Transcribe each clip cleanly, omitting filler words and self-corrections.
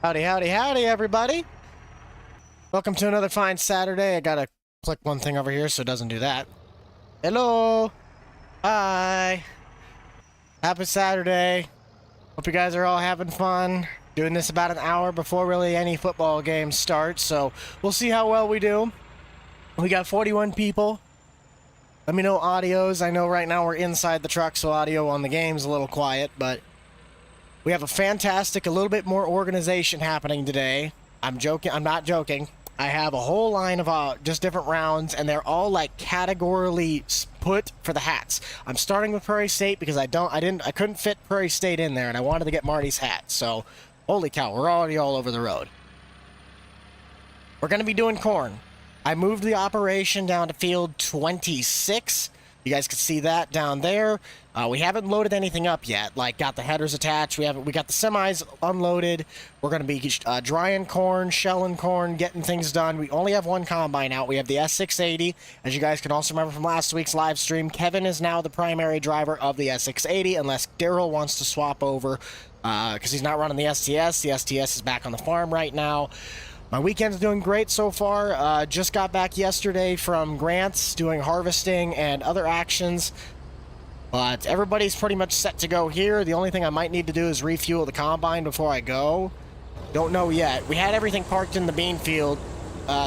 Howdy, howdy, howdy, everybody. Welcome to another fine Saturday. I gotta click one thing over here so it doesn't do that. Hello. Hi. Happy Saturday. Hope you guys are all having fun. Doing this about an hour before really any football games start, so we'll see how well we do. We got 41 people. Let me know audios. I know right now we're inside the truck, so audio on the game's a little quiet, but we have a little bit more organization happening today. I'm not joking. I have a whole line of just different rounds, and they're all like categorically put for the hats. I'm starting with Prairie State because I couldn't fit Prairie State in there, and I wanted to get Marty's hat. So, holy cow, we're already all over the road. We're going to be doing corn. I moved the operation down to field 26. You guys can see that down there. We haven't loaded anything up yet, like got the headers attached. We got the semis unloaded. We're going to be drying corn, shelling corn, getting things done. We only have one combine out. We have the S680. As you guys can also remember from last week's live stream, Kevin is now the primary driver of the S680 unless Daryl wants to swap over because he's not running the STS. The STS is back on the farm right now. My weekend's doing great so far. Just got back yesterday from Grants doing harvesting and other actions. But everybody's pretty much set to go here. The only thing I might need to do is refuel the combine before I go. Don't know yet. We had everything parked in the bean field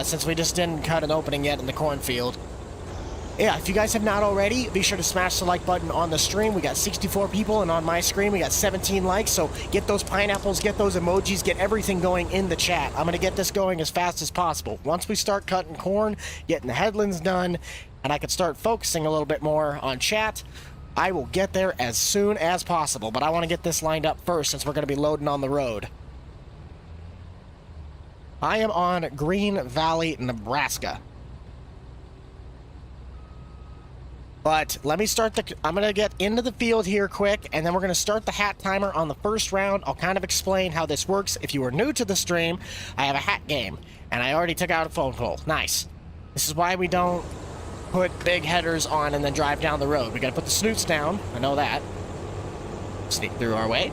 since we just didn't cut an opening yet in the cornfield. Yeah, if you guys have not already, be sure to smash the like button on the stream. We got 64 people, and on my screen, we got 17 likes. So get those pineapples, get those emojis, get everything going in the chat. I'm going to get this going as fast as possible. Once we start cutting corn, getting the headlands done, and I can start focusing a little bit more on chat, I will get there as soon as possible. But I want to get this lined up first since we're going to be loading on the road. I am on Green Valley, Nebraska. But let me I'm going to get into the field here quick, and then we're going to start the hat timer on the first round. I'll kind of explain how this works. If you are new to the stream, I have a hat game, and I already took out a phone pole. Nice. This is why we don't put big headers on and then drive down the road. We got to put the snoots down. I know that. Sneak through our way.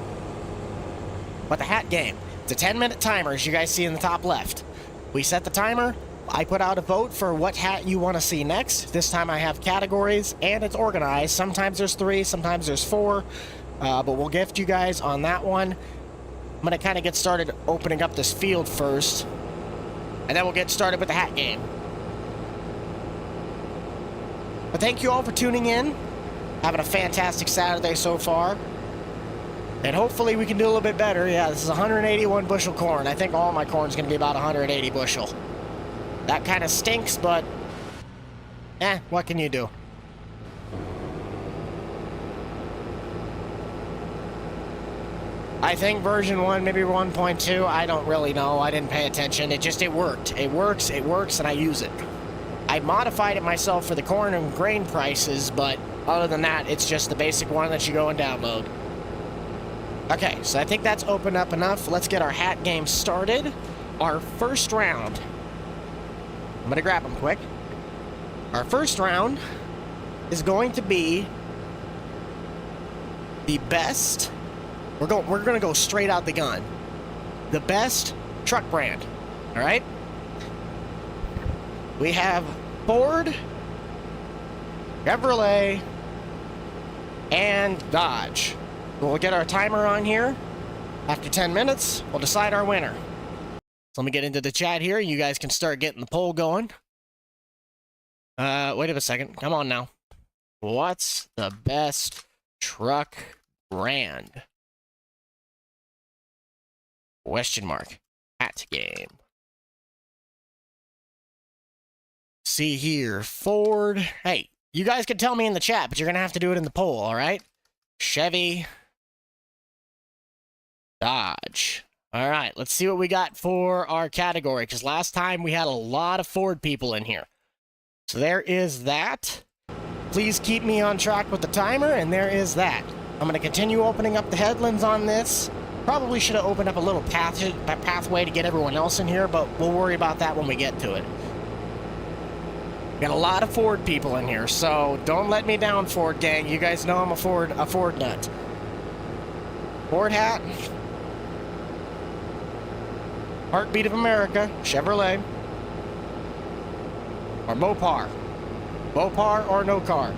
But the hat game, it's a 10-minute timer, as you guys see in the top left. We set the timer. I put out a vote for what hat you want to see next. This time I have categories, and it's organized. Sometimes there's 3, sometimes there's 4, but we'll gift you guys on that one. I'm going to kind of get started opening up this field first, and then we'll get started with the hat game. But thank you all for tuning in. Having a fantastic Saturday so far. And hopefully we can do a little bit better. Yeah, this is 181 bushel corn. I think all my corn is going to be about 180 bushel. That kind of stinks, but what can you do? I think version 1, maybe 1.2, I don't really know. I didn't pay attention. It worked. It works, and I use it. I modified it myself for the corn and grain prices, but other than that, it's just the basic one that you go and download. Okay, so I think that's opened up enough. Let's get our hat game started. Our first round. I'm going to grab them quick. Our first round is going to be the best. We're going to go straight out the gun. The best truck brand. All right? We have Ford, Chevrolet, and Dodge. We'll get our timer on here. After 10 minutes, we'll decide our winner. So let me get into the chat here. You guys can start getting the poll going. Wait a second. Come on now. What's the best truck brand? Question mark. Hat game. See here. Ford. Hey, you guys can tell me in the chat, but you're going to have to do it in the poll, all right? Chevy. Dodge. All right, let's see what we got for our category, because last time we had a lot of Ford people in here. So there is that. Please keep me on track with the timer, and there is that. I'm going to continue opening up the headlands on this. Probably should have opened up a little pathway to get everyone else in here, but we'll worry about that when we get to it. Got a lot of Ford people in here, so don't let me down, Ford gang. You guys know I'm a Ford nut. Ford hat. Heartbeat of America, Chevrolet. Or Mopar. Mopar or no car.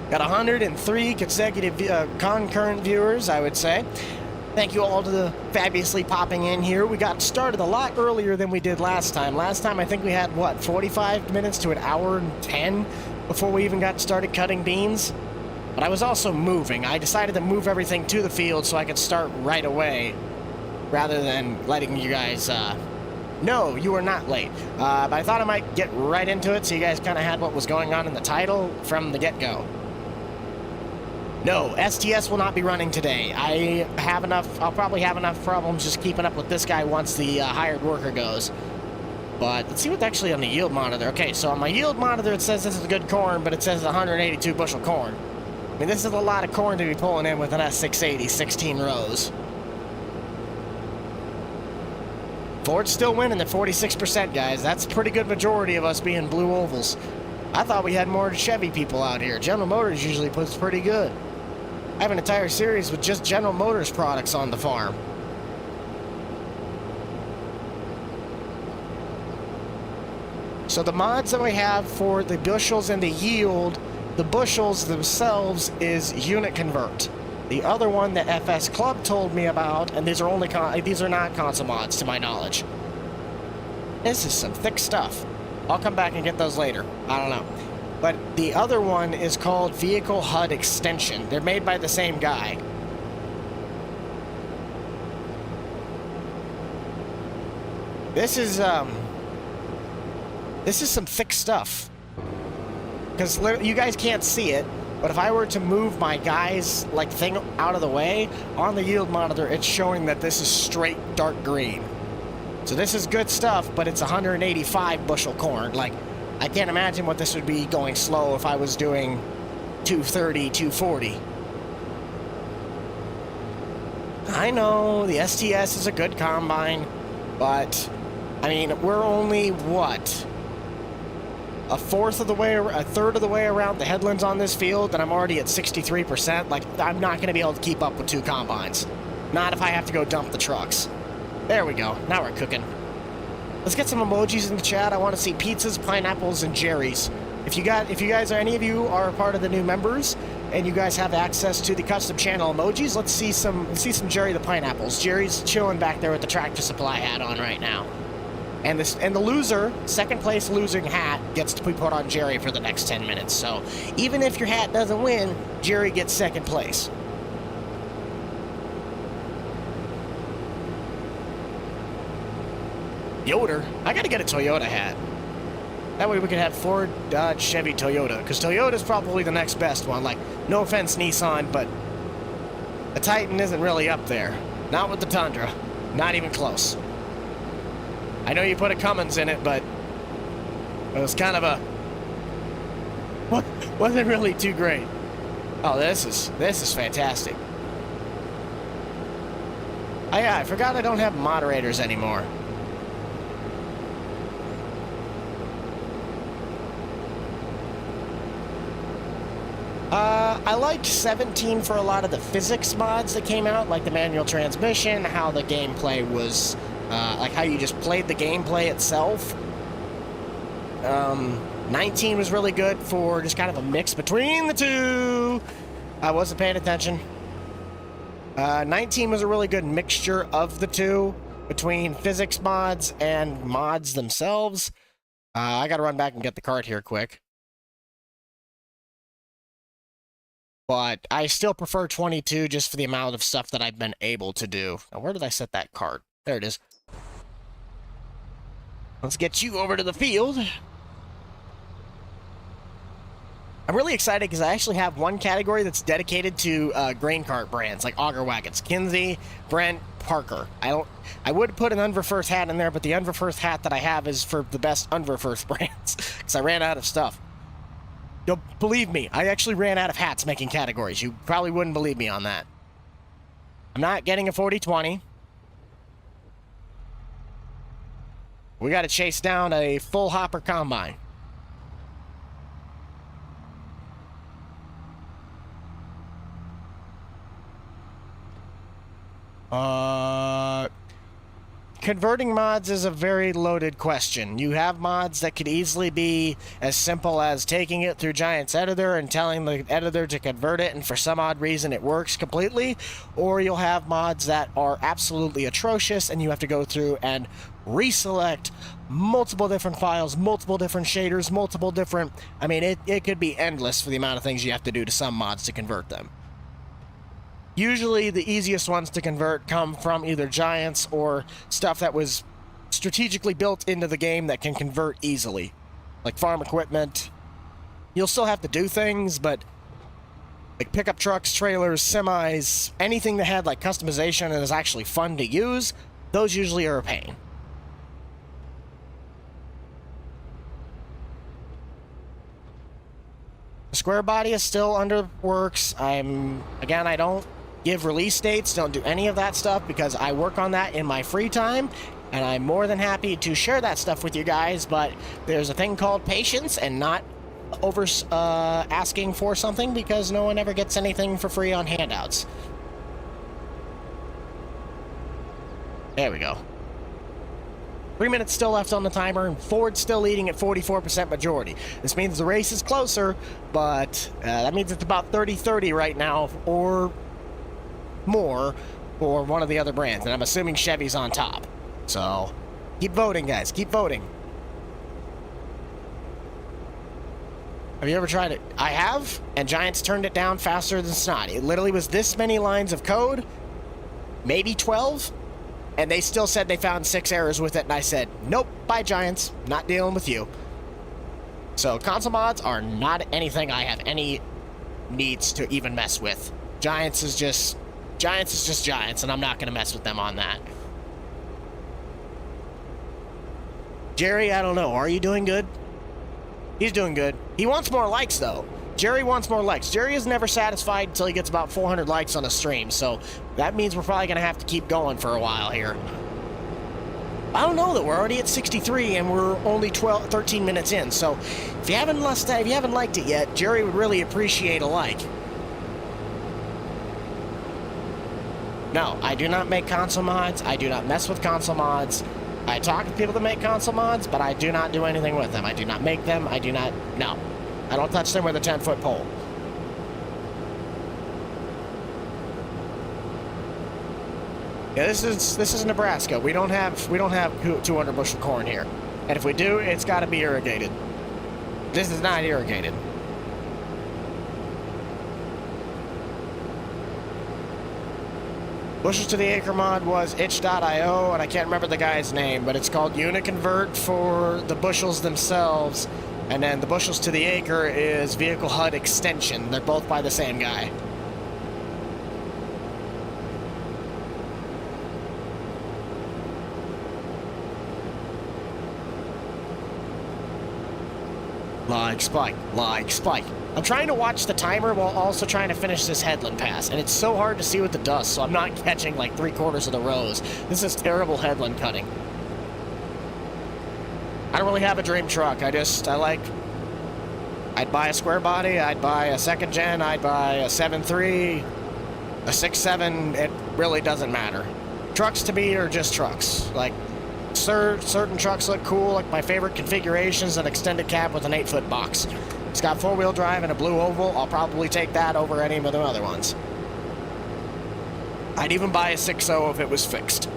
Got 103 consecutive concurrent viewers, I would say. Thank you all to the fabulously popping in here. We got started a lot earlier than we did last time. Last time I think we had, what, 45 minutes to an hour and 10 before we even got started cutting beans? But I was also moving. I decided to move everything to the field so I could start right away rather than letting you guys know you were not late. But I thought I might get right into it so you guys kind of had what was going on in the title from the get-go. No, STS will not be running today. I'll probably have enough problems just keeping up with this guy once the hired worker goes. But let's see what's actually on the yield monitor. Okay, so on my yield monitor it says this is good corn, but it says 182 bushel corn. I mean, this is a lot of corn to be pulling in with an S680, 16 rows. Ford's still winning at 46%, guys. That's a pretty good majority of us being blue ovals. I thought we had more Chevy people out here. General Motors usually puts pretty good. I have an entire series with just General Motors products on the farm. So the mods that we have for the bushels and the yield, the bushels themselves is unit convert. The other one that FS Club told me about, and these are not console mods to my knowledge. This is some thick stuff. I'll come back and get those later. I don't know. But the other one is called Vehicle HUD Extension. They're made by the same guy. This is some thick stuff. Because you guys can't see it, but if I were to move my guy's thing out of the way, on the yield monitor it's showing that this is straight dark green. So this is good stuff, but it's 185 bushel corn. I can't imagine what this would be going slow if I was doing 230, 240. I know the STS is a good combine, but I mean, we're only what? A third of the way around the headlands on this field, and I'm already at 63%. I'm not going to be able to keep up with two combines. Not if I have to go dump the trucks. There we go. Now we're cooking. Let's get some emojis in the chat. I want to see pizzas, pineapples, and Jerry's. If you guys, or any of you are a part of the new members, and you guys have access to the custom channel emojis, let's see some Jerry the pineapples. Jerry's chilling back there with the Tractor Supply hat on right now. And the loser, second place losing hat, gets to be put on Jerry for the next 10 minutes. So even if your hat doesn't win, Jerry gets second place. Yoder? I gotta get a Toyota hat. That way we can have Ford, Dodge, Chevy, Toyota. Because Toyota's probably the next best one. No offense, Nissan, but the Titan isn't really up there. Not with the Tundra. Not even close. I know you put a Cummins in it, but it was kind of a... wasn't really too great. Oh, this is fantastic. Oh yeah, I forgot I don't have moderators anymore. I liked 17 for a lot of the physics mods that came out, like the manual transmission, how the gameplay was, how you just played the gameplay itself. 19 was really good for just kind of a mix between the two. I wasn't paying attention. 19 was a really good mixture of the two, between physics mods and mods themselves. I gotta run back and get the cart here quick. But I still prefer 22 just for the amount of stuff that I've been able to do. Now, where did I set that cart? There it is. Let's get you over to the field. I'm really excited because I actually have one category that's dedicated to grain cart brands, like auger wagons. Kinsey, Brent, Parker. I would put an Unverfirst hat in there, but the Unverfirst hat that I have is for the best Unverfirst brands because I ran out of stuff. Believe me, I actually ran out of hats making categories. You probably wouldn't believe me on that. I'm not getting a 40-20. We got to chase down a full hopper combine. Converting mods is a very loaded question. You have mods that could easily be as simple as taking it through Giant's editor and telling the editor to convert it, and for some odd reason it works completely. Or you'll have mods that are absolutely atrocious and you have to go through and reselect multiple different files, multiple different shaders, multiple different... I mean, it could be endless for the amount of things you have to do to some mods to convert them. Usually the easiest ones to convert come from either Giants or stuff that was strategically built into the game that can convert easily. Like farm equipment. You'll still have to do things, but like pickup trucks, trailers, semis, anything that had like customization and is actually fun to use, those usually are a pain. The square body is still under works. I don't give release dates, don't do any of that stuff because I work on that in my free time, and I'm more than happy to share that stuff with you guys, but there's a thing called patience and not over asking for something, because no one ever gets anything for free on handouts. There we go. 3 minutes still left on the timer, and Ford's still leading at 44% majority. This means the race is closer, but that means it's about 30-30 right now, or more for one of the other brands, and I'm assuming Chevy's on top. So keep voting, guys, keep voting. Have you ever tried it? I have, and Giants turned it down faster than snot. It literally was this many lines of code, maybe 12, and they still said they found 6 errors with it, and I said, nope, bye Giants, not dealing with you. So console mods are not anything I have any needs to even mess with. Giants is just Giants, and I'm not going to mess with them on that. Jerry, I don't know. Are you doing good? He's doing good. He wants more likes, though. Jerry wants more likes. Jerry is never satisfied until he gets about 400 likes on a stream, so that means we're probably going to have to keep going for a while here. I don't know, though. We're already at 63, and we're only 13 minutes in, so if you haven't liked it yet, Jerry would really appreciate a like. No, I do not make console mods. I do not mess with console mods. I talk to people that make console mods, but I do not do anything with them. I do not make them. No. I don't touch them with a 10-foot pole. Yeah, this is Nebraska. We don't have 200 bushel corn here. And if we do, it's got to be irrigated. This is not irrigated. Bushels to the acre mod was itch.io, and I can't remember the guy's name, but it's called Uniconvert for the bushels themselves, and then the bushels to the acre is Vehicle HUD Extension. They're both by the same guy. Like spike. I'm trying to watch the timer while also trying to finish this Headland pass, and it's so hard to see with the dust, so I'm not catching like 3/4 of the rows. This is terrible Headland cutting. I don't really have a dream truck. I'd buy a square body, I'd buy a second gen, I'd buy a 7.3, a 6.7, it really doesn't matter. Trucks to me are just trucks. Like, certain trucks look cool, like my favorite configuration is an extended cab with an 8-foot box. It's got 4-wheel drive and a blue oval. I'll probably take that over any of the other ones. I'd even buy a 6.0 if it was fixed.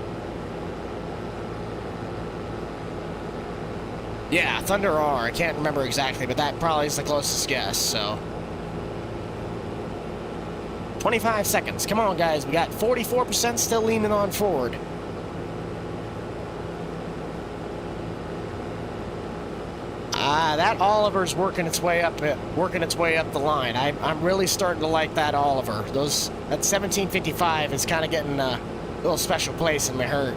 Yeah, Thunder R. I can't remember exactly, but that probably is the closest guess, so. 25 seconds. Come on, guys. We got 44% still leaning on Ford. That Oliver's working its way up the line. I'm really starting to like that Oliver. That 1755 is kind of getting a little special place in my heart.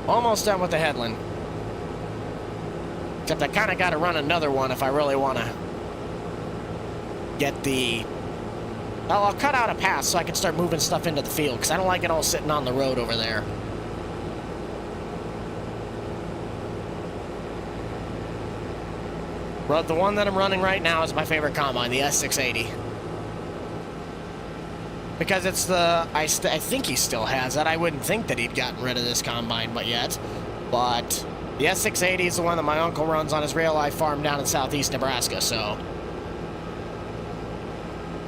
Almost done with the Headland. Except I kind of got to run another one if I really want to get the... Well, I'll cut out a pass so I can start moving stuff into the field, because I don't like it all sitting on the road over there. Well, the one that I'm running right now is my favorite combine, the S680. Because it's the, I think he still has it. I wouldn't think that he'd gotten rid of this combine but yet. But the S680 is the one that my uncle runs on his real life farm down in southeast Nebraska, so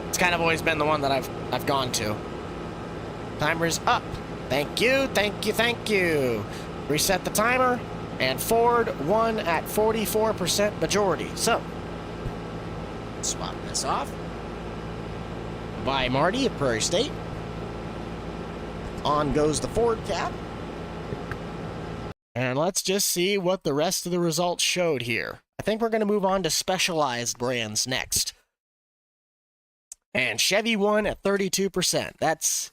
it's kind of always been the one that I've gone to. Timer's up. Thank you, thank you, thank you. Reset the timer, and Ford won at 44% majority. So, swap this off. Bye, Marty at Prairie State. On goes the Ford cap. And let's just see what the rest of the results showed here. I think we're going to move on to specialized brands next. And Chevy won at 32%. That's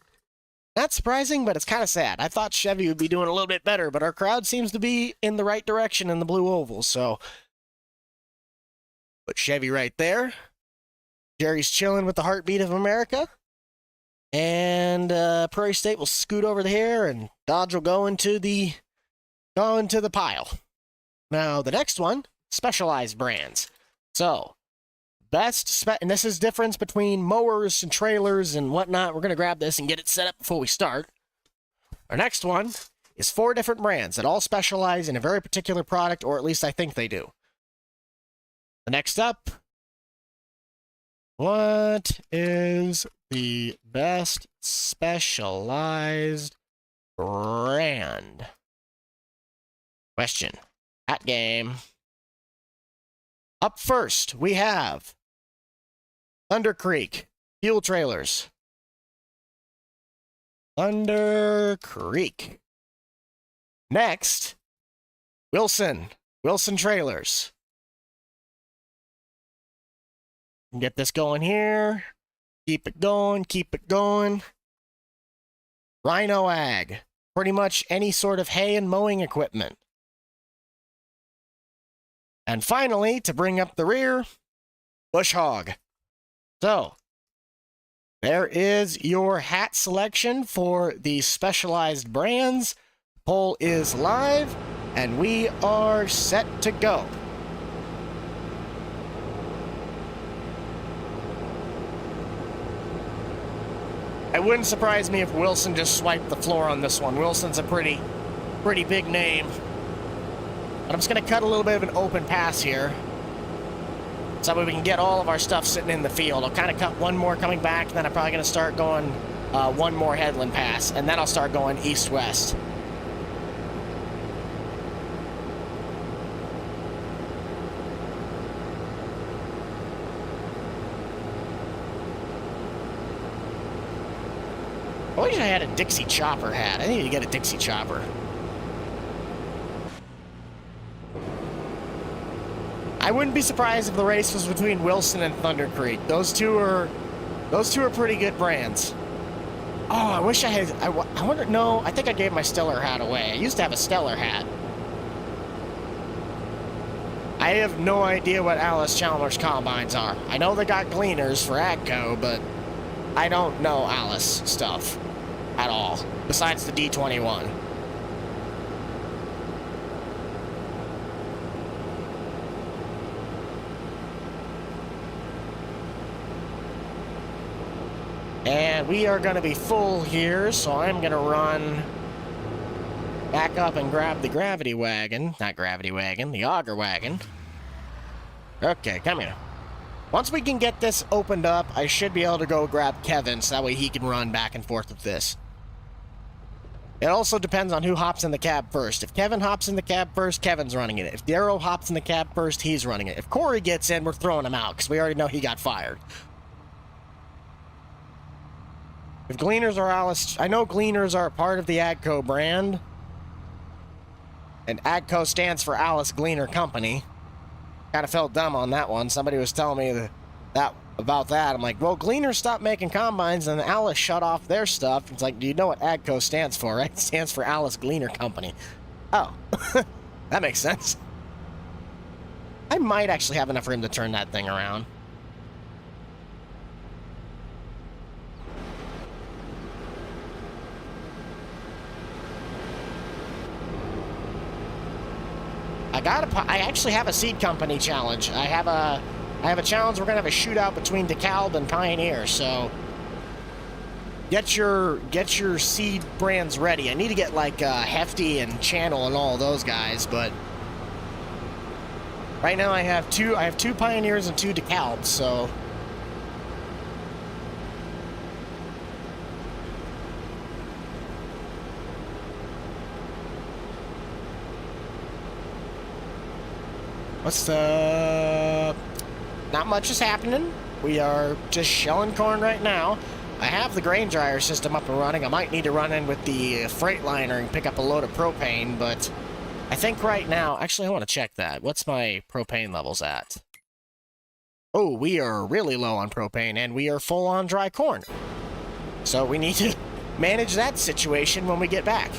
not surprising, but it's kind of sad. I thought Chevy would be doing a little bit better, but our crowd seems to be in the right direction in the blue oval, so put Chevy right there. Jerry's chilling with the heartbeat of America. And Prairie State will scoot over here, and Dodge will go into the pile. Now, the next one, specialized brands. So, and this is difference between mowers and trailers and whatnot. We're going to grab this and get it set up before we start. Our next one is 4 different brands that all specialize in a very particular product, or at least I think they do. The next up, what is the best specialized brand? Question. At game. Up first, we have Thunder Creek fuel trailers. Thunder Creek. Next, Wilson trailers. Get this going here. Keep it going, keep it going. Rhino Ag. Pretty much any sort of hay and mowing equipment. And finally, to bring up the rear, Bush Hog. So, there is your hat selection for the specialized brands. Poll is live, and we are set to go. It wouldn't surprise me if Wilson just swiped the floor on this one. Wilson's a pretty big name. But I'm just going to cut a little bit of an open pass here, so that we can get all of our stuff sitting in the field. I'll kind of cut one more coming back, and then I'm probably going to start going one more headland pass, and then I'll start going east-west. I wish I had a Dixie Chopper hat. I need to get a Dixie Chopper. I wouldn't be surprised if the race was between Wilson and Thunder Creek. Those two are pretty good brands. Oh, I wish I had. I wonder. No, I think I gave my Stellar hat away. I used to have a Stellar hat. I have no idea what Alice Chalmers combines are. I know they got gleaners for AGCO, but I don't know Alice stuff at all, besides the D21. And we are going to be full here, so I'm going to run back up and grab the gravity wagon. Not gravity wagon, the auger wagon. Okay, come here. Once we can get this opened up, I should be able to go grab Kevin, so that way he can run back and forth with this. It also depends on who hops in the cab first. If Kevin hops in the cab first, Kevin's running it. If Darrow hops in the cab first, he's running it. If Corey gets in, we're throwing him out, because we already know he got fired. If Gleaners are Alice... I know Gleaners are a part of the AGCO brand. And AGCO stands for Alice Gleaner Company. Kind of felt dumb on that one. Somebody was telling me about that. I'm like, well, Gleaners stopped making combines and Alice shut off their stuff. It's like, do you know what AGCO stands for, right? It stands for Alice Gleaner Company. Oh, that makes sense. I might actually have enough room to turn that thing around. I actually have a seed company challenge. I have a challenge. We're gonna have a shootout between DeKalb and Pioneer. So get your seed brands ready. I need to get like Hefty and Channel and all those guys, but right now I have two Pioneers and 2 DeKalbs, so not much is happening. We are just shelling corn right now. I have the grain dryer system up and running. I might need to run in with the Freightliner and pick up a load of propane, but I think right now, actually I want to check that. What's my propane levels at? Oh, we are really low on propane, and we are full on dry corn. So we need to manage that situation when we get back.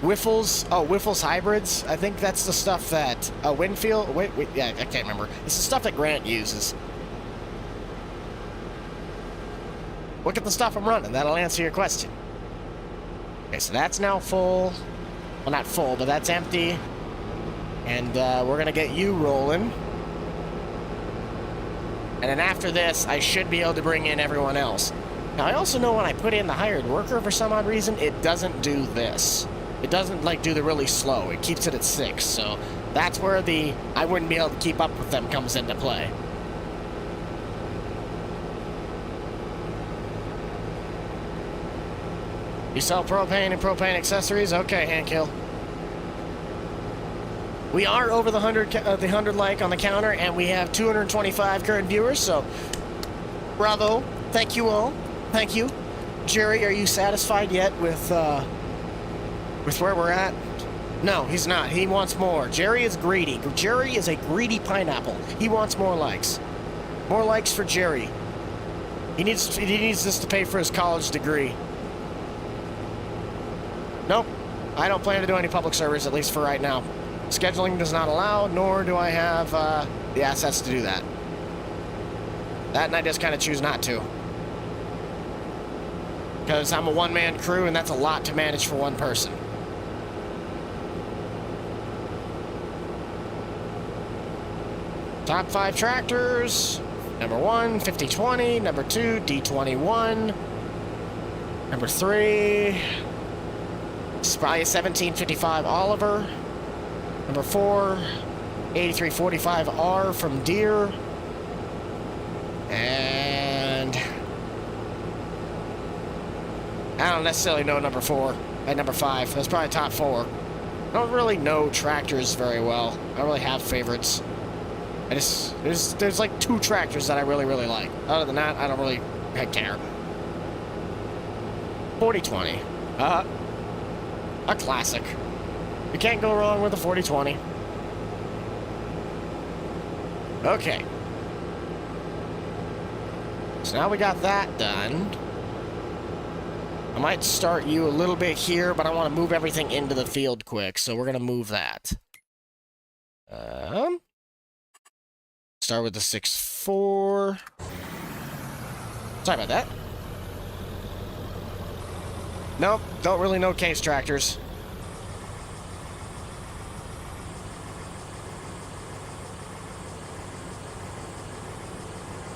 Wiffles hybrids. I think that's the stuff that Winfield. Wait, yeah, I can't remember. It's the stuff that Grant uses. Look at the stuff I'm running. That'll answer your question. Okay, so that's now full. Well, not full, but that's empty. And we're gonna get you rolling. And then after this, I should be able to bring in everyone else. Now, I also know when I put in the hired worker, for some odd reason, it doesn't do this. It doesn't, like, do the really slow. It keeps it at 6, so that's where the I wouldn't be able to keep up with them comes into play. You sell propane and propane accessories? Okay, Handkill. We are over the 100 like on the counter, and we have 225 current viewers, so bravo. Thank you all. Thank you. Jerry, are you satisfied yet with where we're at? No, he's not. He wants more. Jerry is greedy. Jerry is a greedy pineapple. He wants more likes. More likes for Jerry. He needs this to pay for his college degree. Nope. I don't plan to do any public service, at least for right now. Scheduling does not allow, nor do I have the assets to do that. That, and I just kind of choose not to. Because I'm a one-man crew, and that's a lot to manage for one person. Top 5 tractors. Number 1, 5020. Number 2, D21. Number 3, it's probably a 1755 Oliver. Number 4, 8345R from Deere. And I don't necessarily know number 4 and number 5. That's probably top 4. I don't really know tractors very well. I don't really have favorites. There's like 2 tractors that I really like. Other than that, I don't really care. 4020. A classic. You can't go wrong with a 4020. Okay. So now we got that done. I might start you a little bit here, but I want to move everything into the field quick, so we're going to move that. Start with the 6.4. Sorry about that. Nope, don't really know case tractors.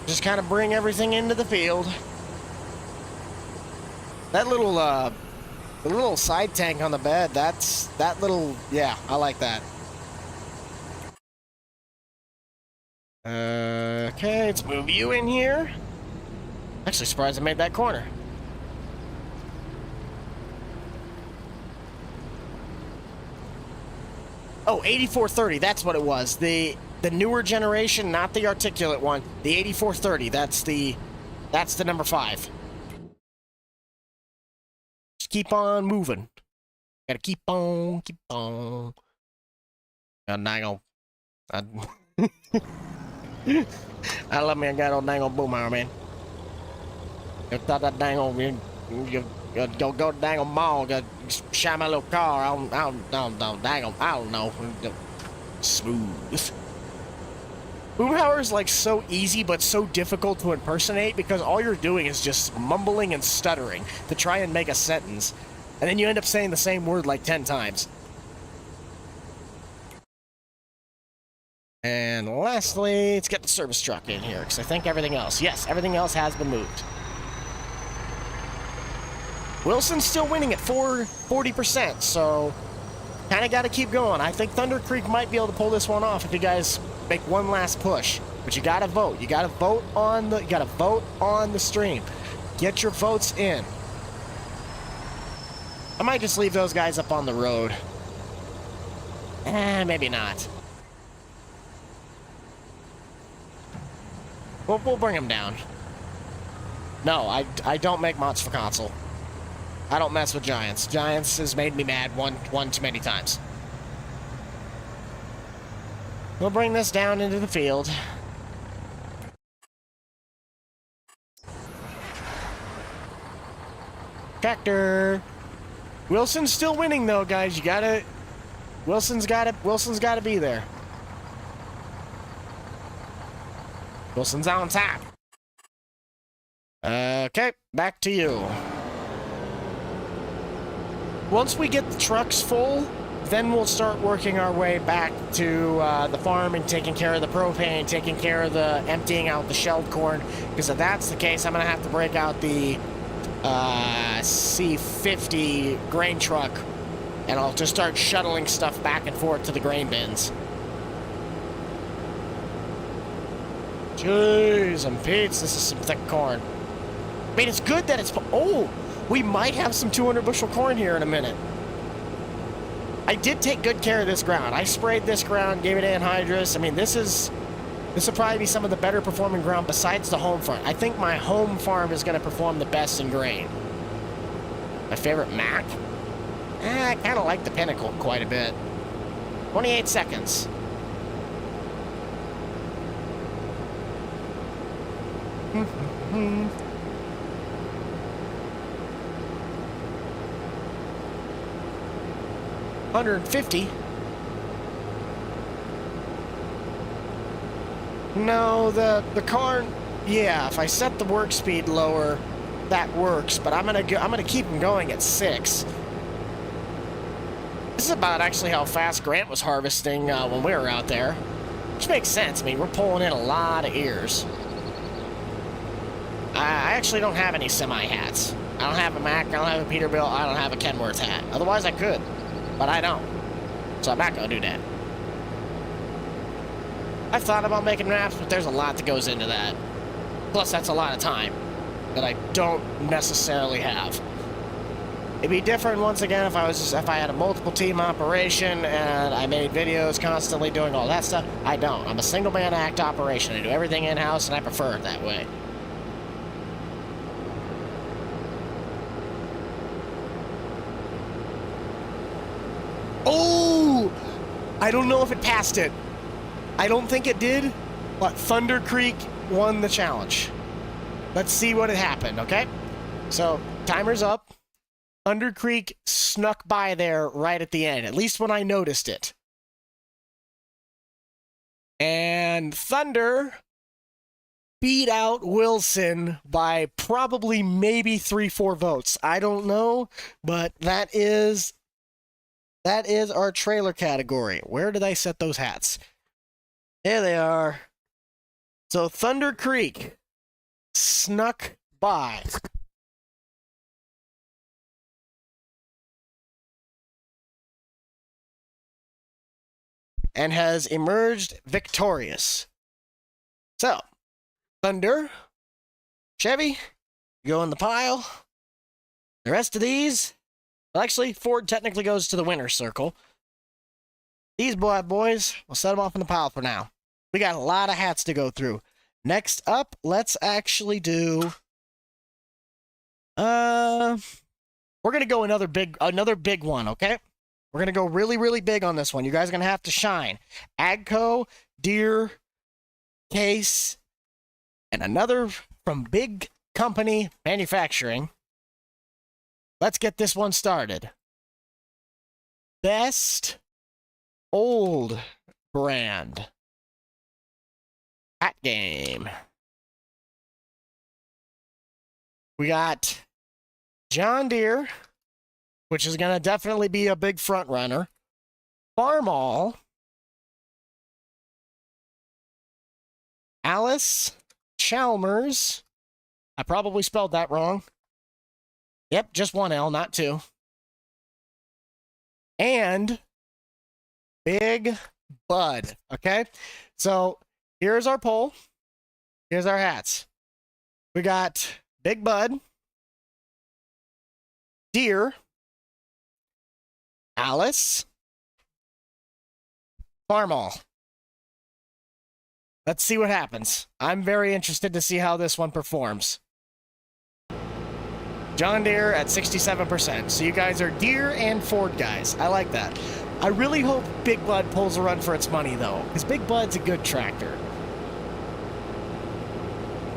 Just kind of bring everything into the field. That little, the little side tank on the bed, yeah, I like that. Okay, let's move you in here. Actually, surprised I made that corner. Oh, 8430, that's what it was. The newer generation, not the articulate one. The 8430, that's the number 5. Just keep on moving. Gotta keep on. God dang on. I love me a god old dang old boomer, man. You thought that dang old, you go dang old mall, go shine my little car. I don't know. Smooth. Boomhauer is like so easy but so difficult to impersonate because all you're doing is just mumbling and stuttering to try and make a sentence, and then you end up saying the same word like 10 times. And lastly, let's get the service truck in here, because I think everything else, yes, everything else has been moved. Wilson's still winning at 40%, so kind of got to keep going. I think Thunder Creek might be able to pull this one off if you guys make one last push. But you got to vote. You got to vote on the stream. Get your votes in. I might just leave those guys up on the road. Maybe not. We'll bring them down. No, I don't make mods for console. I don't mess with Giants. Giants has made me mad one too many times. We'll bring this down into the field. Tractor. Wilson's still winning though, guys. You gotta. Wilson's gotta be there. Wilson's on top. Okay, back to you. Once we get the trucks full, then we'll start working our way back to the farm and taking care of the propane, taking care of the emptying out the shelled corn. Because if that's the case, I'm going to have to break out the C50 grain truck, and I'll just start shuttling stuff back and forth to the grain bins. Jeez, and Pete's, this is some thick corn. I mean, it's good that it's... Oh, we might have some 200 bushel corn here in a minute. I did take good care of this ground. I sprayed this ground, gave it anhydrous. I mean, this will probably be some of the better performing ground besides the home farm. I think my home farm is going to perform the best in grain. My favorite Mac? I kind of like the Pinnacle quite a bit. 28 seconds. Mm-hmm. $150. No, the car. Yeah, if I set the work speed lower, that works. But I'm gonna keep them going at 6. This is about actually how fast Grant was harvesting when we were out there, which makes sense. I mean, we're pulling in a lot of ears. I actually don't have any semi hats. I don't have a Mac. I don't have a Peterbilt. I don't have a Kenworth hat. Otherwise, I could, but I don't. So I'm not gonna do that. I've thought about making wraps, but there's a lot that goes into that. Plus, that's a lot of time that I don't necessarily have. It'd be different once again if I had a multiple team operation and I made videos constantly doing all that stuff. I don't. I'm a single man act operation. I do everything in house, and I prefer it that way. Oh! I don't know if it passed it. I don't think it did, but Thunder Creek won the challenge. Let's see what had happened, okay? So, timer's up. Thunder Creek snuck by there right at the end, at least when I noticed it. And Thunder beat out Wilson by probably maybe 3-4 votes. I don't know, but that is our trailer category. Where did I set those hats? There they are. So Thunder Creek snuck by. And has emerged victorious. So, Thunder, Chevy, go in the pile. The rest of these, well, actually, Ford technically goes to the winner's circle. These boys, we'll set them off in the pile for now. We got a lot of hats to go through. Next up, let's actually do... we're going to go another big one, okay? We're going to go really, really big on this one. You guys are going to have to shine. AGCO, Deere, Case, and another from Big Company Manufacturing. Let's get this one started. Best old brand hat game. We got John Deere, which is going to definitely be a big front runner. Farmall, Alice Chalmers. I probably spelled that wrong. Yep, just one L, not two. And Big Bud. Okay, so here's our poll. Here's our hats. We got Big Bud, Deer, Alice, Farmall. Let's see what happens. I'm very interested to see how this one performs. John Deere at 67%. So you guys are Deere and Ford guys. I like that. I really hope Big Bud pulls a run for its money, though, because Big Bud's a good tractor.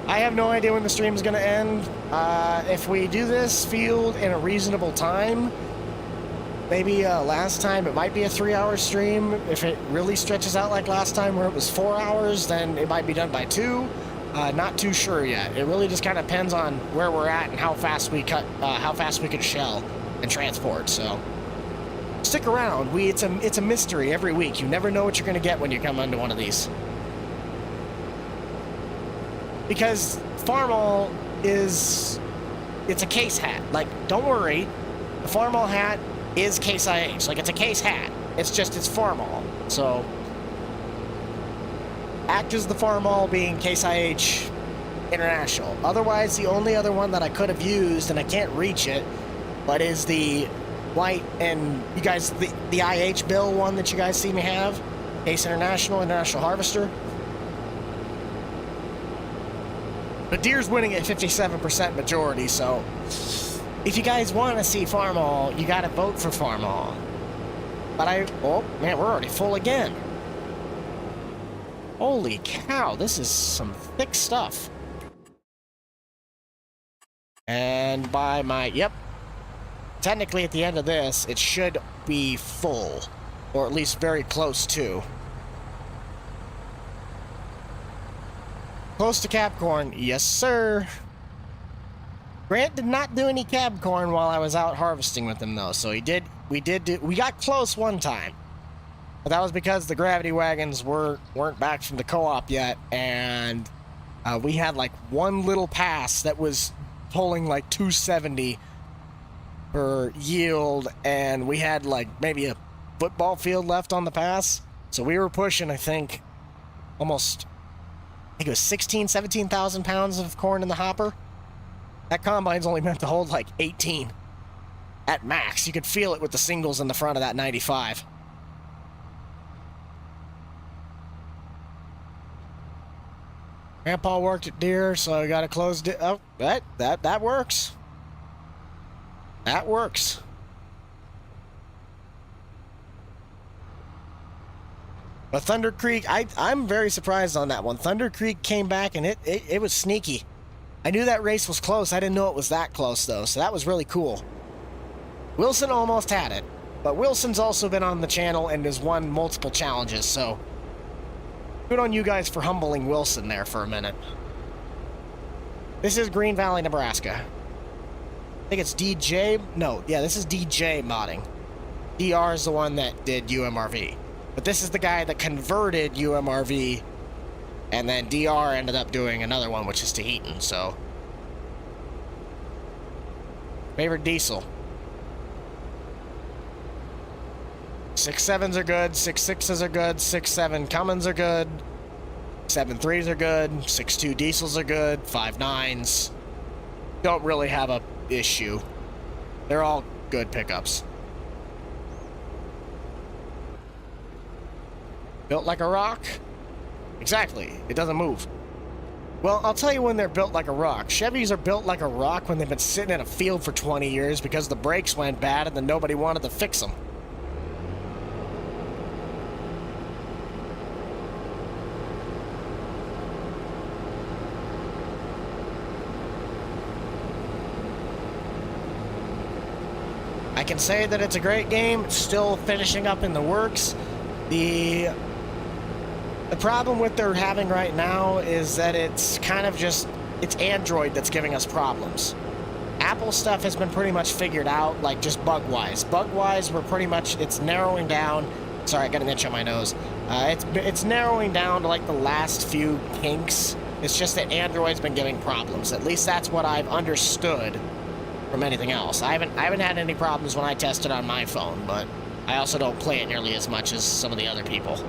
I have no idea when the stream is going to end. If we do this field in a reasonable time, maybe last time it might be a 3-hour stream. If it really stretches out like last time where it was 4 hours, then it might be done by 2. Not too sure yet. It really just kind of depends on where we're at and how fast we can shell and transport. So stick around. It's a mystery every week. You never know what you're going to get when you come onto one of these. Because Farmall it's a case hat. Like, don't worry, the Farmall hat is Case IH. Like, it's a case hat. It's Farmall. So act as the Farmall being Case IH International. Otherwise, the only other one that I could have used, and I can't reach it, but is the white and you guys, the IH bill one that you guys see me have, Case International Harvester. But Deere's winning at 57% majority, so if you guys want to see Farmall, you got to vote for Farmall. But oh man, we're already full again. Holy cow, this is some thick stuff. And by yep, technically at the end of this, it should be full, or at least very close to. Close to cab corn, yes sir. Grant did not do any cab corn while I was out harvesting with him though, so we got close one time. But that was because the gravity wagons weren't back from the co-op yet, and we had like one little pass that was pulling like 270 per yield, and we had like maybe a football field left on the pass. So we were pushing, I think it was 17,000 pounds of corn in the hopper. That combine's only meant to hold like 18 at max. You could feel it with the singles in the front of that 95. Grandpa worked at Deere, so I got to close. Oh, that works. That works. But Thunder Creek, I'm very surprised on that one. Thunder Creek came back, and it was sneaky. I knew that race was close. I didn't know it was that close, though, so that was really cool. Wilson almost had it, but Wilson's also been on the channel and has won multiple challenges, so good on you guys for humbling Wilson there for a minute. This is Green Valley, Nebraska. I think it's DJ. No, yeah, this is DJ modding. DR is the one that did UMRV. But this is the guy that converted UMRV, and then DR ended up doing another one, which is Tahitian, so. Favorite diesel. 6.7s are good, 6.6s are good, 6.7 Cummins are good, 7.3s are good, 6.2 diesels are good, 5.9s. Don't really have a issue. They're all good pickups. Built like a rock? Exactly. It doesn't move. Well, I'll tell you when they're built like a rock. Chevys are built like a rock when they've been sitting in a field for 20 years because the brakes went bad and then nobody wanted to fix them. I can say that it's a great game. It's still finishing up in the works. The problem with they're having right now is that it's kind of just, it's Android that's giving us problems. Apple stuff has been pretty much figured out, like just bug-wise. Bug-wise, we're pretty much, it's narrowing down. Sorry, I got an itch on my nose. It's narrowing down to like the last few kinks. It's just that Android's been giving problems. At least that's what I've understood from anything else. I haven't had any problems when I tested on my phone, but I also don't play it nearly as much as some of the other people.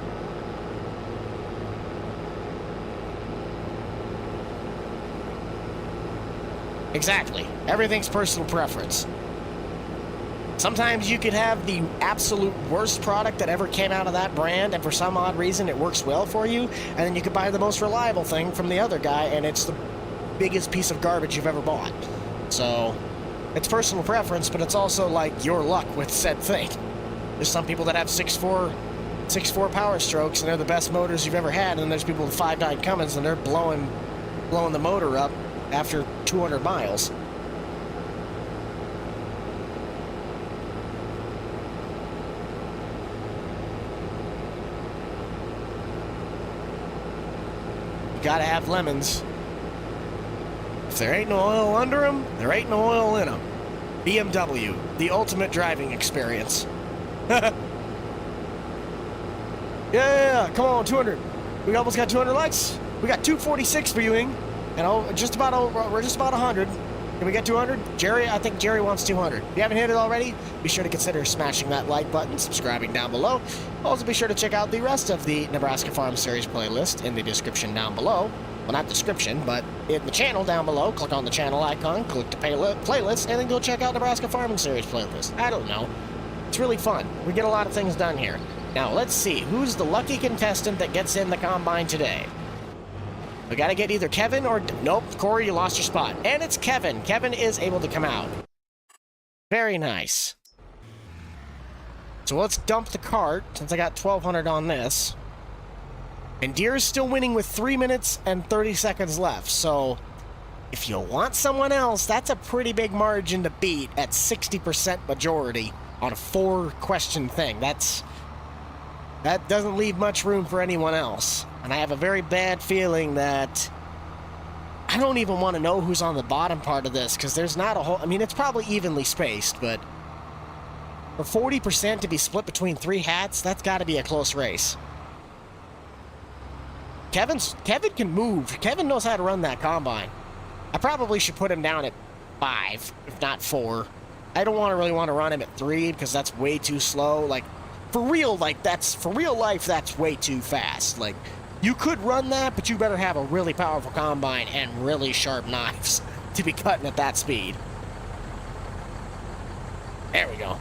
Exactly. Everything's personal preference. Sometimes you could have the absolute worst product that ever came out of that brand, and for some odd reason it works well for you, and then you could buy the most reliable thing from the other guy, and it's the biggest piece of garbage you've ever bought. So, it's personal preference, but it's also like your luck with said thing. There's some people that have 6.4 power strokes, and they're the best motors you've ever had, and then there's people with 5.9 Cummins, and they're blowing the motor up after 200 miles. You gotta have lemons. If there ain't no oil under them, there ain't no oil in them. BMW, the ultimate driving experience. Yeah, come on, 200. We almost got 200 likes. We got 246 viewing, and we're just about 100. Can we get 200? Jerry, I think Jerry wants 200. If you haven't hit it already, be sure to consider smashing that like button, subscribing down below. Also, be sure to check out the rest of the Nebraska Farm Series playlist in the description down below. Well, not description, but in the channel down below. Click on the channel icon, click the playlist, and then go check out Nebraska Farming Series playlist. I don't know. It's really fun. We get a lot of things done here. Now, let's see. Who's the lucky contestant that gets in the combine today? We gotta get either Kevin or... Nope, Corey, you lost your spot. And it's Kevin. Kevin is able to come out. Very nice. So let's dump the cart, since I got 1,200 on this. And Deere is still winning with 3 minutes and 30 seconds left. So, if you want someone else, that's a pretty big margin to beat at 60% majority on a 4-question thing. That doesn't leave much room for anyone else. And I have a very bad feeling that I don't even want to know who's on the bottom part of this, because there's not a whole... I mean, it's probably evenly spaced, but for 40% to be split between 3 hats, that's got to be a close race. Kevin can move. Kevin knows how to run that combine. I probably should put him down at 5, if not 4. I don't really want to run him at 3, because that's way too slow. Like, for real life, that's way too fast. Like, you could run that, but you better have a really powerful combine and really sharp knives to be cutting at that speed. There we go.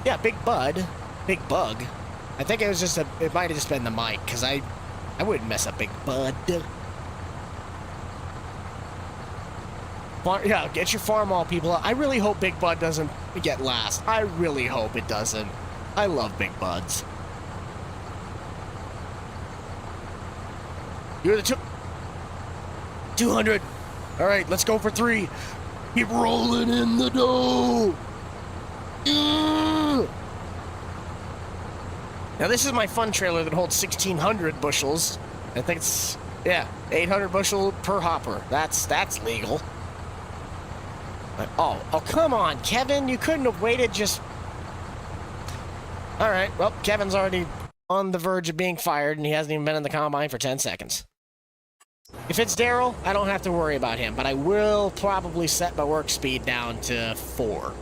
Yeah, Big Bud. Big Bug. I think it was just it might have just been the mic, because I wouldn't mess up Big Bud. Yeah, get your farm all people out. I really hope Big Bud doesn't get last. I really hope it doesn't. I love Big Buds. You're the 200. All right, let's go for 3. Keep rolling in the dough. Yeah. Now, this is my fun trailer that holds 1,600 bushels. I think it's, yeah, 800 bushel per hopper. That's legal. Oh, come on, Kevin. You couldn't have waited just... All right, well, Kevin's already on the verge of being fired, and he hasn't even been in the combine for 10 seconds. If it's Daryl, I don't have to worry about him, but I will probably set my work speed down to 4.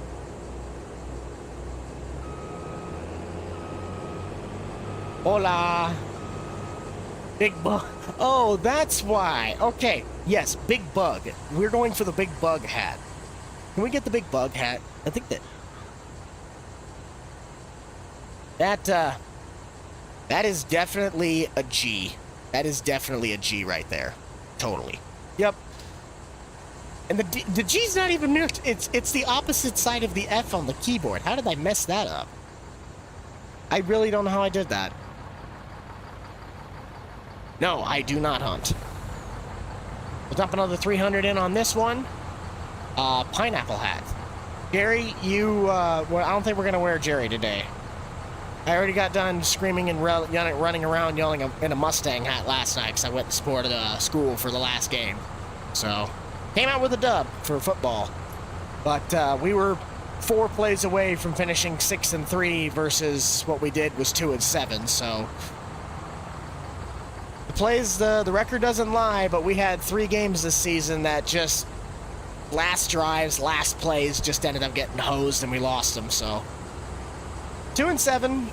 Hola. Big Bug. Oh, that's why. Okay, yes, Big Bug. We're going for the Big Bug hat. Can we get the Big Bug hat? I think that is definitely a G. That is definitely a G right there. Totally. Yep. And the G's not even near. It's the opposite side of the F on the keyboard. How did I mess that up? I really don't know how I did that. No, I do not hunt. We'll dump another 300 in on this one. Pineapple hat. Jerry, well, I don't think we're going to wear Jerry today. I already got done screaming and running around yelling in a Mustang hat last night because I went to sport at school for the last game. So, came out with a dub for football. But we were 4 plays away from finishing 6-3 versus what we did was 2-7. So the record doesn't lie, but we had 3 games this season that just last drives, last plays just ended up getting hosed and we lost them. So 2-7,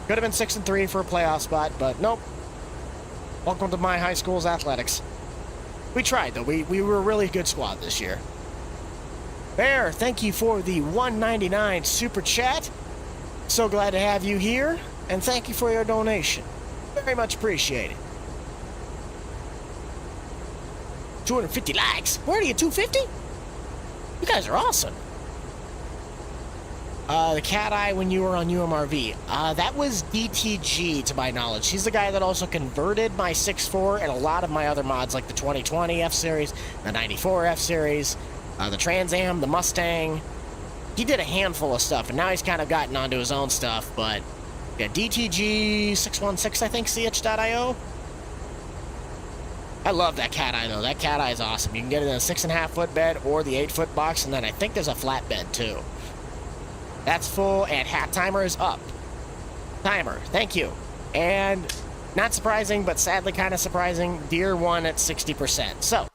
could have been 6-3 for a playoff spot, but nope. Welcome to my high school's athletics. We tried, though. We were a really good squad this year. Bear, thank you for the $1.99 super chat. So glad to have you here, and thank you for your donation. Very much appreciated. 250 likes. Where are you, 250? You guys are awesome. The cat eye when you were on UMRV. That was DTG, to my knowledge. He's the guy that also converted my 6.4 and a lot of my other mods, like the 2020 F-Series, the 94 F-Series, the Trans Am, the Mustang. He did a handful of stuff, and now he's kind of gotten onto his own stuff, but yeah, DTG616, I think, CH.io. I love that cat eye, though. That cat eye is awesome. You can get it in a 6.5-foot bed or the 8-foot box, and then I think there's a flat bed, too. That's full, and hat timer is up. Timer, thank you. And not surprising, but sadly kind of surprising, deer won at 60%. So,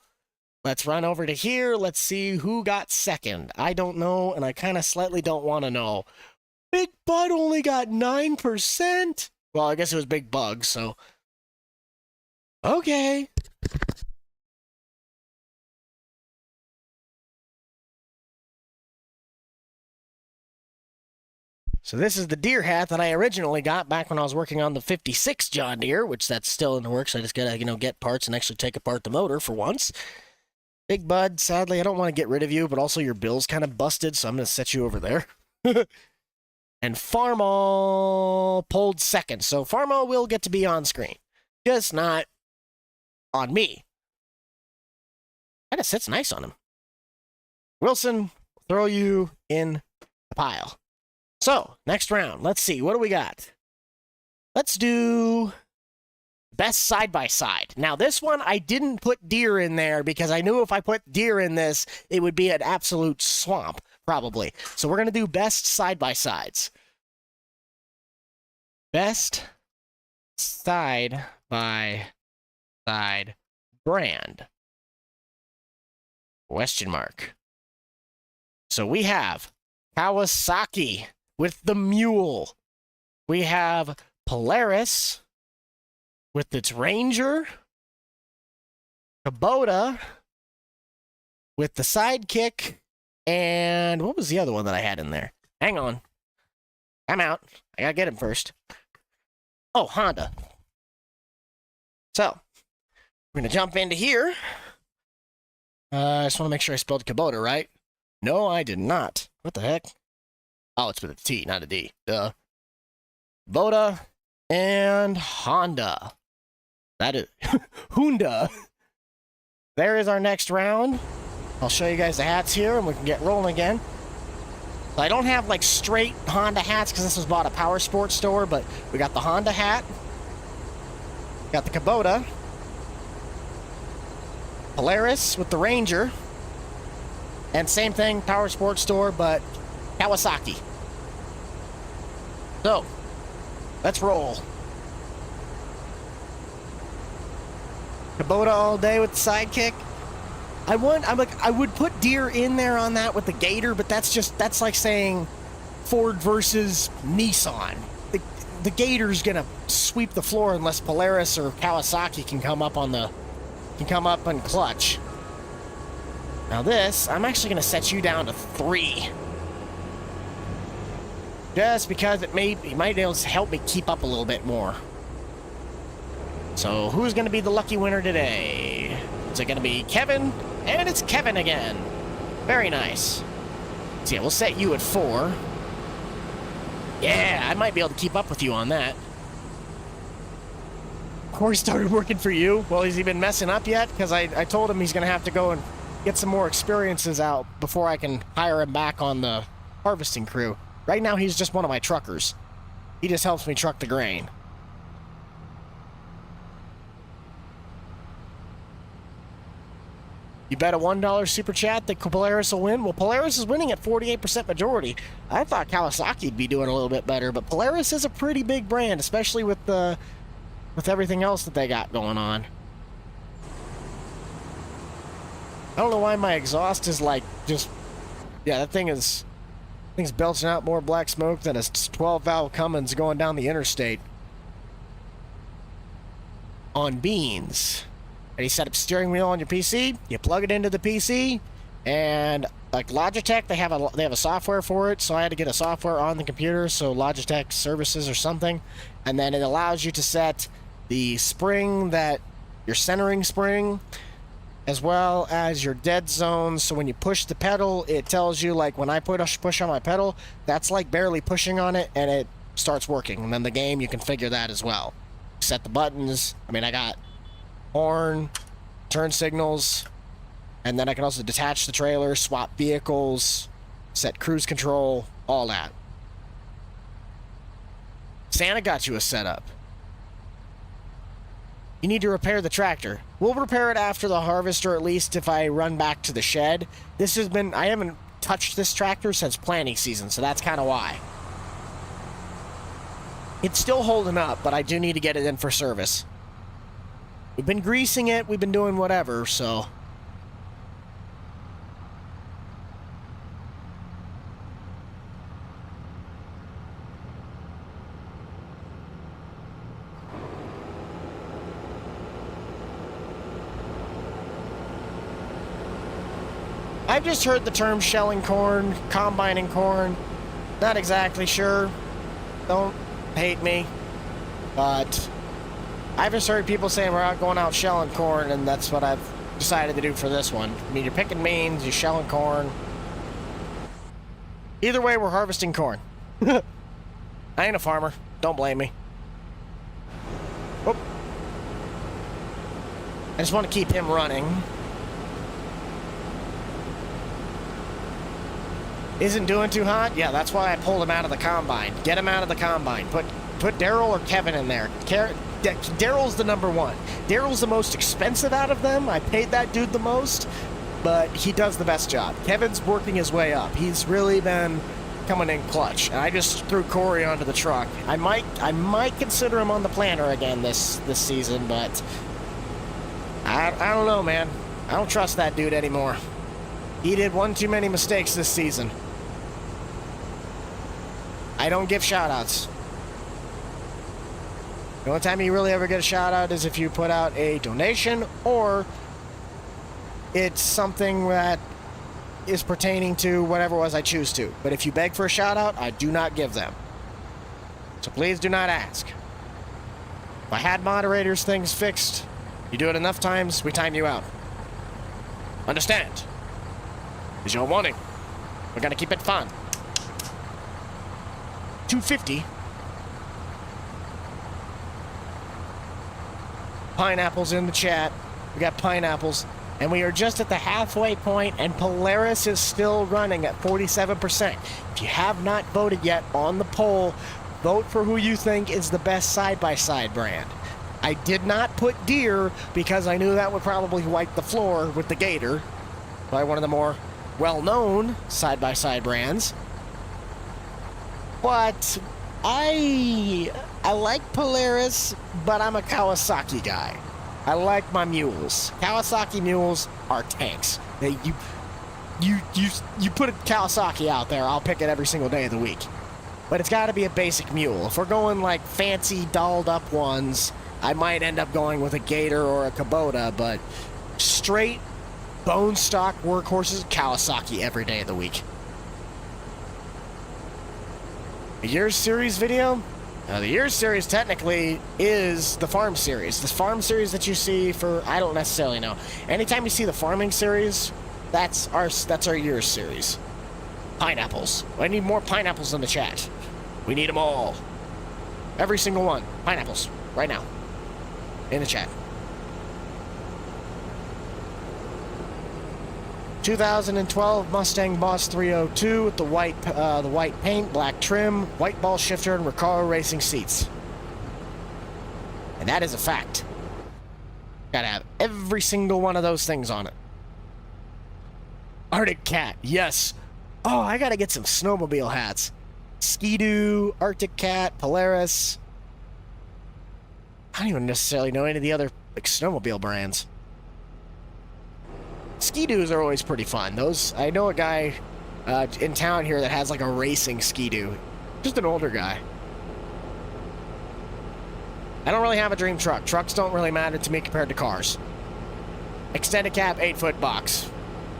let's run over to here. Let's see who got second. I don't know, and I kind of slightly don't want to know. Big Bud only got 9%. Well, I guess it was Big Bug, so. Okay. So this is the deer hat that I originally got back when I was working on the 56 John Deere, which that's still in the works. I just gotta, get parts and actually take apart the motor for once. Big Bud, sadly, I don't want to get rid of you, but also your bill's kind of busted, so I'm gonna set you over there. And Farmall pulled second, so Farmall will get to be on screen, just not on me. Kind of sits nice on him. Wilson, throw you in the pile. So, next round. Let's see. What do we got? Let's do best side-by-side. Now, this one, I didn't put deer in there because I knew if I put deer in this, it would be an absolute swamp, probably. So, we're going to do best side-by-sides. Best side-by-side brand. Question mark. So, we have Kawasaki with the Mule. We have Polaris with its Ranger. Kubota with the Sidekick. And what was the other one that I had in there? Hang on. I'm out. I gotta get him first. Oh, Honda. So, we're gonna jump into here. I just want to make sure I spelled Kubota right. No, I did not. What the heck? Oh, it's with a T, not a D. Duh. Kubota and Honda. That is Honda. There is our next round. I'll show you guys the hats here, and we can get rolling again. So I don't have like straight Honda hats because this was bought at a power sports store, but we got the Honda hat. Got the Kubota. Polaris with the Ranger. And same thing, power sports store, but Kawasaki. So, let's roll. Kubota all day with the Sidekick. I would put deer in there on that with the Gator, but that's like saying Ford versus Nissan. The Gator's gonna sweep the floor unless Polaris or Kawasaki can come up and clutch. Now this, I'm actually gonna set you down to 3. Just because it might be able to help me keep up a little bit more. So who's gonna be the lucky winner today? Is it gonna be Kevin? And it's Kevin again. Very nice. So yeah, we'll set you at 4. Yeah, I might be able to keep up with you on that. Corey started working for you. Well, has he been messing up yet? Because I told him he's gonna have to go and get some more experiences out before I can hire him back on the harvesting crew. Right now, he's just one of my truckers. He just helps me truck the grain. You bet a $1 super chat that Polaris will win? Well, Polaris is winning at 48% majority. I thought Kawasaki'd be doing a little bit better, but Polaris is a pretty big brand, especially with everything else that they got going on. I don't know why my exhaust is like just... Yeah, that thing's belching out more black smoke than a 12-valve Cummins going down the interstate. On beans. And you set up steering wheel on your PC, you plug it into the PC, and like Logitech, they have a software for it, so I had to get a software on the computer, so Logitech services or something, and then it allows you to set the spring, that your centering spring, as well as your dead zone. So when you push the pedal, it tells you, like when I push on my pedal, that's like barely pushing on it, and it starts working. And then the game, you configure that as well. Set the buttons. I mean, I got horn, turn signals, and then I can also detach the trailer, swap vehicles, set cruise control, all that. Santa got you a setup. You need to repair the tractor. We'll repair it after the harvest, or at least if I run back to the shed. I haven't touched this tractor since planting season, so that's kind of why. It's still holding up, but I do need to get it in for service. We've been greasing it, we've been doing whatever, so... I've just heard the term shelling corn, combining corn. Not exactly sure. Don't hate me. But I've just heard people saying we're out going out shelling corn, and that's what I've decided to do for this one. I mean, you're picking beans, you're shelling corn. Either way, we're harvesting corn. I ain't a farmer. Don't blame me. Oh. I just want to keep him running. Isn't doing too hot? Yeah, that's why I pulled him out of the combine. Get him out of the combine. Put Daryl or Kevin in there. Daryl's the number one. Daryl's the most expensive out of them. I paid that dude the most, but he does the best job. Kevin's working his way up. He's really been coming in clutch. And I just threw Corey onto the truck. I might consider him on the planter again this season, but I don't know, man. I don't trust that dude anymore. He did one too many mistakes this season. I don't give shout-outs. The only time you really ever get a shout-out is if you put out a donation, or it's something that is pertaining to whatever it was I choose to. But if you beg for a shout-out, I do not give them. So please do not ask. If I had moderators things fixed, you do it enough times, we time you out. Understand? Is your warning. We're gonna keep it fun. 250. Pineapples in the chat. We got pineapples. And we are just at the halfway point, and Polaris is still running at 47%. If you have not voted yet on the poll, vote for who you think is the best side-by-side brand. I did not put Deere because I knew that would probably wipe the floor with the Gator, by one of the more well-known side-by-side brands. But I like Polaris, but I'm a Kawasaki guy. I like my mules. Kawasaki mules are tanks. You put a Kawasaki out there, I'll pick it every single day of the week. But it's got to be a basic mule. If we're going like fancy dolled up ones, I might end up going with a Gator or a Kubota, but straight bone stock workhorses, Kawasaki every day of the week. A Year Series video? The Year Series technically is the Farm Series. The Farm Series that you see for, I don't necessarily know. Anytime you see the Farming Series, that's our Year Series. Pineapples. I need more pineapples in the chat. We need them all. Every single one. Pineapples. Right now. In the chat. 2012 Mustang Boss 302 with the white paint, black trim, white ball shifter, and Recaro racing seats. And that is a fact. Gotta have every single one of those things on it. Arctic Cat, yes. Oh, I gotta get some snowmobile hats. Ski-Doo, Arctic Cat, Polaris. I don't even necessarily know any of the other like snowmobile brands. Ski-Doos are always pretty fun. Those, I know a guy in town here that has like a racing Ski-Doo. Just an older guy. I don't really have a dream truck. Trucks don't really matter to me compared to cars. Extended cab, 8-foot box.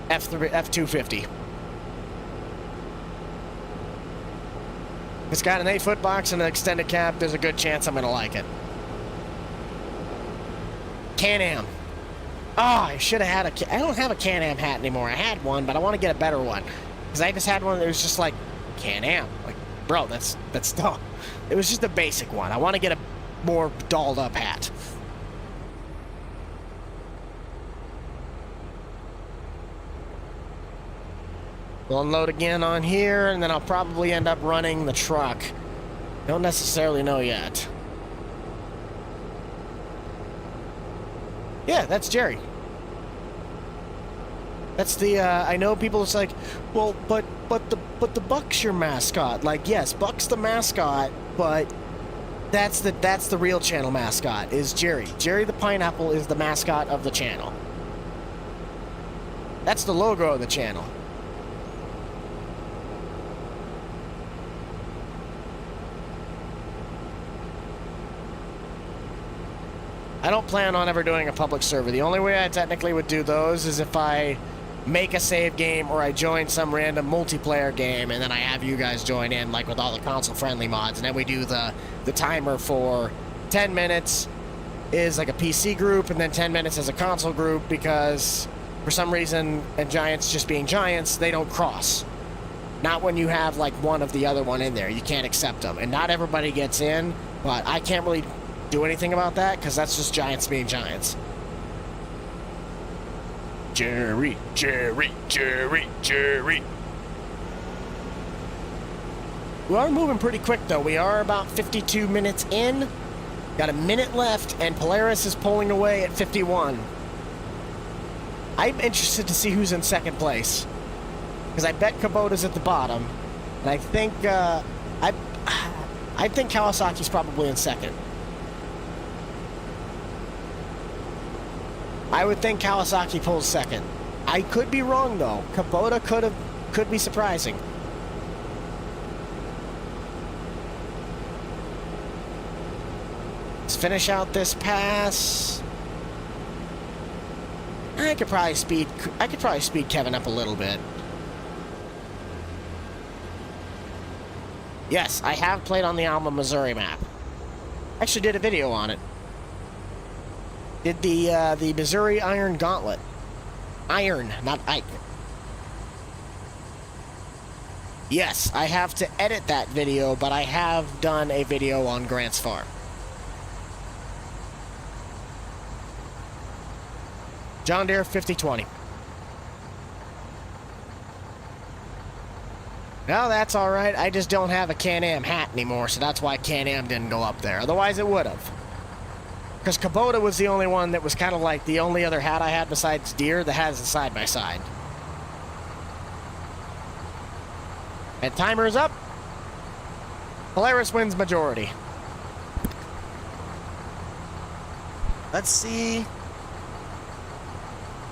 F250. It's got an 8-foot box and an extended cab. There's a good chance I'm going to like it. Can-Am. Oh, I should have had a... I don't have a Can-Am hat anymore. I had one, but I want to get a better one. Because I just had one that was just like, Can-Am. Like, bro, that's dumb. It was just a basic one. I want to get a more dolled up hat. We'll unload again on here, and then I'll probably end up running the truck. Don't necessarily know yet. Yeah, that's Jerry. That's the, I know people, it's like, well, but the Buck's your mascot. Like, yes, Buck's the mascot, but that's the real channel mascot, is Jerry. Jerry the Pineapple is the mascot of the channel. That's the logo of the channel. I don't plan on ever doing a public server. The only way I technically would do those is if I make a save game or I join some random multiplayer game and then I have you guys join in, like with all the console-friendly mods, and then we do the timer for 10 minutes is like a PC group and then 10 minutes as a console group, because for some reason, and Giants just being Giants, they don't cross. Not when you have like one of the other one in there. You can't accept them. And not everybody gets in, but I can't really do anything about that because that's just Giants being Giants. Jerry, Jerry, Jerry, Jerry. We are moving pretty quick though. We are about 52 minutes in. Got a minute left and Polaris is pulling away at 51. I'm interested to see who's in second place, because I bet Kubota's at the bottom, and I think I think Kawasaki's probably in second. I would think Kawasaki pulls second. I could be wrong though. Kubota could be surprising. Let's finish out this pass. I could probably speed Kevin up a little bit. Yes, I have played on the Alma, Missouri map. Actually did a video on it. Did the Missouri Iron Gauntlet. Iron, not Ike. Yes, I have to edit that video, but I have done a video on Grant's Farm. John Deere 5020. No, that's all right. I just don't have a Can-Am hat anymore, so that's why Can-Am didn't go up there. Otherwise, it would have. Because Kubota was the only one that was kind of like the only other hat I had besides Deere that has a side-by-side. And timer is up. Polaris wins majority. Let's see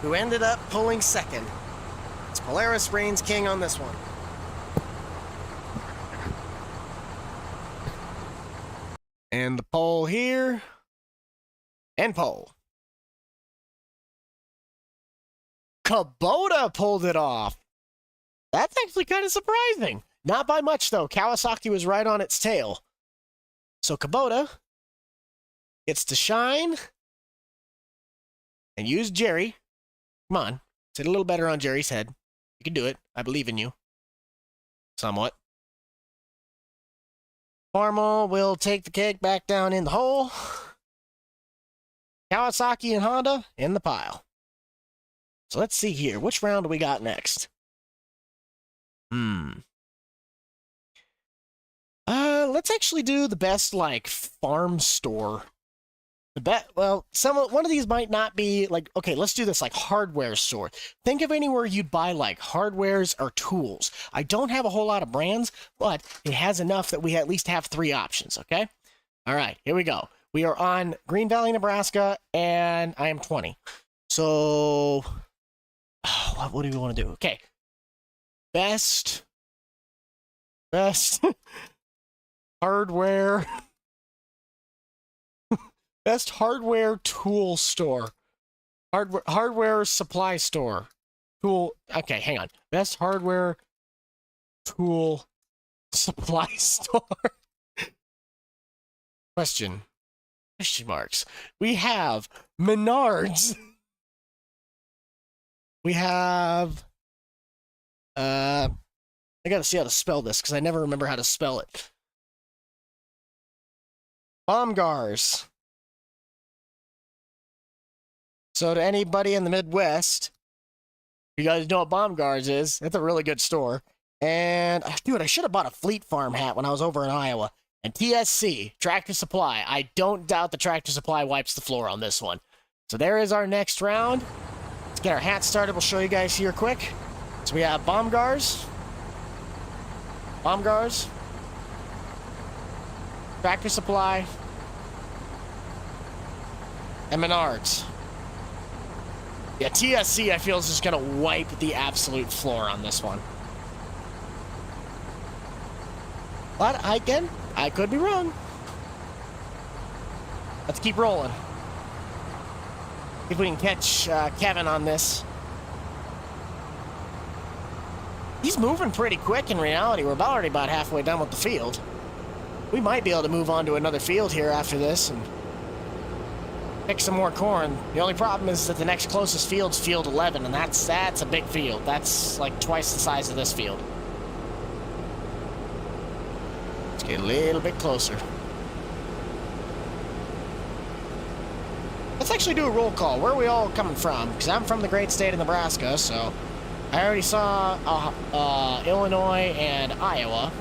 who ended up pulling second. It's Polaris reigns king on this one. And the pole here. And pole. Kubota pulled it off. That's actually kind of surprising. Not by much, though. Kawasaki was right on its tail. So Kubota gets to shine and use Jerry. Come on. Sit a little better on Jerry's head. You can do it. I believe in you. Somewhat. Farmall will take the cake back down in the hole. Kawasaki and Honda in the pile. So let's see here. Which round do we got next? Let's actually do the best, like, farm store Well, one of these might not be like, okay, let's do this like hardware store. Think of anywhere you'd buy like hardwares or tools. I don't have a whole lot of brands, but it has enough that we at least have 3 options, okay? All right, here we go. We are on Green Valley, Nebraska, and I am 20. So, what do we want to do? Okay. Best hardware. Best hardware tool store. Hardware supply store. Tool. Okay, hang on. Best hardware tool supply store. Question marks. We have Menards. We have I gotta see how to spell this because I never remember how to spell it. Baumgars. So to anybody in the Midwest, you guys know what Baumgars is. It's a really good store. And dude, I should have bought a Fleet Farm hat when I was over in Iowa. And TSC, Tractor Supply. I don't doubt the Tractor Supply wipes the floor on this one. So there is our next round. Let's get our hat started. We'll show you guys here quick. So we have Baumgars, Tractor Supply, and Menards. Yeah, TSC I feel is just gonna wipe the absolute floor on this one. But I could be wrong. Let's keep rolling. See if we can catch Kevin on this. He's moving pretty quick in reality. We're already about halfway done with the field. We might be able to move on to another field here after this and pick some more corn. The only problem is that the next closest field's field 11, and that's a big field. That's like twice the size of this field. Let's get a little bit closer. Let's actually do a roll call. Where are we all coming from? Because I'm from the great state of Nebraska, so I already saw Illinois and Iowa.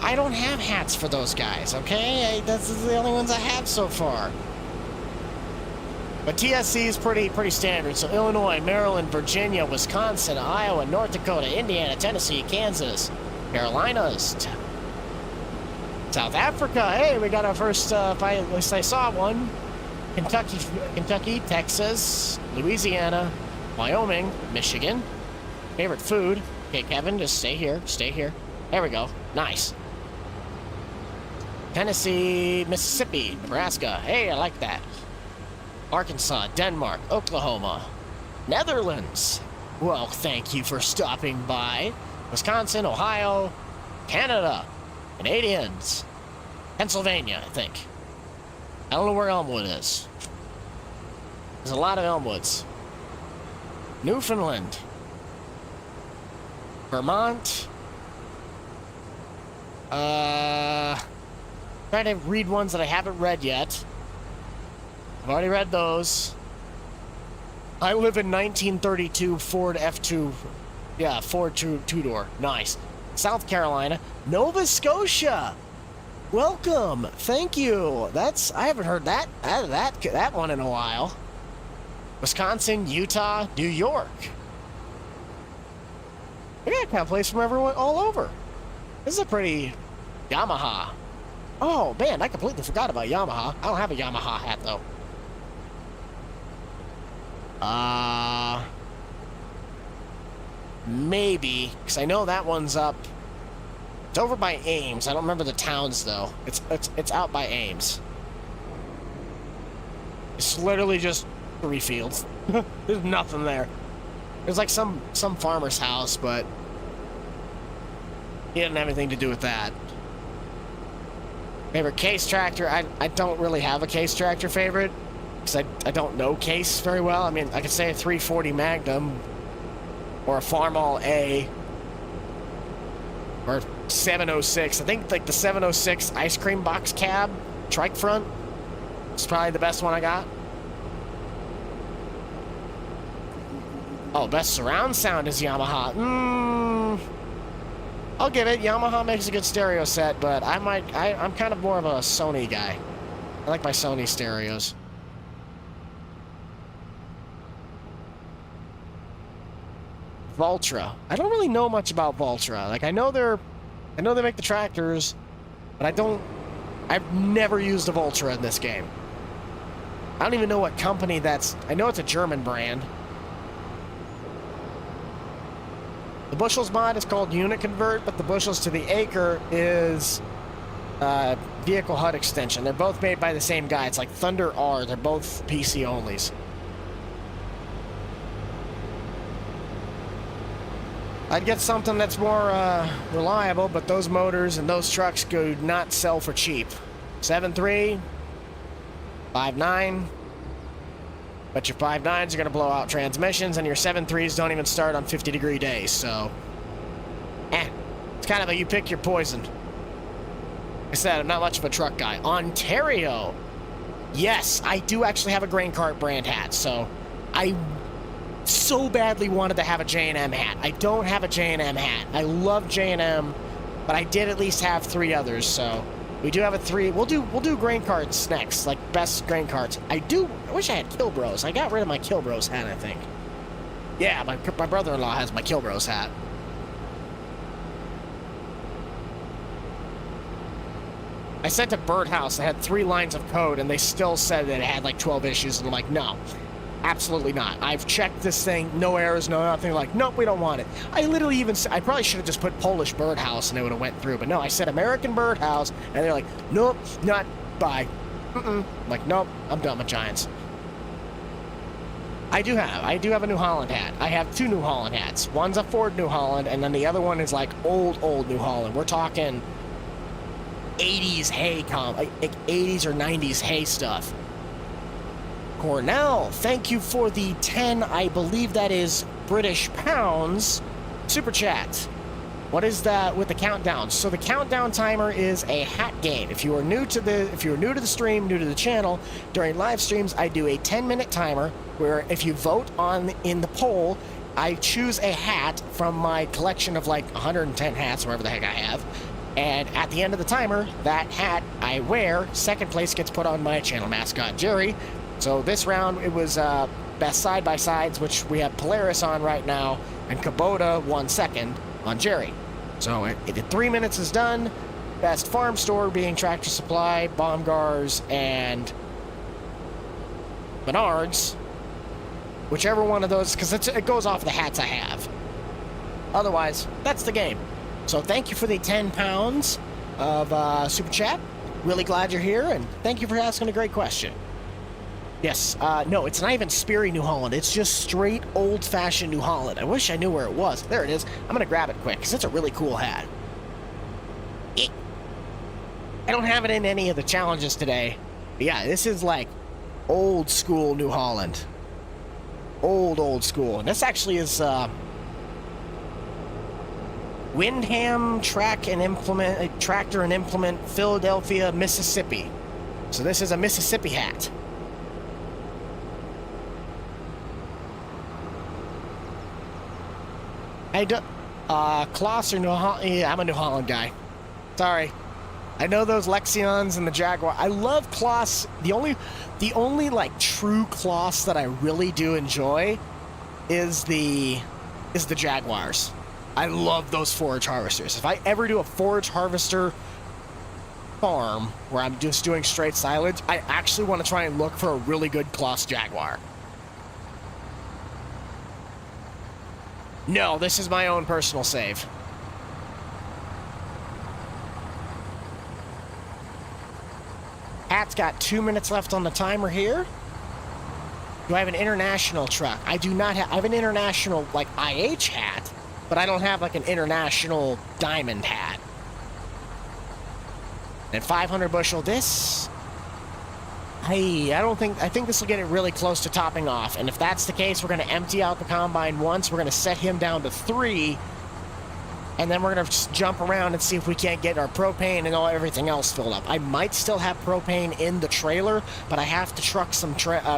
I don't have hats for those guys, okay? That's the only ones I have so far. But TSC is pretty standard. So Illinois, Maryland, Virginia, Wisconsin, Iowa, North Dakota, Indiana, Tennessee, Kansas, Carolinas, South Africa. Hey, we got our first, at least I saw one. Kentucky, Texas, Louisiana, Wyoming, Michigan. Favorite food. Okay, Kevin, just stay here. There we go. Nice. Tennessee, Mississippi, Nebraska. Hey, I like that. Arkansas, Denmark, Oklahoma, Netherlands. Well, thank you for stopping by. Wisconsin, Ohio, Canada, Canadians, Pennsylvania, I think. I don't know where Elmwood is. There's a lot of Elmwoods. Newfoundland, Vermont. Trying to read ones that I haven't read yet. I've already read those. I live in 1932 Ford F2. Yeah, Ford two-door. Nice. South Carolina. Nova Scotia. Welcome. Thank you. I haven't heard that one in a while. Wisconsin, Utah, New York. We got kind of place from everyone all over. This is a pretty Yamaha. Oh, man, I completely forgot about Yamaha. I don't have a Yamaha hat, though. Maybe, because I know that one's up. It's over by Ames. I don't remember the towns, though. It's out by Ames. It's literally just 3 fields. There's nothing there. There's like some farmer's house, but he didn't have anything to do with that. Favorite case tractor? I don't really have a case tractor favorite because I don't know case very well. I mean, I could say a 340 Magnum or a Farmall A or 706. I think like the 706 ice cream box cab trike front is probably the best one I got. Oh, best surround sound is Yamaha. I'll give it. Yamaha makes a good stereo set, but I'm kind of more of a Sony guy. I like my Sony stereos. Valtra. I don't really know much about Valtra. Like, I know they make the tractors, but I've never used a Valtra in this game. I don't even know what company that's... I know it's a German brand. The bushels mod is called Unit Convert, but the bushels to the acre is vehicle HUD extension. They're both made by the same guy. It's like Thunder R. They're both PC onlys. I'd get something that's more reliable, but those motors and those trucks do not sell for cheap. 7.3, 5.9, but your 5.9s are going to blow out transmissions, and your 7.3s don't even start on 50-degree days, so... it's kind of a you pick your poison. Like I said, I'm not much of a truck guy. Ontario! Yes, I do actually have a grain cart brand hat, so I so badly wanted to have a J&M hat. I don't have a J&M hat. I love J&M, but I did at least have 3 others, so we do have a 3. We'll do grain carts next, like best grain carts. I wish I had Kilbros. I got rid of my Kilbros hat, I think. Yeah, my brother-in-law has my Kilbros hat. I sent a Birdhouse that had 3 lines of code, and they still said that it had like 12 issues, and I'm like, no. Absolutely not. I've checked this thing, no errors, no nothing. Like, nope, we don't want it. I literally even said, I probably should have just put Polish Birdhouse and it would have went through. But no, I said American Birdhouse, and they're like, nope, not, bye. I'm like, nope, I'm done with Giants. I do have a New Holland hat. I have 2 New Holland hats. One's a Ford New Holland, and then the other one is like old New Holland. We're talking 80s hay like 80s or 90s hay stuff. Cornell, thank you for the 10, I believe that is British pounds, super chat. What is that with the countdown? So the countdown timer is a hat game. If you are new to the stream, new to the channel, during live streams, I do a 10-minute timer where if you vote in the poll, I choose a hat from my collection of like 110 hats, whatever the heck I have. And at the end of the timer, that hat I wear, second place gets put on my channel mascot, Jerry. So this round, it was best side-by-sides, which we have Polaris on right now, and Kubota won second on Jerry. So it 3 minutes is done. Best farm store being Tractor Supply, Baumgars, and Menards. Whichever one of those, because it goes off the hats I have. Otherwise, that's the game. So thank you for the 10 pounds of Super Chat. Really glad you're here, and thank you for asking a great question. Yes, no, it's not even Sperry New Holland. It's just straight old-fashioned New Holland. I wish I knew where it was. There it is. I'm going to grab it quick, because it's a really cool hat. I don't have it in any of the challenges today. But yeah, this is like old-school New Holland. Old school. And this actually is Windham Tractor and Implement, Philadelphia, Mississippi. So this is a Mississippi hat. Kloss or New Holland? Yeah, I'm a New Holland guy. Sorry. I know those Lexions and the Jaguar. I love Kloss. The only like true Kloss that I really do enjoy is the Jaguars. I love those forage harvesters. If I ever do a forage harvester farm where I'm just doing straight silage, I actually want to try and look for a really good Kloss Jaguar. No, this is my own personal save. Hat's got 2 minutes left on the timer here. Do I have an international truck? I do not have... I have an international, like, IH hat, but I don't have, like, an international diamond hat. And 500 bushel this... I think this will get it really close to topping off. And if that's the case, we're going to empty out the combine once. We're going to set him down to 3. And then we're going to just jump around and see if we can't get our propane and everything else filled up. I might still have propane in the trailer, but I have to truck some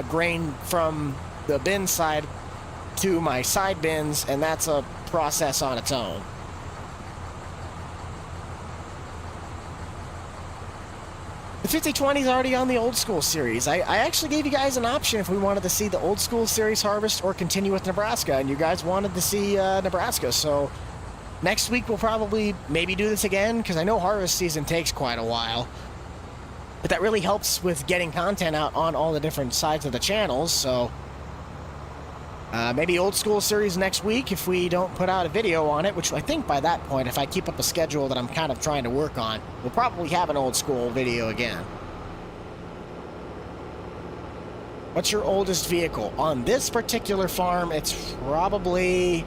grain from the bin side to my side bins, and that's a process on its own. The 5020 is already on the old school series. I actually gave you guys an option if we wanted to see the old school series harvest or continue with Nebraska, and you guys wanted to see Nebraska. So next week we'll probably maybe do this again, because I know harvest season takes quite a while. But that really helps with getting content out on all the different sides of the channels, so maybe old school series next week if we don't put out a video on it, which I think by that point, if I keep up a schedule that I'm kind of trying to work on, we'll probably have an old school video again. What's your oldest vehicle? On this particular farm, it's probably...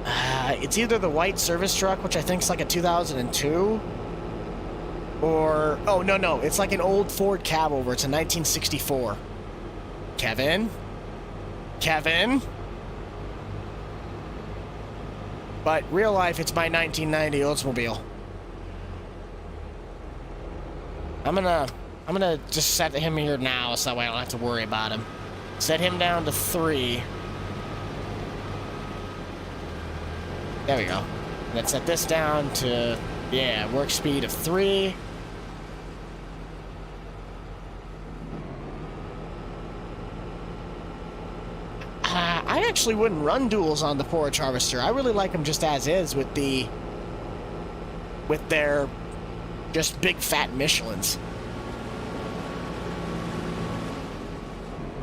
it's either the white service truck, which I think is like a 2002, or... oh, no, it's like an old Ford Cabover. It's a 1964. Kevin? But real life, it's my 1990 Oldsmobile. I'm gonna just set him here now, so that way I don't have to worry about him. Set him down to 3. There we go. Let's set this down to, yeah, work speed of 3. I actually wouldn't run duals on the forage harvester. I really like them just as is with their just big fat Michelins.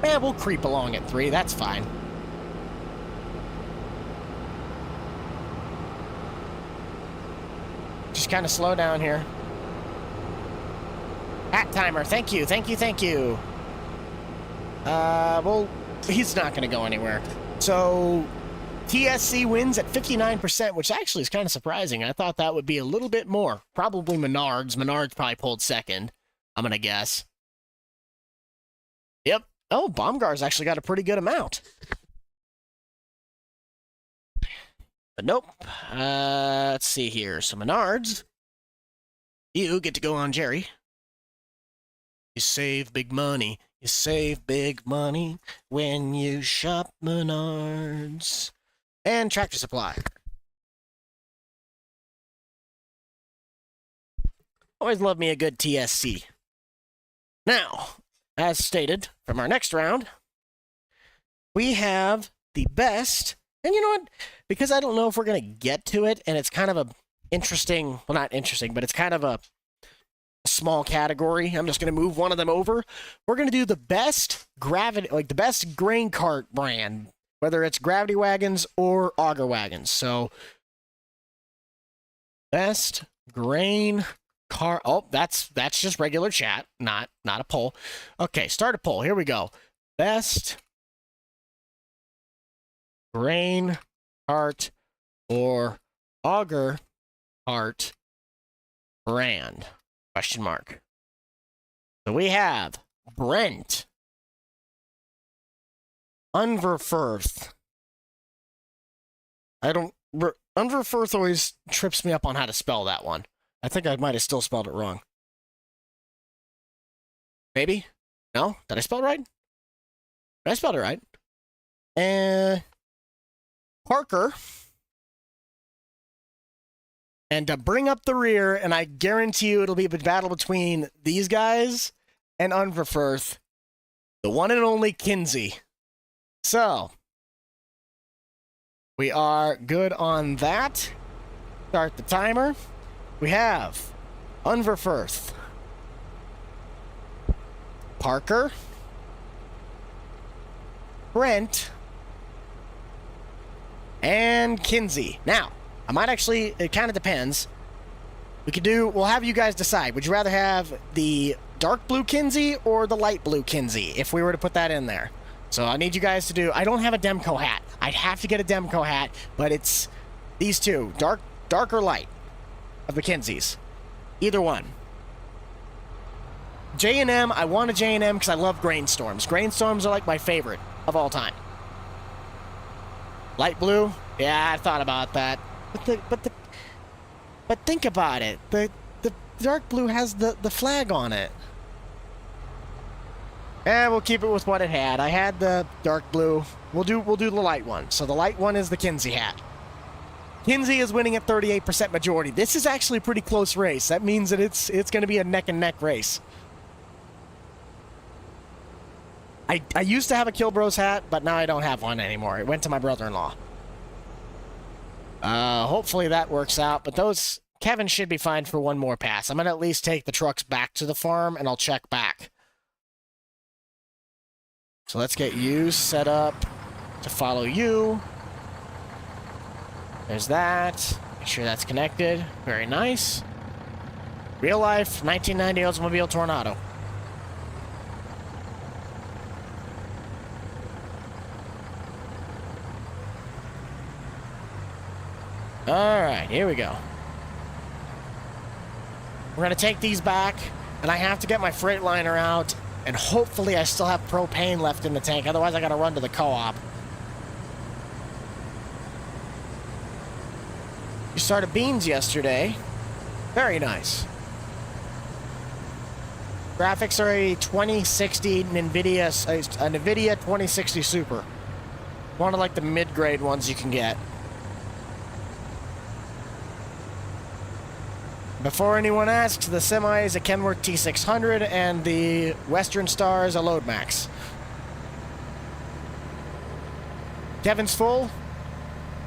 We'll creep along at 3. That's fine. Just kind of slow down here. Hat timer. Thank you. Well, he's not going to go anywhere. So, TSC wins at 59%, which actually is kind of surprising. I thought that would be a little bit more. Probably Menards. Menards probably pulled second, I'm going to guess. Yep. Oh, Baumgart's actually got a pretty good amount. But nope. Let's see here. So, Menards, you get to go on Jerry. You save big money. You save big money when you shop Menards. And Tractor Supply. Always love me a good TSC. Now, as stated from our next round, we have the best, and you know what? Because I don't know if we're going to get to it, and it's kind of a interesting, well, not interesting, but it's kind of a small category. I'm just going to move one of them over. We're going to do the best gravity, like the best grain cart brand, whether it's gravity wagons or auger wagons. So, best grain cart. Oh, that's just regular chat, not a poll. Okay, start a poll. Here we go. Best grain cart or auger cart brand. Question mark. So we have Brent, Unverfirth. Unverfirth always trips me up on how to spell that one. I think I might have still spelled it wrong. Maybe? No? Did I spell it right? I spelled it right. And Parker. And to bring up the rear, and I guarantee you it'll be a battle between these guys and Unverfirth, the one and only Kinsey. So, we are good on that. Start the timer. We have Unverfirth, Parker, Brent, and Kinsey. Now, I might actually, it kind of depends. We'll have you guys decide. Would you rather have the dark blue Kinsey or the light blue Kinsey, if we were to put that in there? So I need you guys to do, I don't have a Demco hat. I'd have to get a Demco hat, but it's these two, dark or light, of the Kinseys. Either one. J&M, I want a J&M because I love Grainstorms. Grainstorms are like my favorite of all time. Light blue? Yeah, I thought about that. But think about it. The dark blue has the flag on it. We'll keep it with what it had. I had the dark blue. We'll do the light one. So the light one is the Kinsey hat. Kinsey is winning at 38% majority. This is actually a pretty close race. That means that it's going to be a neck-and-neck race. I used to have a Kilbros hat, but now I don't have one anymore. It went to my brother-in-law. Hopefully that works out, but Kevin should be fine for one more pass. I'm going to at least take the trucks back to the farm, and I'll check back. So let's get you set up to follow you. There's that. Make sure that's connected. Very nice. Real life 1990 Oldsmobile Tornado. Alright, here we go. We're going to take these back, and I have to get my Freightliner out, and hopefully I still have propane left in the tank. Otherwise, I got to run to the co-op. You started beans yesterday. Very nice. Graphics are a 2060 NVIDIA 2060 Super. One of like the mid-grade ones you can get. Before anyone asks, the Semi is a Kenworth T600 and the Western Star is a Load Max. Kevin's full?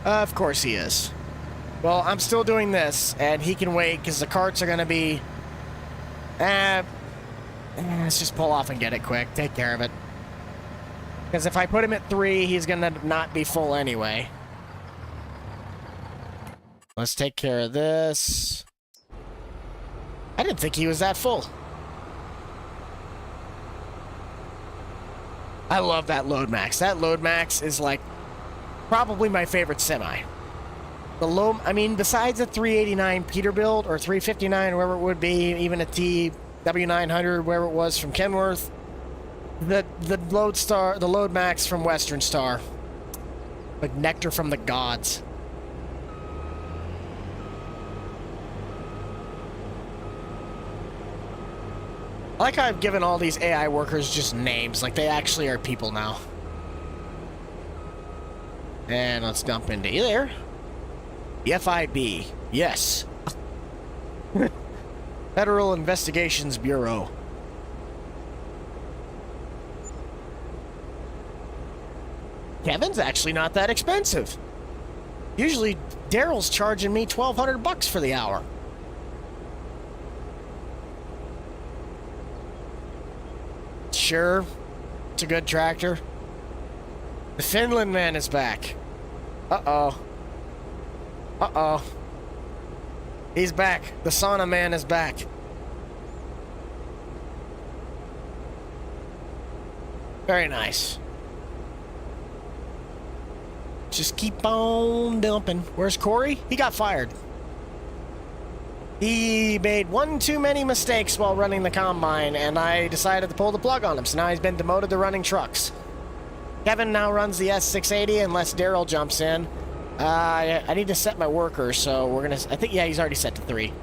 Of course he is. Well, I'm still doing this, and he can wait because the carts are going to be... let's just pull off and get it quick. Take care of it. Because if I put him at 3, he's going to not be full anyway. Let's take care of this. I didn't think he was that full. I love that Load Max. That Load Max is like probably my favorite Semi. I mean, besides a 389 Peterbilt or 359, wherever it would be, even a TW900, wherever it was from Kenworth, the Load Max from Western Star, like nectar from the gods. I like how I've given all these AI workers just names, like they actually are people now. And let's dump into there. The FIB, yes. Federal Investigations Bureau. Kevin's actually not that expensive. Usually, Daryl's charging me $1,200 for the hour. Sure, it's a good tractor. The Finland man is back. Uh-oh. Uh-oh. He's back. The sauna man is back. Very nice. Just keep on dumping. Where's Corey? He got fired. He made one too many mistakes while running the combine, and I decided to pull the plug on him, so now he's been demoted to running trucks. Kevin now runs the S680 unless Daryl jumps in. I need to set my workers, so we're gonna... I think, yeah, he's already set to 3. So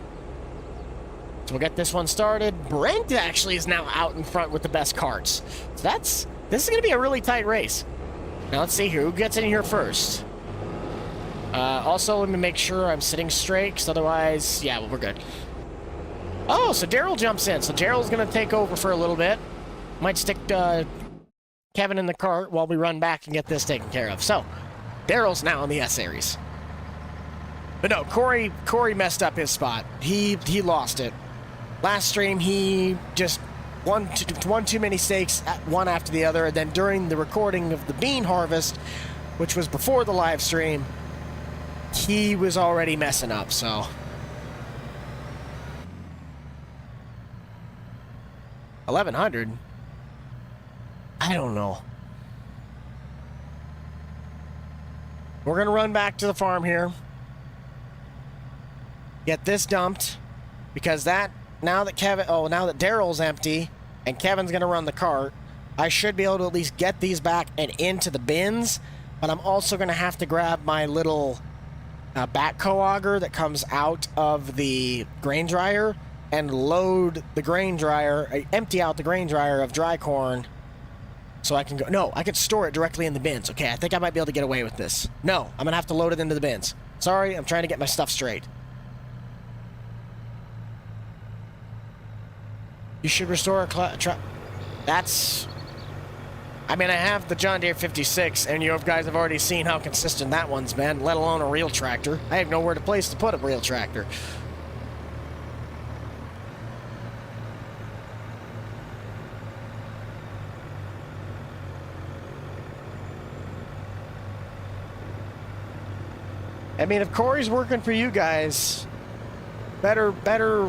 we'll get this one started. Brent actually is now out in front with the best carts. So this is gonna be a really tight race. Now let's see here, who gets in here first? Also, let me make sure I'm sitting straight, because otherwise, yeah, well, we're good. Oh, so Daryl jumps in. So Daryl's gonna take over for a little bit. Might stick Kevin in the cart while we run back and get this taken care of. So, Daryl's now in the S-Series. But no, Corey messed up his spot. He lost it. Last stream, he just won too many stakes, one after the other, and then during the recording of the bean harvest, which was before the live stream, he was already messing up, so... $1,100? I don't know. We're going to run back to the farm here. Get this dumped. Because now that Daryl's empty and Kevin's going to run the cart, I should be able to at least get these back and into the bins. But I'm also going to have to grab my little backhoe auger that comes out of the grain dryer and load the grain dryer, empty out the grain dryer of dry corn. So I can go... No, I could store it directly in the bins. Okay, I think I might be able to get away with this. No, I'm going to have to load it into the bins. Sorry, I'm trying to get my stuff straight. You should restore a truck. That's... I mean, I have the John Deere 56, and you guys have already seen how consistent that one's been, let alone a real tractor. I have nowhere to place to put a real tractor. I mean, if Corey's working for you guys, better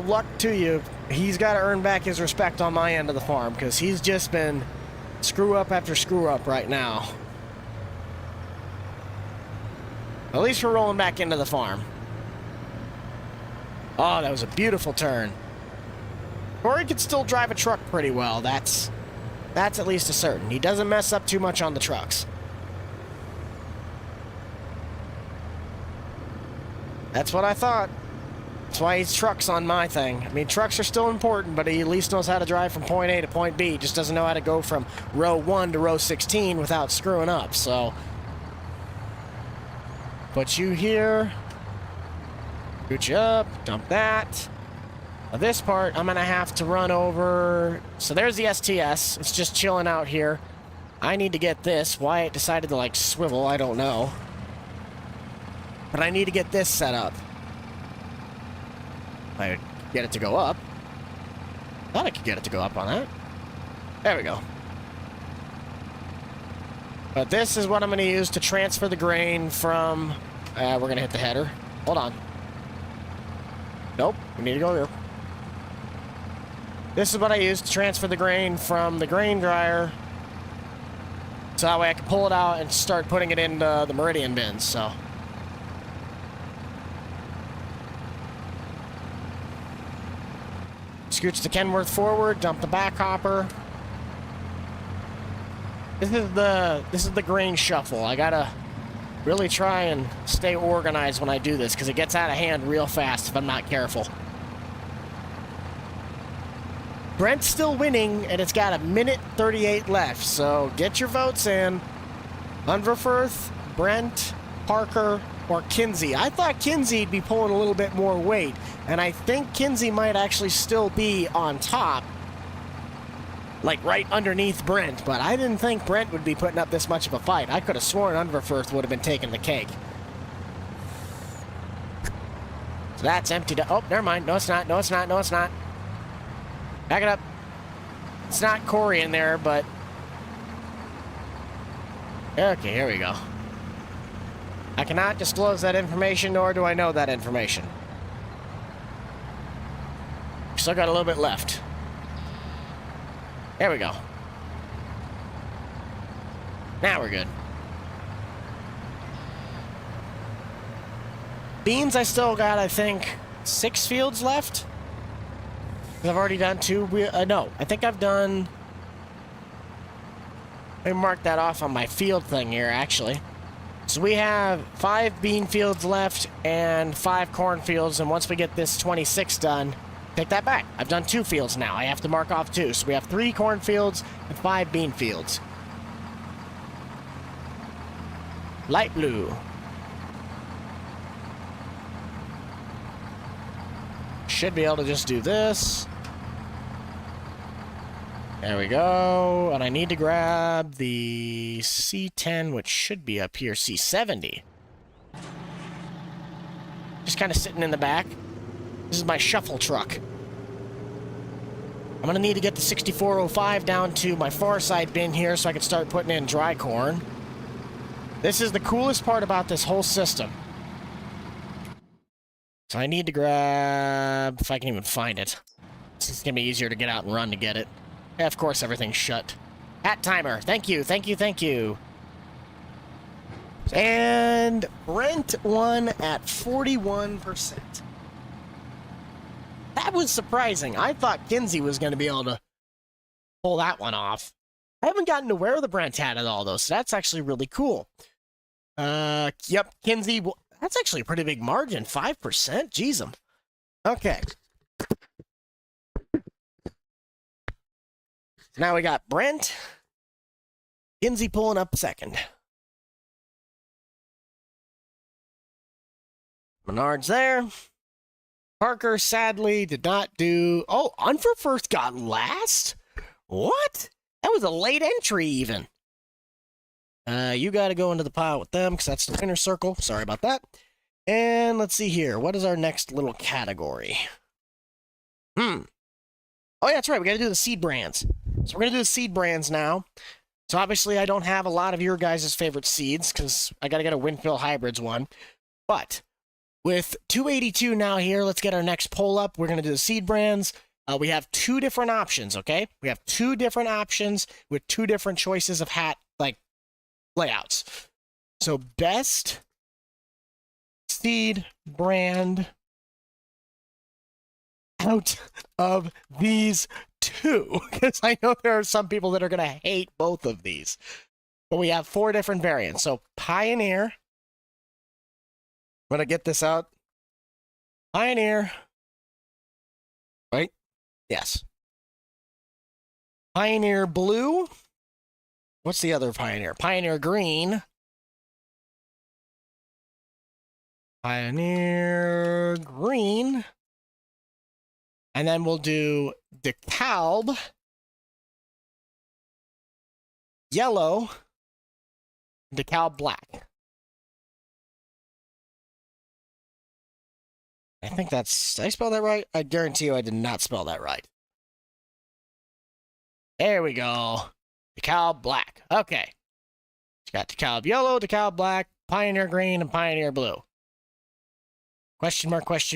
luck to you. He's got to earn back his respect on my end of the farm, because he's just been screw up after screw up right now. At least we're rolling back into the farm. Oh, that was a beautiful turn. Corey could still drive a truck pretty well. That's at least a certain. He doesn't mess up too much on the trucks. That's what I thought. That's why he's trucks on my thing. I mean, trucks are still important, but he at least knows how to drive from point A to point B. He just doesn't know how to go from row 1 to row 16 without screwing up, so... Put you here. Scoot you up. Dump that. Now this part, I'm going to have to run over... So there's the STS. It's just chilling out here. I need to get this. Why it decided to, like, swivel, I don't know. But I need to get this set up. I would get it to go up. Thought I could get it to go up on that. There we go. But this is what I'm going to use to transfer the grain from... we're going to hit the header. Hold on. Nope, we need to go here. This is what I use to transfer the grain from the grain dryer. So that way I can pull it out and start putting it into the Meridian bins, so... Scooch the Kenworth forward, dump the back hopper. This is the grain shuffle. I gotta really try and stay organized when I do this, because it gets out of hand real fast if I'm not careful. Brent's still winning, and it's got 1:38 left, so get your votes in. Unverfirth, Brent, Parker, or Kinsey. I thought Kinsey'd be pulling a little bit more weight, and I think Kinsey might actually still be on top, like right underneath Brent, but I didn't think Brent would be putting up this much of a fight. I could have sworn Unverfirth would have been taking the cake. So that's empty. Oh, never mind. No, it's not. No, it's not. No, it's not. Back it up. It's not Corey in there, but... Okay, here we go. I cannot disclose that information, nor do I know that information. Still got a little bit left. There we go. Now we're good. Beans, I still got, I think, 6 fields left. I've already done 2. No, I think I've done... Let me mark that off on my field thing here, actually. So we have 5 bean fields left and 5 corn fields, and once we get this 26 done, take that back. I've done 2 fields now. I have to mark off 2. So we have 3 corn fields and 5 bean fields. Light blue. Should be able to just do this. There we go. And I need to grab the C10, which should be up here, C70. Just kind of sitting in the back. This is my shuffle truck. I'm going to need to get the 6405 down to my far side bin here so I can start putting in dry corn. This is the coolest part about this whole system. So I need to grab... If I can even find it. It's going to be easier to get out and run to get it. Yeah, of course, everything's shut. Hat timer. Thank you, thank you, thank you. And Brent won at 41%. That was surprising. I thought Kinsey was going to be able to pull that one off. I haven't gotten to where the Brent had it all, though, so that's actually really cool. Yep, Kinsey... That's actually a pretty big margin. 5%? Jeez, 'em. Okay. Now we got Brent. Kinsey pulling up second. Menards there. Parker sadly did not do... Oh, Unfor got last? What? That was a late entry even. You got to go into the pile with them because that's the winner circle. Sorry about that. And let's see here. What is our next little category? Oh, yeah, that's right. We got to do the seed brands. So we're going to do the seed brands now. So obviously I don't have a lot of your guys' favorite seeds because I got to get a Winfield Hybrids one. But with 282 now here, let's get our next poll up. We're going to do the seed brands. We have two different options, okay? We have two different options with two different choices of hat, like, layouts. So best seed brand out of these two, because I know there are some people that are going to hate both of these. But we have four different variants. So Pioneer, I'm going to get this out. Pioneer, right? Yes. Pioneer Blue. What's the other Pioneer? Pioneer Green. Pioneer Green. And then we'll do DeKalb Yellow, DeKalb Black. I think that's... Did I spell that right? I guarantee you I did not spell that right. There we go. DeKalb Black. Okay. It's got DeKalb Yellow, DeKalb Black, Pioneer Green, and Pioneer Blue. Question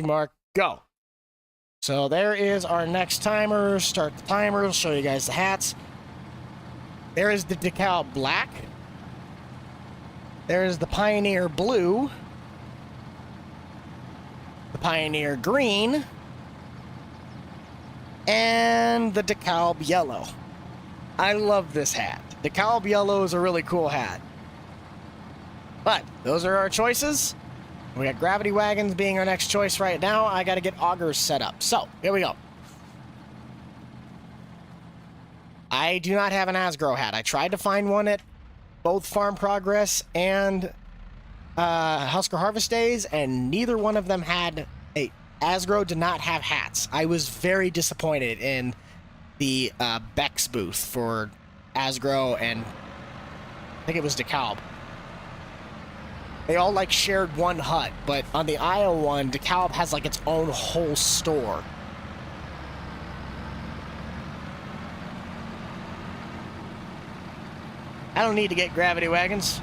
mark, go. So there is our next timer. Start the timer. We'll show you guys the hats. There is the DeKalb Black. There is the Pioneer Blue. The Pioneer Green. And the DeKalb Yellow. I love this hat. DeKalb Yellow is a really cool hat. But those are our choices. We got Gravity Wagons being our next choice right now. I got to get augers set up. So, here we go. I do not have an AGCO hat. I tried to find one at both Farm Progress and Husker Harvest Days, and neither one of them had a... AGCO did not have hats. I was very disappointed in the Beck's booth for AGCO and I think it was DeKalb. They all, like, shared one hut, but on the Iowa one, DeKalb has, like, its own whole store. I don't need to get gravity wagons.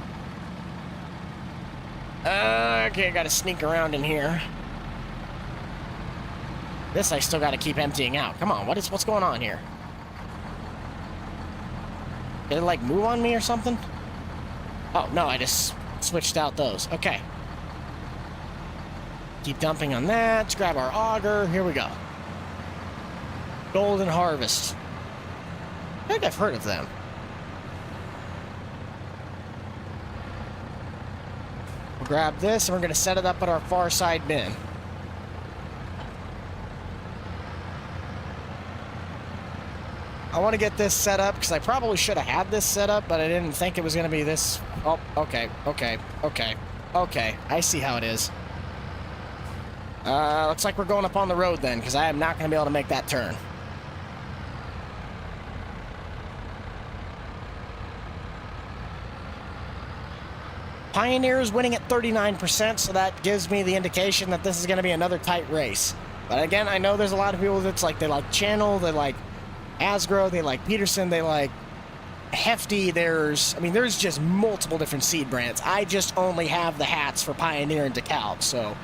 Okay, I gotta sneak around in here. This I still gotta keep emptying out. Come on, what's going on here? Did it, like, move on me or something? Oh, no, I just... switched out those. Okay. Keep dumping on that. Let's grab our auger. Here we go. Golden Harvest. I think I've heard of them. We'll grab this and we're going to set it up at our far side bin. I want to get this set up because I probably should have had this set up, but I didn't think it was going to be this. Oh, okay. I see how it is. Looks like we're going up on the road then, because I am not going to be able to make that turn. Pioneer is winning at 39%, so that gives me the indication that this is going to be another tight race. But again, I know there's a lot of people that's like, they like Channel, they like AGCO, they like Peterson, they like Hefty. There's just multiple different seed brands. I just only have the hats for Pioneer and DeKalb, so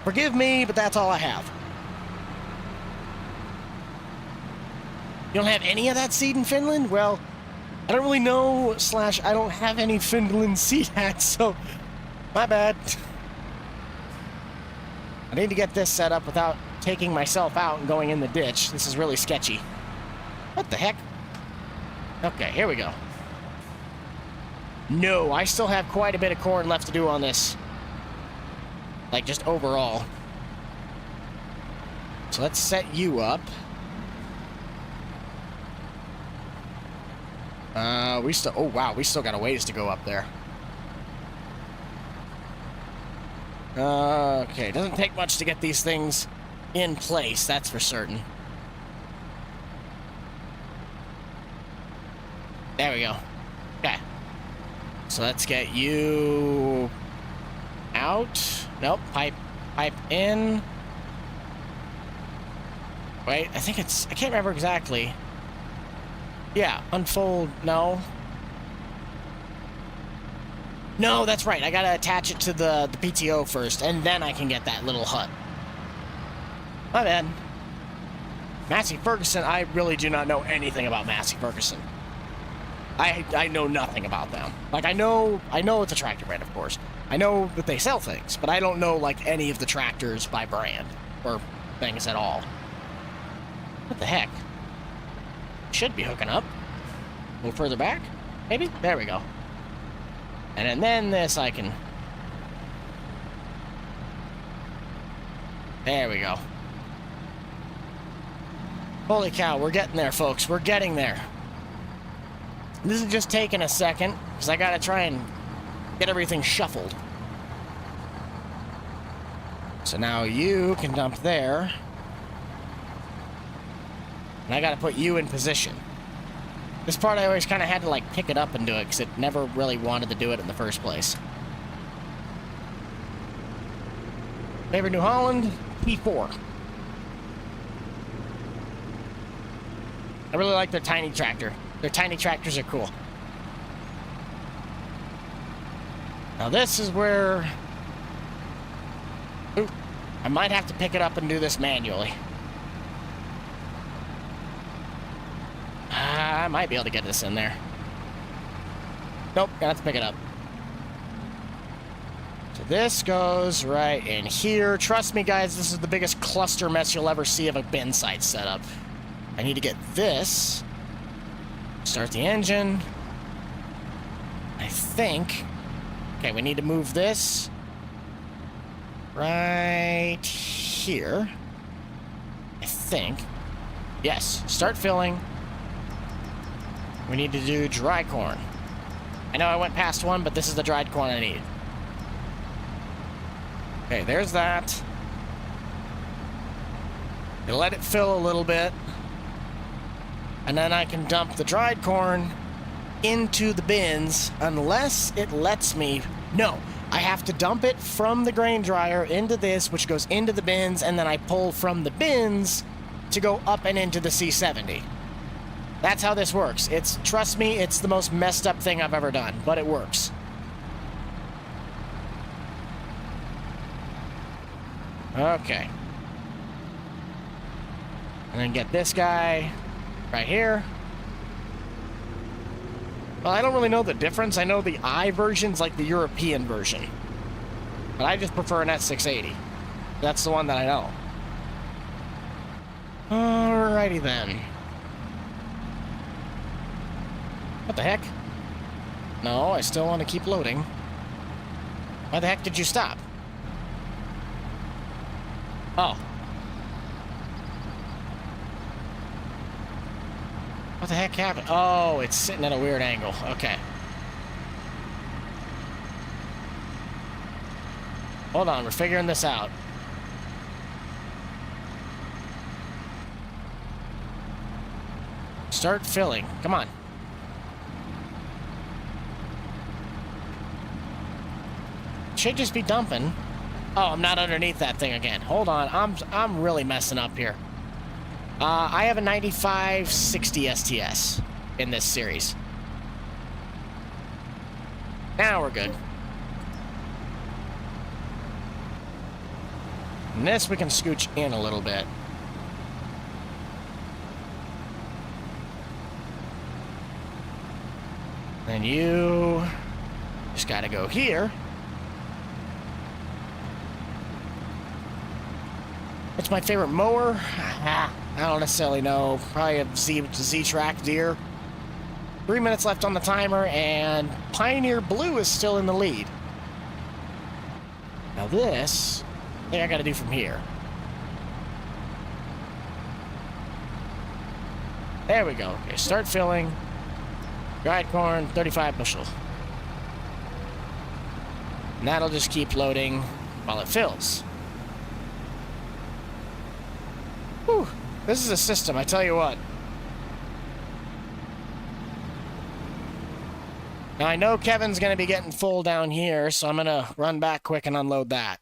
forgive me, but that's all I have. You don't have any of that seed in Finland? Well, I don't really know, / I don't have any Finland seed hats, so my bad. I need to get this set up without taking myself out and going in the ditch. This is really sketchy. What the heck? Okay, here we go. No, I still have quite a bit of corn left to do on this. Like, just overall. So let's set you up. Oh wow, we still got a ways to go up there. Okay, doesn't take much to get these things in place, that's for certain. There we go. Okay. So let's get you out. Nope, pipe in. Wait, I think it's, I can't remember exactly. Yeah, unfold, no. No, that's right. I gotta attach it to the PTO first, and then I can get that little hut. My bad. Massey Ferguson, I really do not know anything about Massey Ferguson. I know nothing about them. Like, I know it's a tractor brand, of course. I know that they sell things, but I don't know, like, any of the tractors by brand or things at all. What the heck? Should be hooking up. A little further back, maybe? There we go. And then this I can... There we go. Holy cow, we're getting there, folks. We're getting there. This is just taking a second, because I gotta try and get everything shuffled. So now you can dump there. And I gotta put you in position. This part I always kind of had to, like, pick it up and do it, because it never really wanted to do it in the first place. Favorite New Holland, P4. I really like their tiny tractor. Their tiny tractors are cool. Now this is where... Ooh, I might have to pick it up and do this manually. I might be able to get this in there. Nope, gonna have to pick it up. So this goes right in here. Trust me, guys, this is the biggest cluster mess you'll ever see of a bin site setup. I need to get this. Start the engine. I think. Okay, we need to move this right here. I think. Yes, start filling. We need to do dry corn. I know I went past one, but this is the dried corn I need. Okay, there's that. You let it fill a little bit. And then I can dump the dried corn into the bins unless it lets me. No, I have to dump it from the grain dryer into this, which goes into the bins, and then I pull from the bins to go up and into the C70. That's how this works. It's, trust me, it's the most messed up thing I've ever done, but it works. Okay. And then get this guy right here. Well, I don't really know the difference. I know the I version's like the European version. But I just prefer an S680. That's the one that I know. Alrighty then. What the heck? No, I still want to keep loading. Why the heck did you stop? Oh. What the heck happened? Oh, it's sitting at a weird angle. Okay. Hold on, we're figuring this out. Start filling. Come on. Should just be dumping. Oh, I'm not underneath that thing again. Hold on, I'm really messing up here. I have a 9560 STS in this series. Now we're good. And this we can scooch in a little bit. Then you just gotta go here. What's my favorite mower? I don't necessarily know. Probably a Z-Track Deere. 3 minutes left on the timer, and Pioneer Blue is still in the lead. Now this, I think I gotta do from here. There we go. Okay, start filling. Dried corn, 35 bushel. And that'll just keep loading. while it fills. Whew. This is a system, I tell you what. Now, I know Kevin's going to be getting full down here, so I'm going to run back quick and unload that.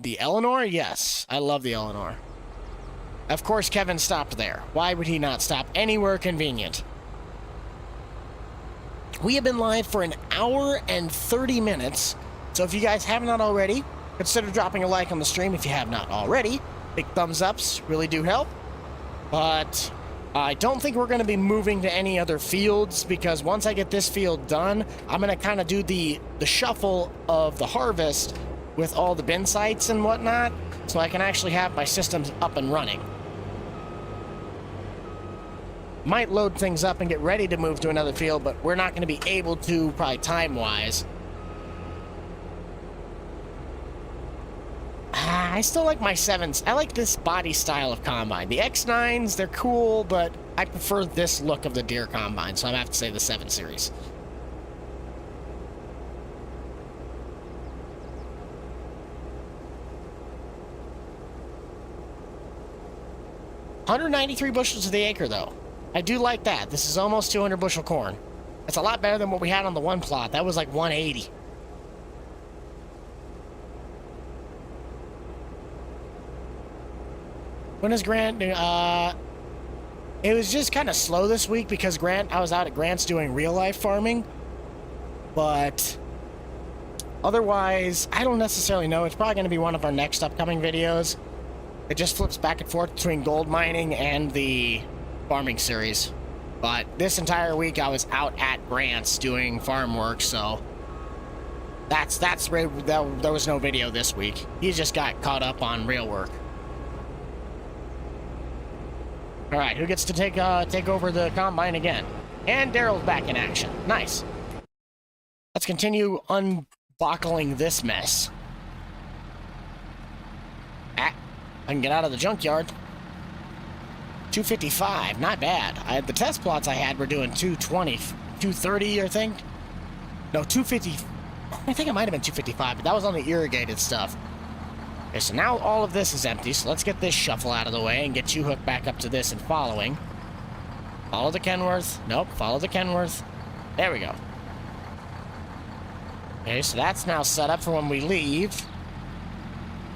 The Eleanor? Yes, I love the Eleanor. Of course, Kevin stopped there. Why would he not stop anywhere convenient? We have been live for an hour and 30 minutes, so if you guys have not already, consider dropping a like on the stream if you have not already. Big thumbs ups really do help. But I don't think we're going to be moving to any other fields, because once I get this field done, I'm going to kind of do the shuffle of the harvest with all the bin sites and whatnot, so I can actually have my systems up and running. Might load things up and get ready to move to another field, but we're not going to be able to, probably time-wise. I still like my 7s. I like this body style of combine. The X9s, they're cool, but I prefer this look of the Deere combine, so I'm going to have to say the 7 Series. $193 bushels to the acre, though. I do like that. This is almost 200 bushel corn. That's a lot better than what we had on the one plot. That was like 180. When is Grant? It was just kind of slow this week because I was out at Grant's doing real life farming. But otherwise, I don't necessarily know. It's probably going to be one of our next upcoming videos. It just flips back and forth between gold mining and the farming series. But this entire week I was out at Grant's doing farm work, so there was no video this week. He just got caught up on real work. All right, who gets to take over the combine again? And Daryl's back in action. Nice. Let's continue unbuckling this mess. I can get out of the junkyard. 255, not bad. The test plots I had were doing 220, 230, I think. No, 250. I think it might have been 255, but that was on the irrigated stuff. Okay, so now all of this is empty, so let's get this shuffle out of the way and get you hooked back up to this and following. Follow the Kenworth. Nope, follow the Kenworth. There we go. Okay, so that's now set up for when we leave.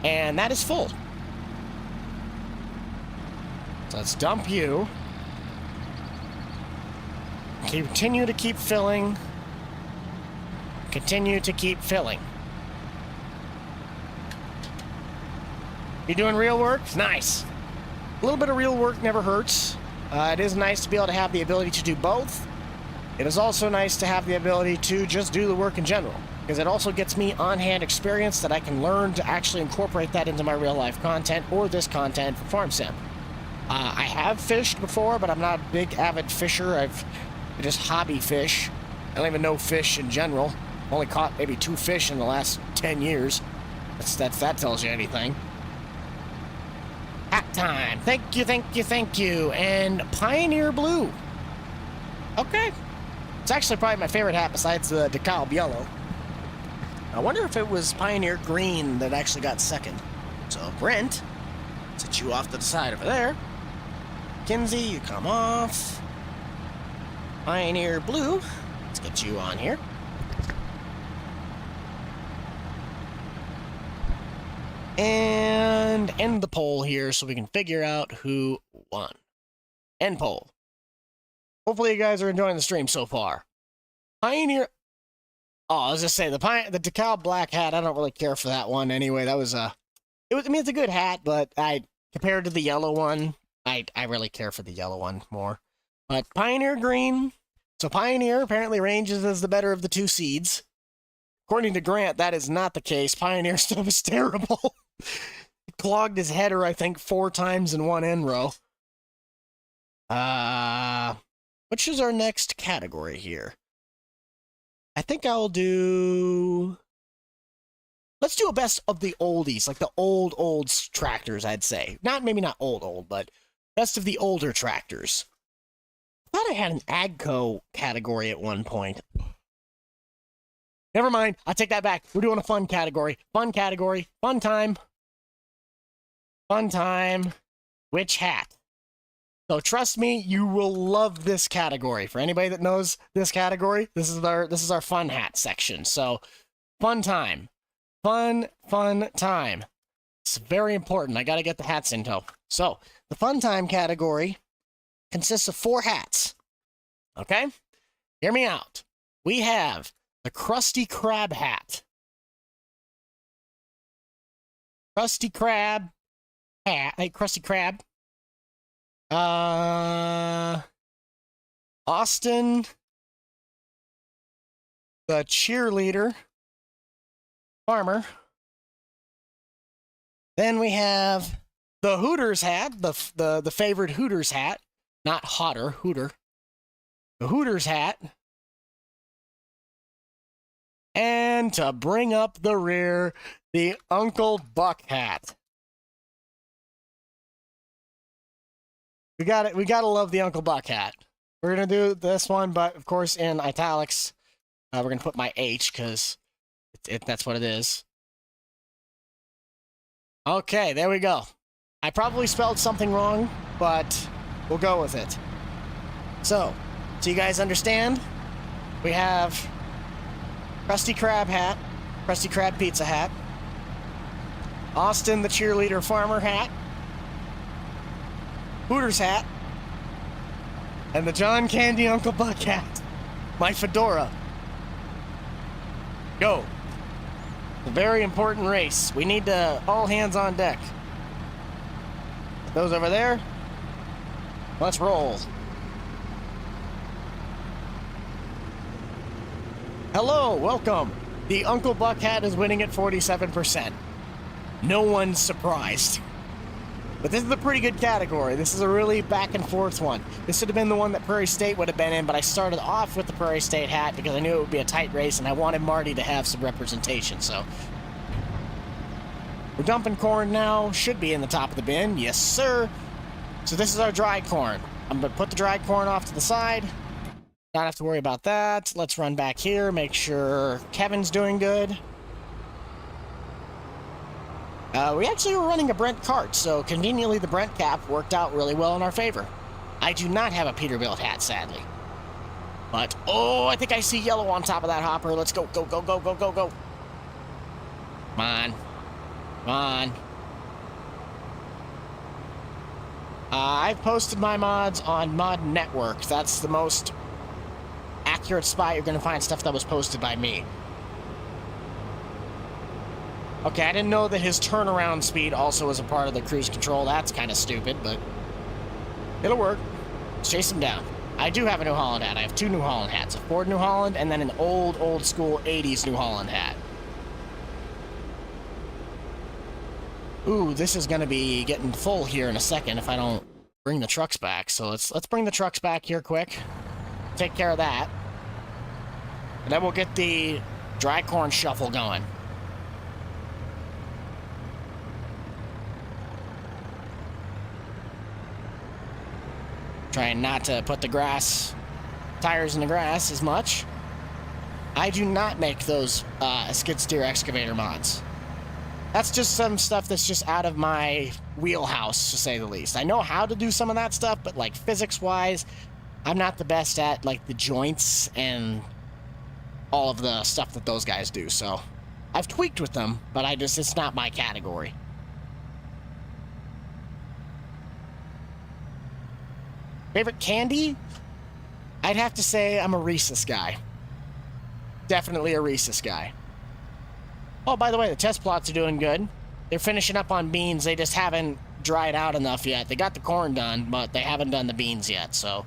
And that is full. So let's dump you. Continue to keep filling. Continue to keep filling. You doing real work? Nice. A little bit of real work never hurts. It is nice to be able to have the ability to do both. It is also nice to have the ability to just do the work in general, because it also gets me on-hand experience that I can learn to actually incorporate that into my real-life content or this content for Farm Sim. I have fished before, but I'm not a big avid fisher. I just hobby fish. I don't even know fish in general. Only caught maybe 2 fish in the last 10 years. That tells you anything. Hat time. Thank you, thank you, thank you. And Pioneer Blue. Okay. It's actually probably my favorite hat besides the DeKalb Yellow. I wonder if it was Pioneer Green that actually got second. So, Brent, set you off to the side over there. Kinsey, you come off. Pioneer Blue. Let's get you on here. And end the poll here so we can figure out who won. End poll. Hopefully you guys are enjoying the stream so far. Pioneer... Oh, I was just saying, the DeKalb black hat, I don't really care for that one anyway. That was I mean, it's a good hat, but compared to the yellow one, I really care for the yellow one more. But Pioneer Green... So Pioneer apparently ranges as the better of the 2 seeds. According to Grant, that is not the case. Pioneer stuff is terrible. He clogged his header, I think, 4 times in one end row. Which is our next category here? I think I'll do... Let's do a best of the oldies, like the old tractors, I'd say. Maybe not old, but best of the older tractors. I thought I had an AGCO category at one point. Never mind. I'll take that back. We're doing a fun category. Fun category. Fun time. Fun time. Which hat? So trust me, you will love this category. For anybody that knows this category, this is our fun hat section. So fun time. Fun time. It's very important. I got to get the hats into. So the fun time category consists of 4 hats. Okay? Hear me out. We have the Krusty Krab hat. Krusty Krab hat. Hey, Krusty Krab. Austin, the cheerleader farmer. Then we have the Hooters hat, the favorite Hooters hat, not Hotter, Hooter. The Hooters hat. And to bring up the rear, the Uncle Buck hat. We got it. We gotta love the Uncle Buck hat. We're gonna do this one, but of course in italics. We're gonna put my H because that's what it is. Okay, there we go. I probably spelled something wrong, but we'll go with it. So you guys understand? We have Krusty Krab hat, Krusty Krab pizza hat, Austin the cheerleader farmer hat, Hooters hat, and the John Candy Uncle Buck hat. My fedora. Go. A very important race. We need to all hands on deck. Those over there. Let's roll. Hello, welcome. The Uncle Buck hat is winning at 47%. No one's surprised. But this is a pretty good category. This is a really back and forth one. This would have been the one that Prairie State would have been in, but I started off with the Prairie State hat because I knew it would be a tight race and I wanted Marty to have some representation, so. We're dumping corn now. Should be in the top of the bin. Yes, sir. So this is our dry corn. I'm going to put the dry corn off to the side. Not have to worry about that. Let's run back here, make sure Kevin's doing good. We actually were running a Brent cart, so conveniently the Brent cap worked out really well in our favor. I do not have a Peterbilt hat, sadly. But, oh, I think I see yellow on top of that hopper. Let's go, go, go, go, go, go, go. Come on. Come on. I've posted my mods on Mod Network. That's the most accurate spot you're going to find stuff that was posted by me. Okay, I didn't know that his turnaround speed also was a part of the cruise control. That's kind of stupid, but it'll work. Let's chase him down. I do have a New Holland hat. I have 2 New Holland hats. A Ford New Holland and then an old school 80s New Holland hat. Ooh, this is going to be getting full here in a second if I don't bring the trucks back. So let's bring the trucks back here quick. Take care of that. And then we'll get the dry corn shuffle going. Trying not to put the tires in the grass as much. I do not make those skid steer excavator mods. That's just some stuff that's just out of my wheelhouse, to say the least. I know how to do some of that stuff, but like physics-wise, I'm not the best at like the joints and all of the stuff that those guys do. So I've tweaked with them, but it's not my category. Favorite candy? I'd have to say I'm a Reese's guy. Definitely a Reese's guy. Oh, by the way, the test plots are doing good. They're finishing up on beans. They just haven't dried out enough yet. They got the corn done, but they haven't done the beans yet, so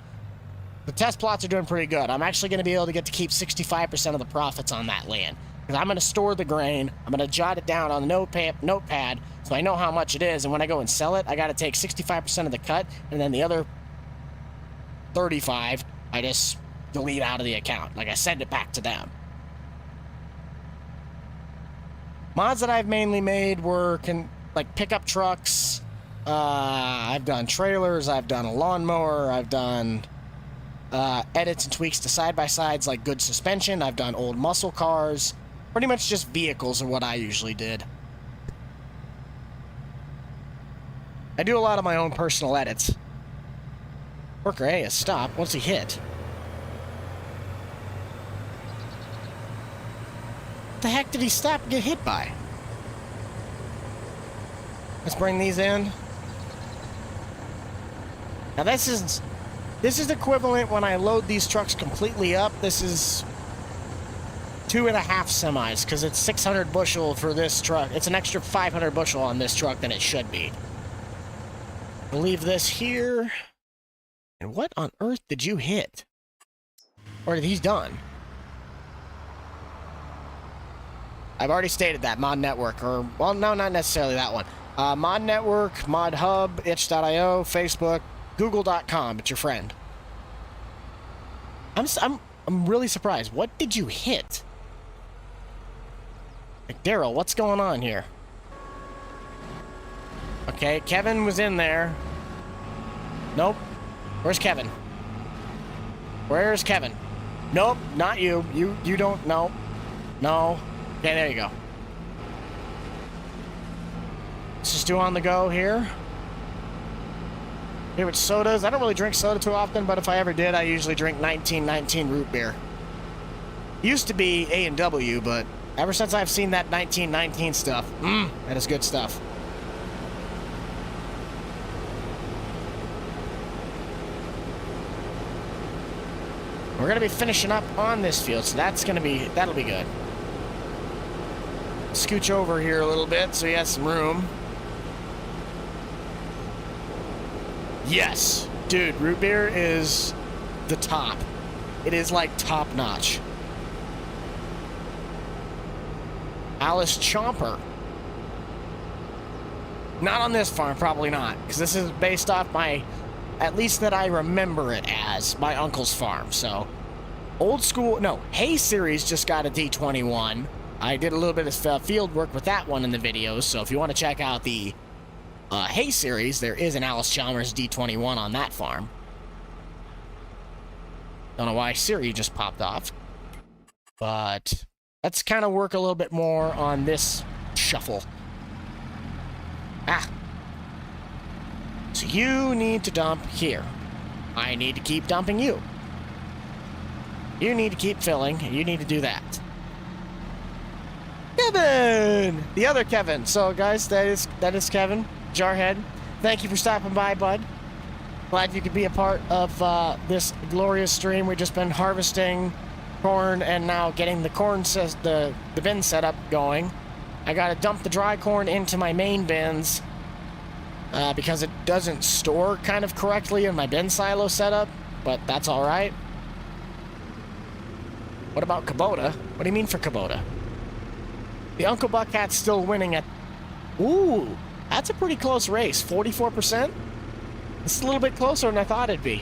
the test plots are doing pretty good. I'm actually going to be able to get to keep 65% of the profits on that land. Because I'm going to store the grain. I'm going to jot it down on the notepad so I know how much it is, and when I go and sell it, I got to take 65% of the cut, and then the other 35, I just delete out of the account. Like, I send it back to them. Mods that I've mainly made were like pickup trucks. I've done trailers. I've done a lawnmower. I've done edits and tweaks to side-by-sides like good suspension. I've done old muscle cars. Pretty much just vehicles are what I usually did. I do a lot of my own personal edits. Worker A has stopped. What's he hit? What the heck did he stop and get hit by? Let's bring these in. Now this is equivalent when I load these trucks completely up. This is 2.5 semis because it's 600 bushel for this truck. It's an extra 500 bushel on this truck than it should be. We'll leave this here. And what on earth did you hit? Or he's done. I've already stated that, Mod Network, or, well, no, not necessarily that one. Mod Network, Mod Hub, itch.io, Facebook, Google.com, it's your friend. I'm really surprised. What did you hit? Like, Daryl, what's going on here? Okay, Kevin was in there. Nope. Where's Kevin? Where's Kevin? Nope, not you. You don't, no. No. Okay, there you go. Let's just do on the go here. Favorite sodas? I don't really drink soda too often, but if I ever did, I usually drink 1919 root beer. Used to be A&W, but ever since I've seen that 1919 stuff, that is good stuff. We're going to be finishing up on this field, so that'll be good. Scooch over here a little bit so he has some room. Yes, dude, root beer is the top. It is like top notch. Alice Chomper. Not on this farm, probably not, because this is based off my, at least that I remember it as, my uncle's farm. So, old school, no, Hay Series just got a D21. I did a little bit of field work with that one in the videos, so if you want to check out the Hay Series, there is an Alice Chalmers D21 on that farm. Don't know why Siri just popped off, but let's kind of work a little bit more on this shuffle. So you need to dump here. I need to keep dumping you. You need to keep filling, and you need to do that. Kevin! The other Kevin. So, guys, that is Kevin, Jarhead. Thank you for stopping by, bud. Glad you could be a part of this glorious stream. We've just been harvesting corn and now getting the corn the bin setup going. I gotta dump the dry corn into my main bins because it doesn't store kind of correctly in my bin silo setup, but that's all right. What about Kubota? What do you mean for Kubota? The Uncle Buckhat's still winning at... Ooh, that's a pretty close race. 44%? It's a little bit closer than I thought it'd be.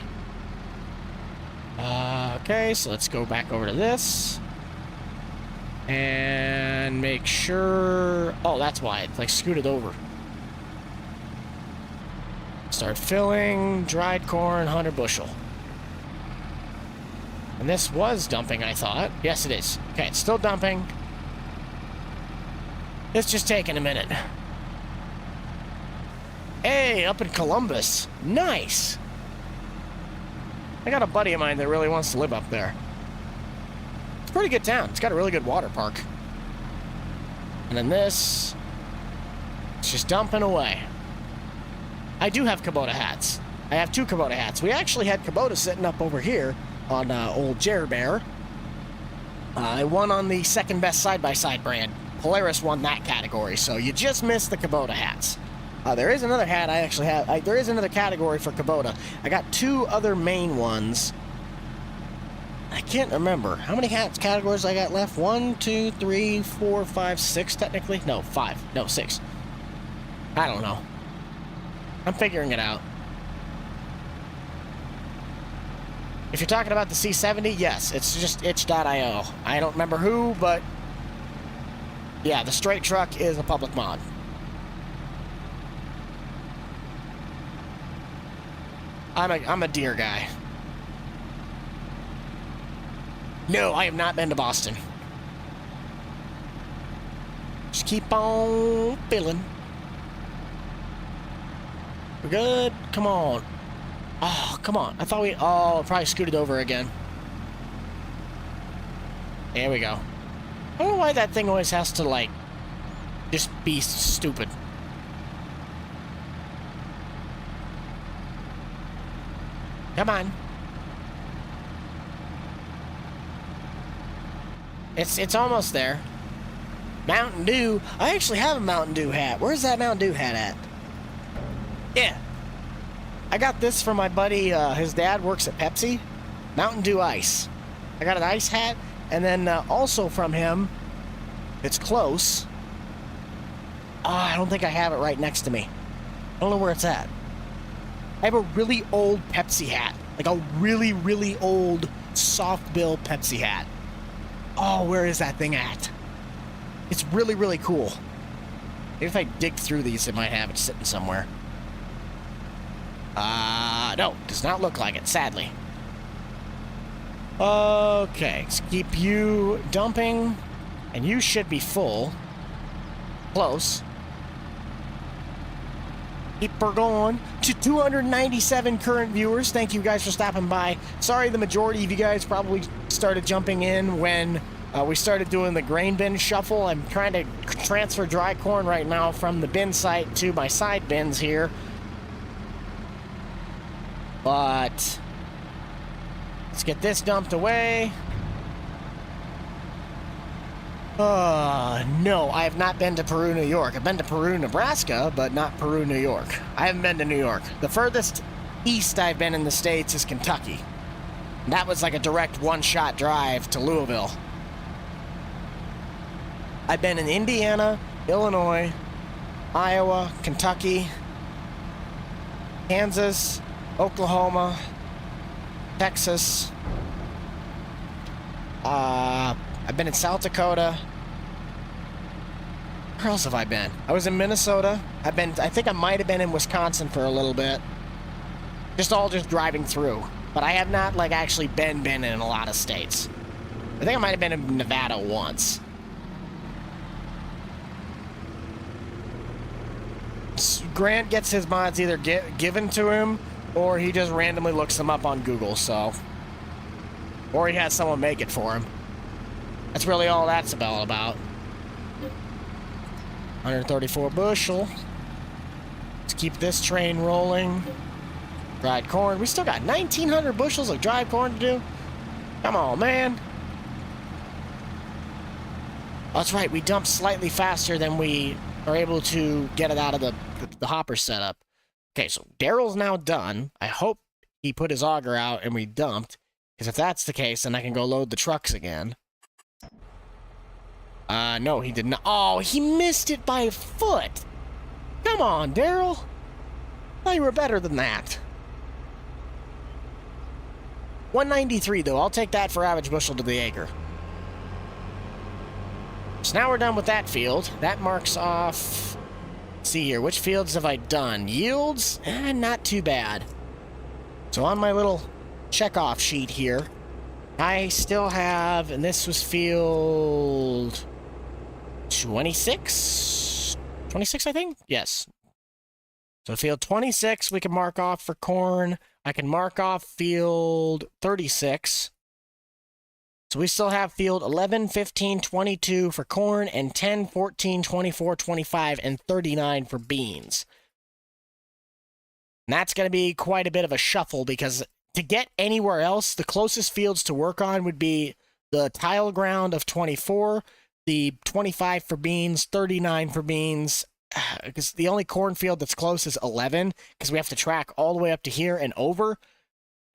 Okay, so let's go back over to this. And make sure... Oh, that's why it like scooted over. Start filling. Dried corn, 100 bushel. And this was dumping, I thought. Yes, it is. Okay, it's still dumping. It's just taking a minute. Hey, up in Columbus. Nice. I got a buddy of mine that really wants to live up there. It's a pretty good town. It's got a really good water park. And then this... It's just dumping away. I do have Kubota hats. I have 2 Kubota hats. We actually had Kubota sitting up over here on old Jer Bear. I won on the second best side-by-side brand. Polaris won that category, so you just missed the Kubota hats. There is another hat I actually have. There is another category for Kubota. I got 2 other main ones. I can't remember. How many hats categories I got left? 1, 2, 3, 4, 5, 6 technically? No, 5. No, 6. I don't know. I'm figuring it out. If you're talking about the C70, yes, it's just itch.io. I don't remember who, but yeah, the straight truck is a public mod. I'm a deer guy. No, I have not been to Boston. Just keep on filling. We're good. Come on. Oh, come on. I thought we... Oh, probably scooted over again. There we go. I don't know why that thing always has to, like, just be stupid. Come on. It's almost there. Mountain Dew. I actually have a Mountain Dew hat. Where's that Mountain Dew hat at? Yeah. I got this from my buddy. His dad works at Pepsi. Mountain Dew Ice. I got an ice hat. And then also from him, it's close. Oh, I don't think I have it right next to me. I don't know where it's at. I have a really old Pepsi hat. Like a really, really old soft bill Pepsi hat. Oh, where is that thing at? It's really, really cool. Maybe if I dig through these, I might have it sitting somewhere. No, does not look like it, sadly. Okay, let's keep you dumping, and you should be full. Close. Keep her going to 297 current viewers. Thank you guys for stopping by. Sorry, the majority of you guys probably started jumping in when we started doing the grain bin shuffle. I'm trying to transfer dry corn right now from the bin site to my side bins here. But let's get this dumped away. No, I have not been to Peru, New York. I've been to Peru, Nebraska, but not Peru, New York. I haven't been to New York. The furthest east I've been in the States is Kentucky. And that was like a direct one-shot drive to Louisville. I've been in Indiana, Illinois, Iowa, Kentucky, Kansas, Oklahoma, Texas. I've been in South Dakota. Where else have I been? I was in Minnesota. I think I might have been in Wisconsin for a little bit. Just driving through. But I have not, like, actually been in a lot of states. I think I might have been in Nevada once. Grant gets his mods either given to him, or he just randomly looks them up on Google, so... Or he has someone make it for him. That's really all that's all about. 134 bushel. Let's keep this train rolling. Dried corn. We still got 1,900 bushels of dried corn to do. Come on, man. Oh, that's right. We dumped slightly faster than we are able to get it out of the hopper setup. Okay, so Daryl's now done. I hope he put his auger out and we dumped. Because if that's the case, then I can go load the trucks again. No, he did not. Oh, he missed it by a foot. Come on, Daryl. I thought you were better than that. 193, though. I'll take that for average bushel to the acre. So now we're done with that field. That marks off... Let's see here. Which fields have I done? Yields? Not too bad. So on my little check-off sheet here, I still have... And this was field... 26? 26, I think? Yes. So field 26 we can mark off for corn. I can mark off field 36. So we still have field 11, 15, 22 for corn, and 10, 14, 24, 25, and 39 for beans. And that's going to be quite a bit of a shuffle, because to get anywhere else, the closest fields to work on would be the tile ground of 24, the 25 for beans, 39 for beans, because the only cornfield that's close is 11, because we have to track all the way up to here and over.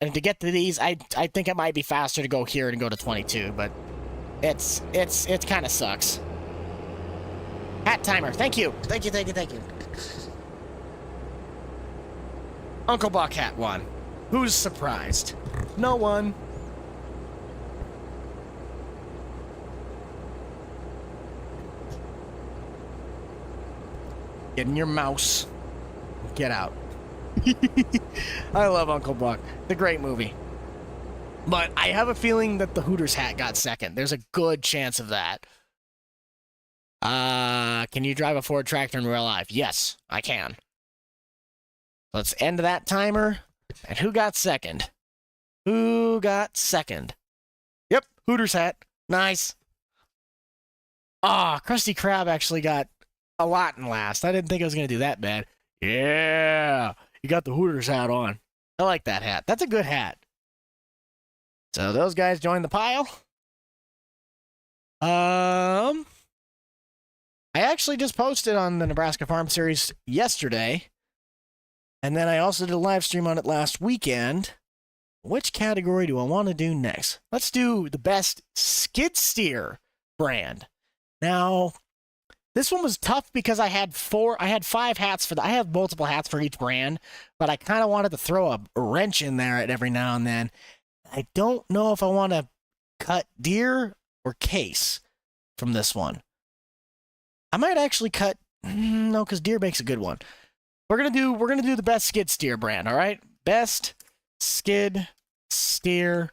And to get to these, I think it might be faster to go here and go to 22, but it kind of sucks. Hat timer, thank you. Thank you. Uncle Buck hat won. Who's surprised? No one. Get in your mouse. Get out. I love Uncle Buck. It's a great movie. But I have a feeling that the Hooters hat got second. There's a good chance of that. Can you drive a Ford tractor in real life? Yes, I can. Let's end that timer. And who got second? Who got second? Yep, Hooters hat. Nice. Krusty Krab actually got a lot in last. I didn't think I was going to do that bad. Yeah, you got the Hooters hat on. I like that hat. That's a good hat. So those guys joined the pile. I actually just posted on the Nebraska Farm Series yesterday. And then I also did a live stream on it last weekend. Which category do I want to do next? Let's do the best skid steer brand. Now, this one was tough because I had 5 hats for I have multiple hats for each brand, but I kind of wanted to throw a wrench in there at every now and then. I don't know if I want to cut deer or case from this one. I might actually cut no, because deer makes a good one. We're gonna do the best skid steer brand, all right? Best skid steer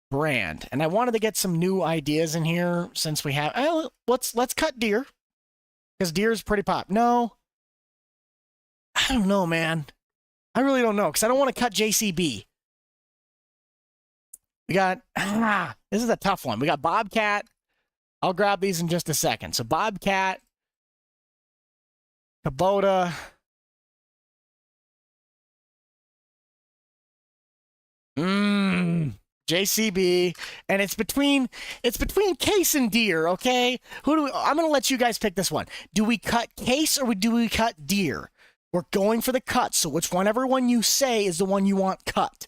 brand. And I wanted to get some new ideas in here since we have let's cut deer. Because deer is pretty pop. No. I don't know, man. I really don't know, because I don't want to cut JCB. We got this is a tough one. We got Bobcat. I'll grab these in just a second. So Bobcat, Kubota, JCB, and it's between case and deer, okay? I'm gonna let you guys pick this one. Do we cut case or do we cut deer? We're going for the cut, so whichever one you say is the one you want cut.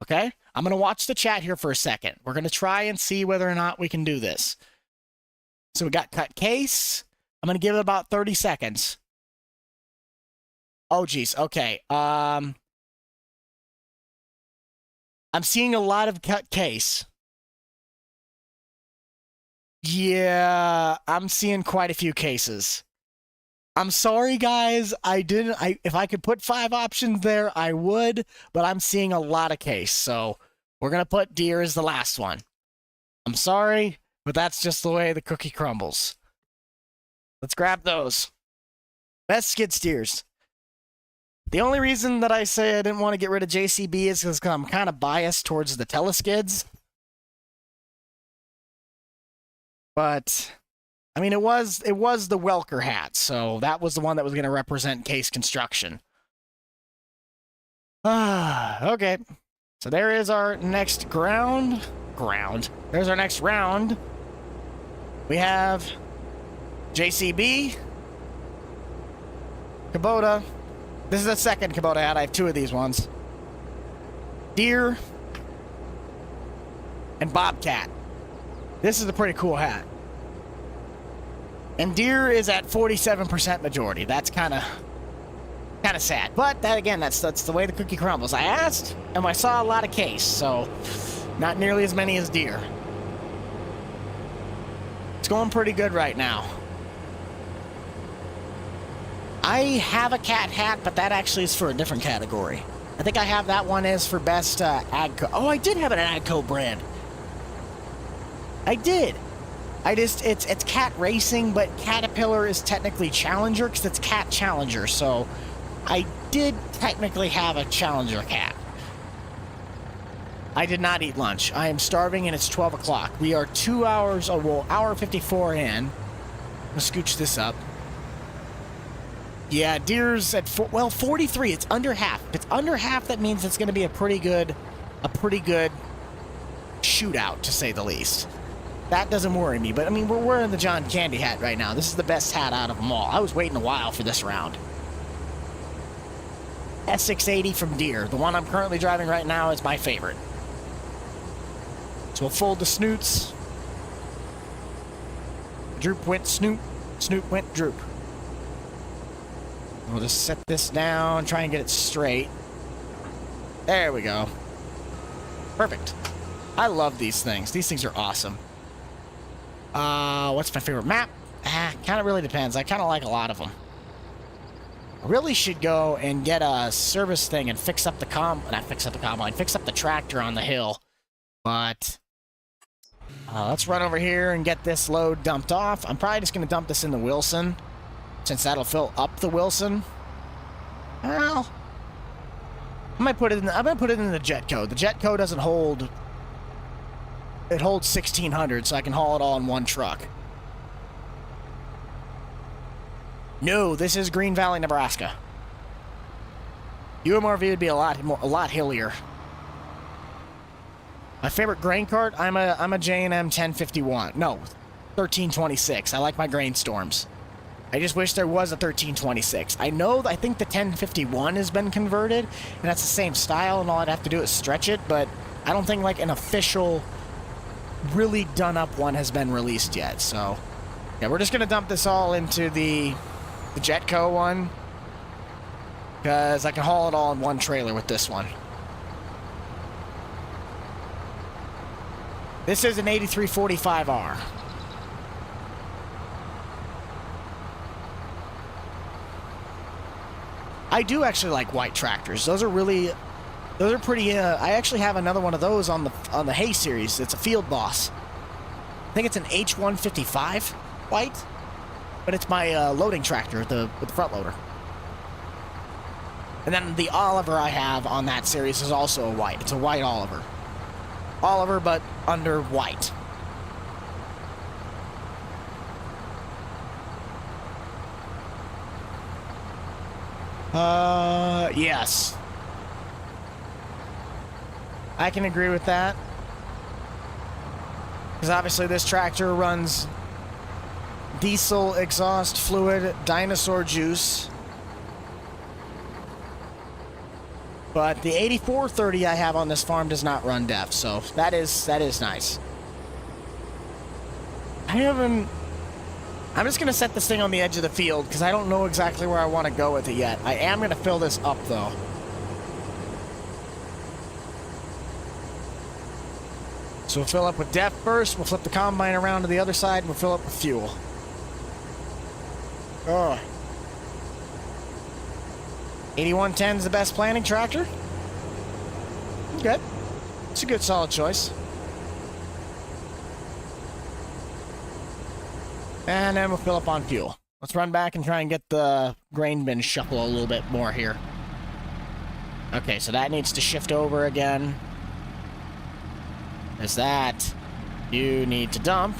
Okay? I'm gonna watch the chat here for a second. We're gonna try and see whether or not we can do this. So we got cut case. I'm gonna give it about 30 seconds. Oh geez, okay. I'm seeing a lot of cut case. Yeah, I'm seeing quite a few cases. I'm sorry, guys. If I could put 5 options there, I would, but I'm seeing a lot of case. So we're going to put deer as the last one. I'm sorry, but that's just the way the cookie crumbles. Let's grab those. Best skid steers. The only reason that I say I didn't want to get rid of JCB is because I'm kind of biased towards the teleskids. But I mean, it was the Welker hat, so that was the one that was going to represent case construction. Okay. So there is our next ground. There's our next round. We have JCB, Kubota. This is the second Kubota hat. I have 2 of these ones. Deer and Bobcat. This is a pretty cool hat. And deer is at 47% majority. That's kind of sad. But that again, that's the way the cookie crumbles. I asked, and I saw a lot of case, so not nearly as many as deer. It's going pretty good right now. I have a cat hat, but that actually is for a different category. I think I have that one as for best AGCO. Oh, I did have an AGCO brand. I did. It's cat racing, but Caterpillar is technically Challenger because it's cat Challenger. So I did technically have a Challenger cat. I did not eat lunch. I am starving and it's 12 o'clock. We are 2 hours, hour 54 in. I'm gonna scooch this up. Yeah, deer's at 43. It's under half. If it's under half, that means it's going to be a pretty good shootout, to say the least. That doesn't worry me. But I mean, we're wearing the John Candy hat right now. This is the best hat out of them all. I was waiting a while for this round. S680 from Deere. The one I'm currently driving right now is my favorite. So we'll fold the snoots. Droop went snoot. Snoot went droop. We'll just set this down, try and get it straight. There we go. Perfect. I love these things. These things are awesome. What's my favorite map? Kind of really depends. I kind of like a lot of them. I really should go and get a service thing and fix up the fix up the tractor on the hill. But let's run over here and get this load dumped off. I'm probably just going to dump this in the Wilson, since that'll fill up the Wilson. Well, I might put it in. I'm going to put it in the Jetco. The Jetco doesn't hold. It holds 1,600, so I can haul it all in one truck. No, this is Green Valley, Nebraska. UMRV would be a lot hillier. My favorite grain cart, I'm a J&M 1051. No, 1326. I like my grain storms. I just wish there was a 1326. I think the 1051 has been converted, and that's the same style, and all I'd have to do is stretch it, but I don't think like an official, really done up one has been released yet. So, yeah, we're just gonna dump this all into the Jetco one, because I can haul it all in one trailer with this one. This is an 8345R. I do actually like white tractors. Those are pretty. I actually have another one of those on the Hay series. It's a Field Boss. I think it's an H155 white, but it's my loading tractor with the front loader. And then the Oliver I have on that series is also a white. It's a white Oliver. Oliver, but under white. Yes. I can agree with that. Because obviously this tractor runs diesel exhaust fluid, dinosaur juice. But the 8430 I have on this farm does not run DEF, so that is nice. I'm just going to set this thing on the edge of the field because I don't know exactly where I want to go with it yet. I am going to fill this up, though. So we'll fill up with DEF first, we'll flip the combine around to the other side, and we'll fill up with fuel. Oh. 8110 is the best planting tractor. Good. It's a good solid choice. And then we'll fill up on fuel. Let's run back and try and get the grain bin shuffle a little bit more here. Okay, so that needs to shift over again. There's that. You need to dump,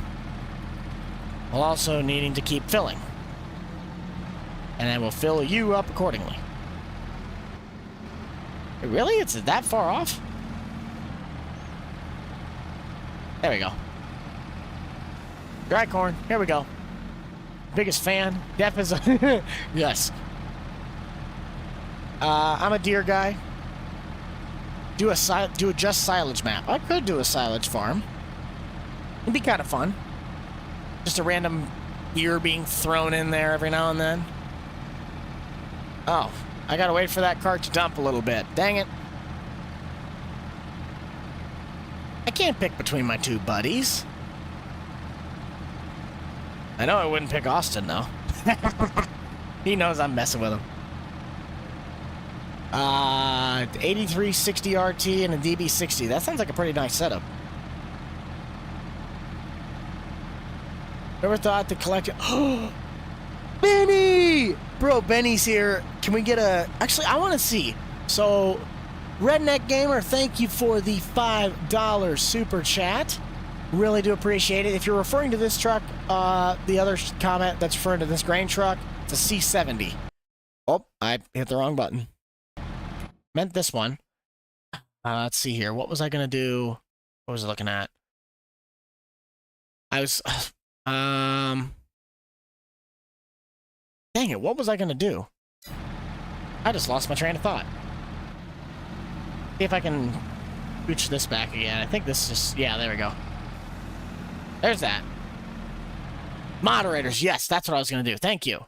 while also needing to keep filling. And then we'll fill you up accordingly. Really? It's that far off? There we go. Dry corn. Here we go. Biggest fan. Def is a yes. I'm a deer guy. Do a just silage map. I could do a silage farm. It'd be kind of fun. Just a random ear being thrown in there every now and then. Oh, I gotta wait for that cart to dump a little bit. Dang it. I can't pick between my two buddies. I know I wouldn't pick Austin, though. He knows I'm messing with him. 8360 RT and a DB60. That sounds like a pretty nice setup. Never thought to collect it. Oh, Benny! Bro, Benny's here. Can we get a... Actually, I want to see. So, Redneck Gamer, thank you for the $5 super chat. Really do appreciate it. If you're referring to this truck, the other comment that's referring to this grain truck, it's a C70. Oh, I hit the wrong button. Meant this one. Let's see here. What was I going to do? What was I looking at? I was... Dang it, what was I going to do? I just lost my train of thought. See if I can reach this back again. I think this is... Yeah, there we go. There's that. Moderators, yes, that's what I was going to do. Thank you.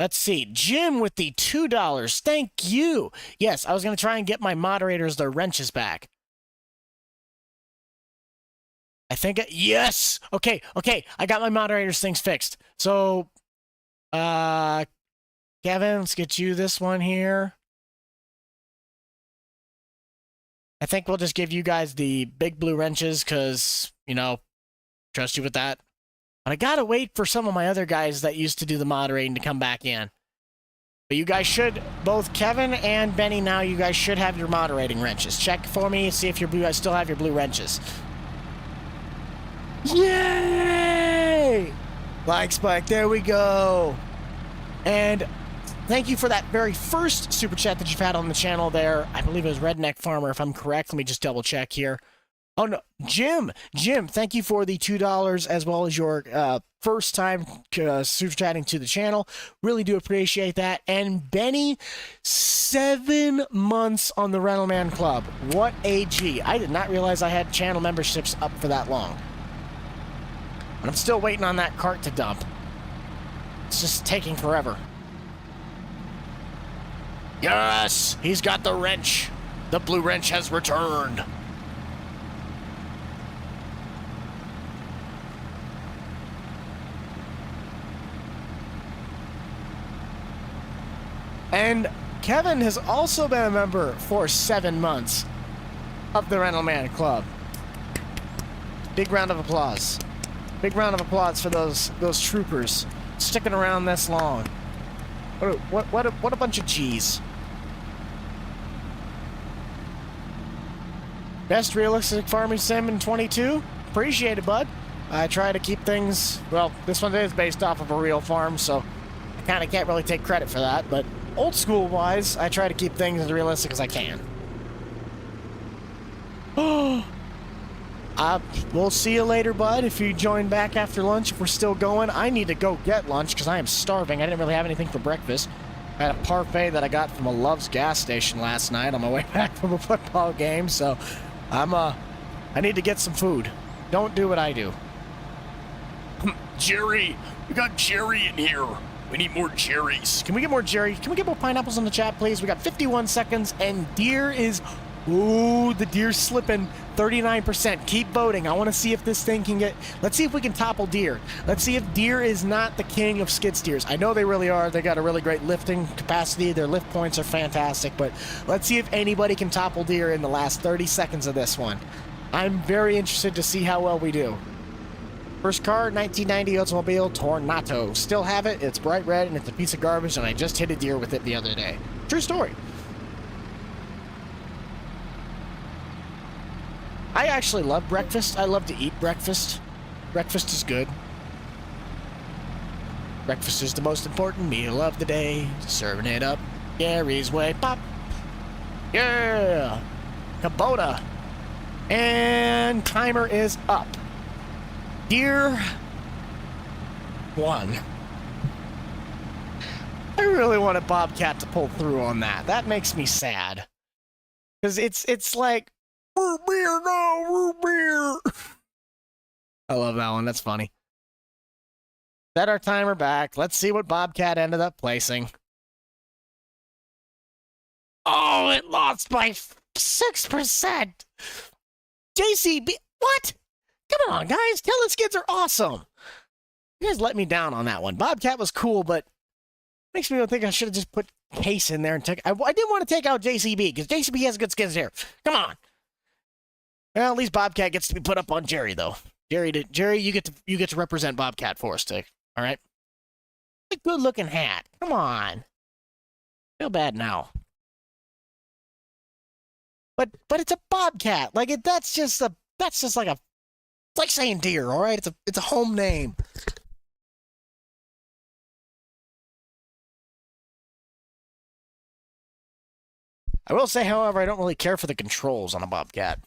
Let's see. Jim with the $2. Thank you. Yes, I was going to try and get my moderators their wrenches back. I think... Yes! Okay. I got my moderators things fixed. So, Kevin, let's get you this one here. I think we'll just give you guys the big blue wrenches because, you know, trust you with that. But I gotta wait for some of my other guys that used to do the moderating to come back in. But you guys should, both Kevin and Benny now, you guys should have your moderating wrenches. Check for me, see if you guys still have your blue wrenches. Yay! Like Spike, there we go. And thank you for that very first super chat that you've had on the channel there. I believe it was Redneck Farmer, if I'm correct. Let me just double check here. Oh, no. Jim, thank you for the $2 as well as your first time super chatting to the channel. Really do appreciate that. And Benny, 7 months on the Rental Man Club. What a G. I did not realize I had channel memberships up for that long. And I'm still waiting on that cart to dump. It's just taking forever. Yes, he's got the wrench. The blue wrench has returned. And Kevin has also been a member for 7 months of the Rental Man Club. Big round of applause. Big round of applause for those troopers sticking around this long. What a bunch of G's. Best realistic farming sim in 22. Appreciate it, bud. I try to keep things, well, this one is based off of a real farm, so I kind of can't really take credit for that, but old school wise, I try to keep things as realistic as I can. Oh, we'll see you later, bud. If you join back after lunch, if we're still going, I need to go get lunch because I am starving. I didn't really have anything for breakfast. I had a parfait that I got from a Love's gas station last night on my way back from a football game, so I need to get some food. Don't do what I do. Jerry, we got Jerry in here. We need more Jerrys. Can we get more Jerry? Can we get more pineapples in the chat, please? We got 51 seconds, and deer is... Ooh, the deer's slipping 39%. Keep voting. I want to see if this thing can get... Let's see if we can topple deer. Let's see if deer is not the king of skid steers. I know they really are. They got a really great lifting capacity. Their lift points are fantastic, but let's see if anybody can topple deer in the last 30 seconds of this one. I'm very interested to see how well we do. First car, 1990 Oldsmobile Tornado. Still have it. It's bright red, and it's a piece of garbage, and I just hit a deer with it the other day. True story. I actually love breakfast. I love to eat breakfast. Breakfast is good. Breakfast is the most important meal of the day. Serving it up Gary's way. Pop. Yeah. Kubota. And timer is up. Deer 1. I really wanted Bobcat to pull through on that. That makes me sad. Because it's like, root beer, no, root beer. I love that one. That's funny. Set our timer back. Let's see what Bobcat ended up placing. Oh, it lost by 6%. JCB, what? Come on, guys. Telling skids are awesome. You guys let me down on that one. Bobcat was cool, but makes me think I should have just put Case in there and take... I didn't want to take out JCB, because JCB has good skids here. Come on. Well, at least Bobcat gets to be put up on Jerry, though. Jerry, you get to represent Bobcat for us, Tick. All right? A good-looking hat. Come on. Feel bad now. But it's a Bobcat. Like that's just like a... It's like saying deer, all right? It's a home name. I will say, however, I don't really care for the controls on a Bobcat.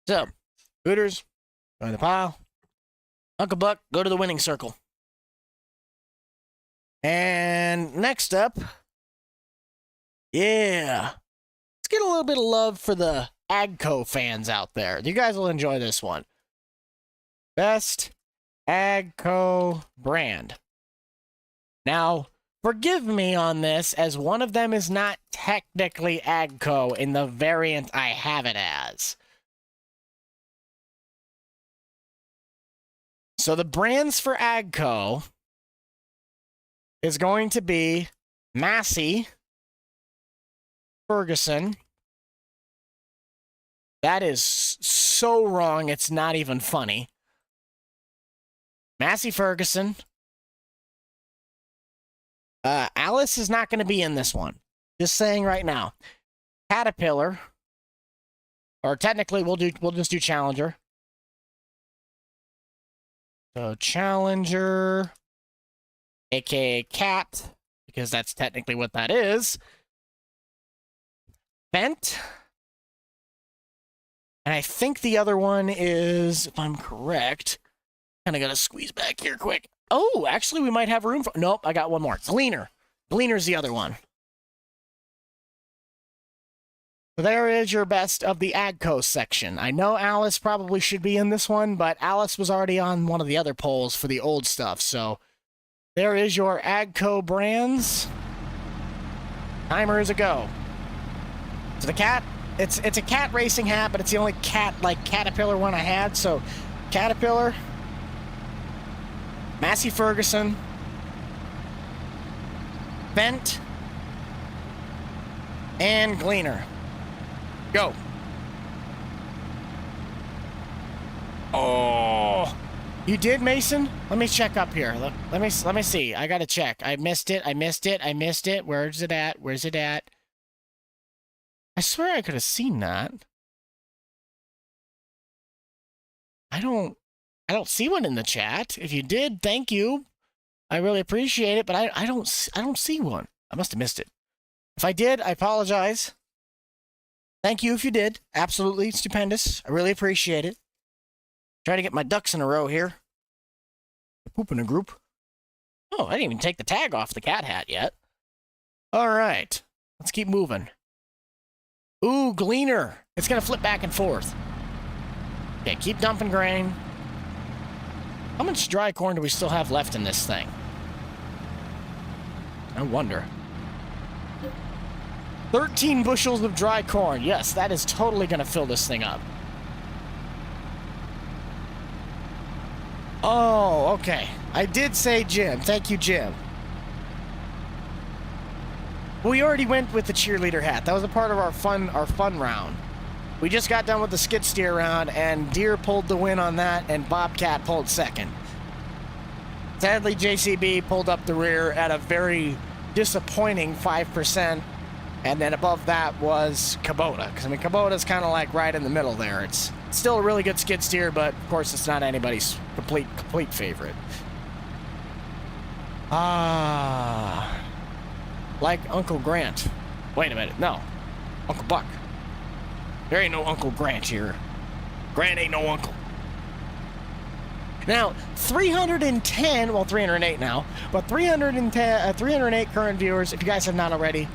So, Hooters, join the pile. Uncle Buck, go to the winning circle. And next up, yeah, let's get a little bit of love for the AGCO fans out there. You guys will enjoy this one. Best AGCO brand. Now, forgive me on this, as one of them is not technically AGCO in the variant I have it as. So the brands for AGCO is going to be Massey, Ferguson, That is so wrong, it's not even funny. Massey Ferguson. Alice is not going to be in this one. Just saying right now. Caterpillar. Or technically, we'll just do Challenger. So Challenger, aka Cat, because that's technically what that is. Bent. And I think the other one is, if I'm correct, kind of got to squeeze back here quick. Oh, actually, we might have room for... Nope, I got one more. Gleaner. Gleaner's the other one. So there is your best of the AGCO section. I know Alice probably should be in this one, but Alice was already on one of the other polls for the old stuff. So there is your AGCO brands. Timer is a go. So the cat, it's a cat racing hat, but it's the only cat, like, Caterpillar one I had. So Caterpillar, Massey Ferguson, Bent, and Gleaner. Go. Oh, you did, Mason? Let me check up here. Let me see. I gotta check. I missed it. Where's it at? I swear I could have seen that. I don't see one in the chat. If you did, thank you. I really appreciate it, but I don't see one. I must have missed it. If I did, I apologize. Thank you if you did. Absolutely stupendous. I really appreciate it. Try to get my ducks in a row here. Poop in a group. Oh, I didn't even take the tag off the cat hat yet. All right. Let's keep moving. Ooh, Gleaner. It's going to flip back and forth. Okay, keep dumping grain. How much dry corn do we still have left in this thing? I wonder. 13 bushels of dry corn. Yes, that is totally going to fill this thing up. Oh, okay. I did say Jim. Thank you, Jim. We already went with the cheerleader hat. That was a part of our fun round. We just got done with the skid steer round, and Deer pulled the win on that, and Bobcat pulled second. Sadly, JCB pulled up the rear at a very disappointing 5%. And then above that was Kubota. Because, I mean, Kubota's kind of like right in the middle there. It's still a really good skid steer, but, of course, it's not anybody's complete favorite. Like Uncle Grant. Wait a minute. No. Uncle Buck. There ain't no Uncle Grant here. Grant ain't no uncle. Now, 310, well, 308 now, but 308 current viewers, if you guys have not already,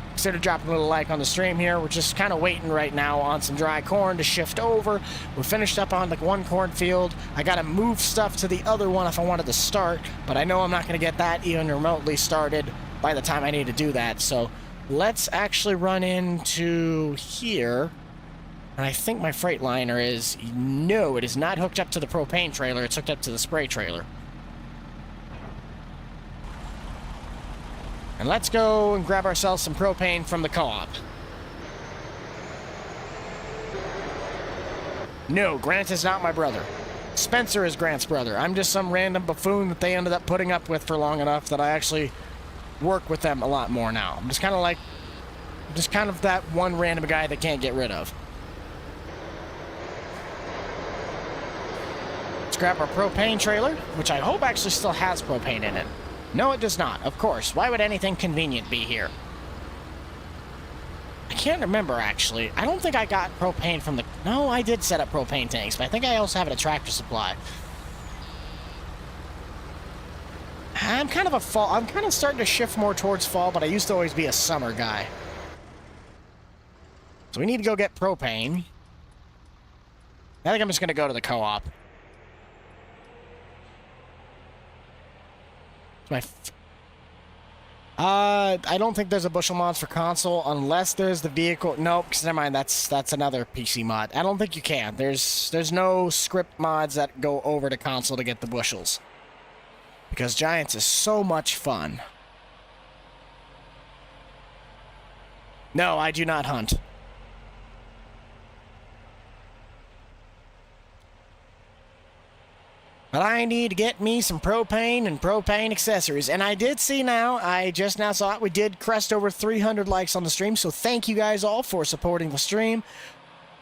consider dropping a little like on the stream here. We're just kind of waiting right now on some dry corn to shift over. We're finished up on the one cornfield. I got to move stuff to the other one if I wanted to start, but I know I'm not going to get that even remotely started by the time I need to do that. So let's actually run into here. And I think my Freightliner is... No, it is not hooked up to the propane trailer. It's hooked up to the spray trailer. And let's go and grab ourselves some propane from the co-op. No, Grant is not my brother. Spencer is Grant's brother. I'm just some random buffoon that they ended up putting up with for long enough that I actually work with them a lot more now. I'm just kind of that one random guy that can't get rid of. Let's grab our propane trailer, which I hope actually still has propane in it. No, it does not, of course. Why would anything convenient be here? I can't remember, actually. I don't think I got propane from the... No, I did set up propane tanks, but I think I also have it at Tractor Supply. I'm kind of starting to shift more towards fall, but I used to always be a summer guy. So we need to go get propane. I think I'm just going to go to the co-op. I don't think there's a bushel mods for console unless there's the vehicle. Nope, because never mind. That's another PC mod. I don't think you can. There's no script mods that go over to console to get the bushels. Because Giants is so much fun. No, I do not hunt. But I need to get me some propane and propane accessories. And I did see now, I just now saw it, we did crest over 300 likes on the stream. So thank you guys all for supporting the stream.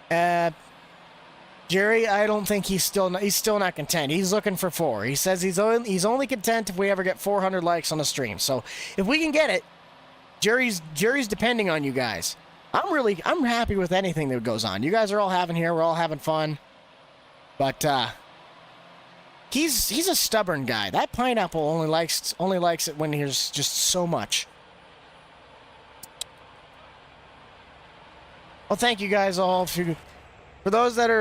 Jerry, I don't think he's still not content. He's looking for 4. He says he's only content if we ever get 400 likes on the stream. So if we can get it, Jerry's depending on you guys. I'm happy with anything that goes on. You guys are all having here. We're all having fun. But he's a stubborn guy. That pineapple only likes it when there's just so much. Well, thank you guys all for those that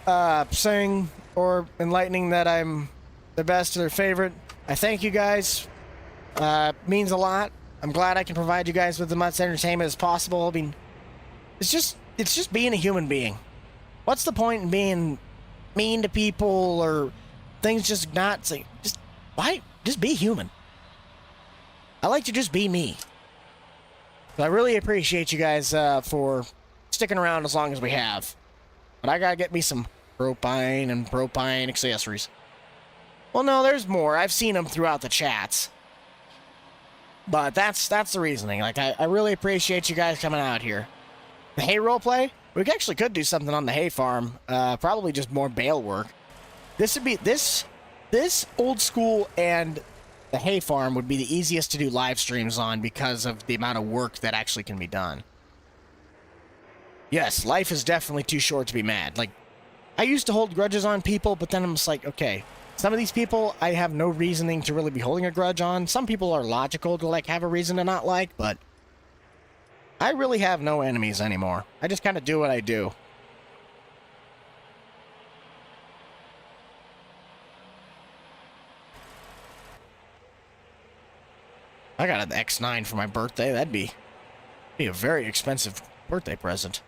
are saying or enlightening that I'm the best or their favorite. I thank you guys. Means a lot. I'm glad I can provide you guys with as much entertainment as possible. I mean, it's just being a human being. What's the point in being mean to people or things just not say just be human. I like to just be me. So I really appreciate you guys for sticking around as long as we have. But I gotta get me some propane and propane accessories. Well, no, there's more. I've seen them throughout the chats. But that's the reasoning. Like, I really appreciate you guys coming out here. The hay roleplay? We actually could do something on the hay farm. Probably just more bale work. This would be this old school and the hay farm would be the easiest to do live streams on because of the amount of work that actually can be done. Yes, life is definitely too short to be mad. Like, I used to hold grudges on people, but then I'm just like, okay, some of these people I have no reasoning to really be holding a grudge on. Some people are logical to, like, have a reason to not like, but I really have no enemies anymore. I just kind of do what I do. I got an X9 for my birthday. That'd be a very expensive birthday present.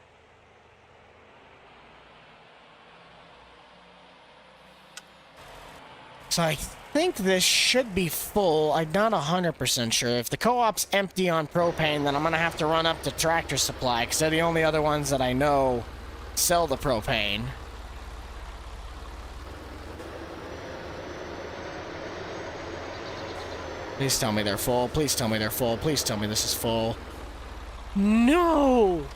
So I think this should be full. I'm not 100% sure. If the co-op's empty on propane, then I'm going to have to run up to Tractor Supply, because they're the only other ones that I know sell the propane. Please tell me they're full. Please tell me they're full. Please tell me this is full. No!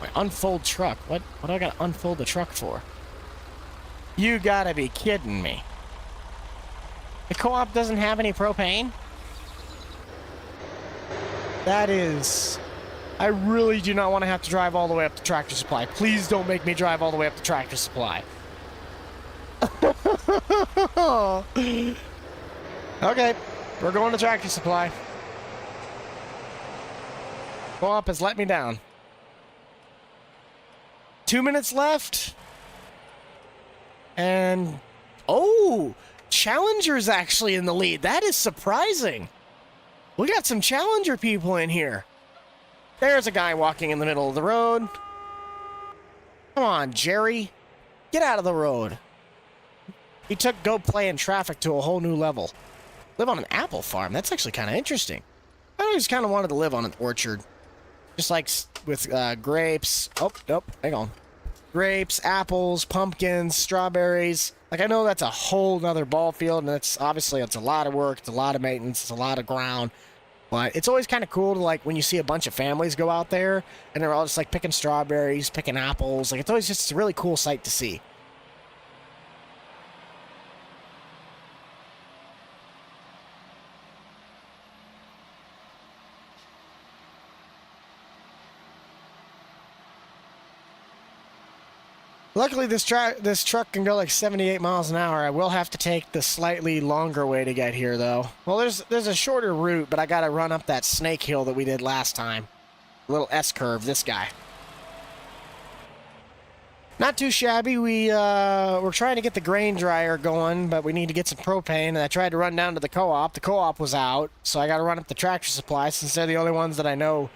Wait, unfold truck. What do I gotta unfold the truck for? You gotta be kidding me. The co-op doesn't have any propane? That is... I really do not want to have to drive all the way up to Tractor Supply. Please don't make me drive all the way up to Tractor Supply. Okay, we're going to Tractor Supply. Co-op has let me down. 2 minutes left. And... oh! Challenger's actually in the lead. That is surprising. We got some Challenger people in here. There's a guy walking in the middle of the road. Come on, Jerry. Get out of the road. He took go play in traffic to a whole new level. Live on an apple farm. That's actually kind of interesting. I always kind of wanted to live on an orchard. Just like with grapes. Oh, nope. Hang on. Grapes, apples, pumpkins, strawberries. Like, I know that's a whole nother ball field, and it's obviously it's a lot of work, it's a lot of maintenance, it's a lot of ground. But it's always kind of cool to, like, when you see a bunch of families go out there, and they're all just, like, picking strawberries, picking apples. Like, it's always just a really cool sight to see. Luckily, this truck can go like 78 miles an hour. I will have to take the slightly longer way to get here, though. Well, there's a shorter route, but I got to run up that snake hill that we did last time. A little S-curve, this guy. Not too shabby. We're trying to get the grain dryer going, but we need to get some propane, and I tried to run down to the co-op. The co-op was out, so I got to run up the Tractor Supply, since they're the only ones that I know,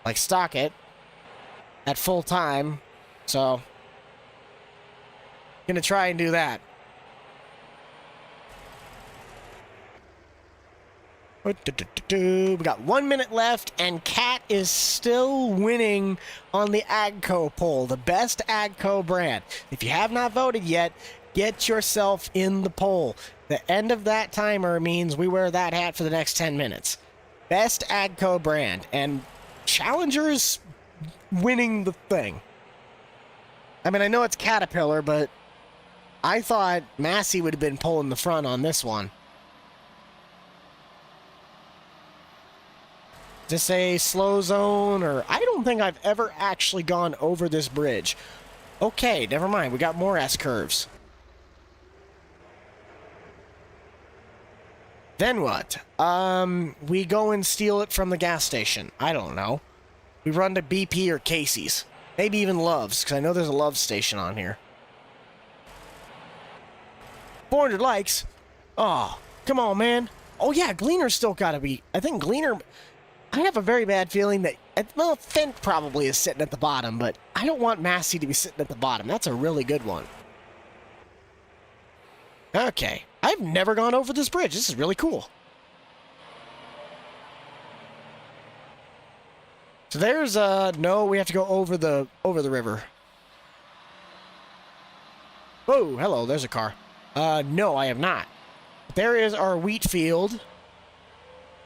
like, stock it at full time. So... gonna try and do that. We got 1 minute left, and Cat is still winning on the AGCO poll, the best AGCO brand. If you have not voted yet, get yourself in the poll. The end of that timer means we wear that hat for the next 10 minutes. Best AGCO brand, and Challenger's winning the thing. I mean, I know it's Caterpillar, but I thought Massey would have been pulling the front on this one. Just a slow zone, or I don't think I've ever actually gone over this bridge. Okay, never mind. We got more S-curves. Then what? We go and steal it from the gas station. I don't know. We run to BP or Casey's. Maybe even Love's, because I know there's a Love's station on here. 400 likes? Oh, come on, man. Oh, yeah, Gleaner's still got to be... I think Gleaner... I have a very bad feeling that... Well, Fent probably is sitting at the bottom, but I don't want Massey to be sitting at the bottom. That's a really good one. Okay. I've never gone over this bridge. This is really cool. So there's no, we have to go over the river. Whoa, hello, there's a car. No, I have not. There is our wheat field.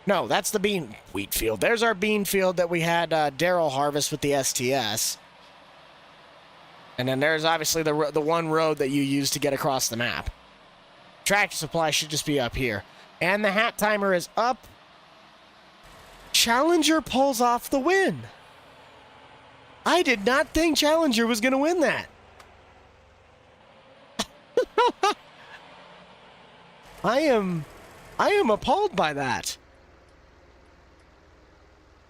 No, that's the wheat field. There's our bean field that we had Daryl harvest with the STS. And then there's obviously the one road that you use to get across the map. Tractor supply should just be up here. And the hat timer is up. Challenger pulls off the win. I did not think Challenger was going to win that. I am appalled by that.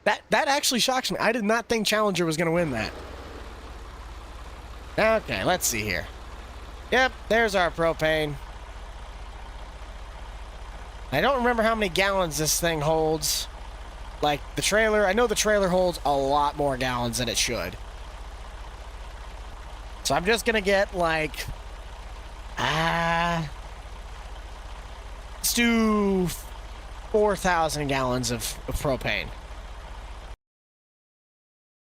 That actually shocks me. I did not think Challenger was going to win that. Okay, let's see here. Yep, there's our propane. I don't remember how many gallons this thing holds. Like, the trailer, I know the trailer holds a lot more gallons than it should. So I'm just gonna get, like, let's do 4,000 gallons of propane.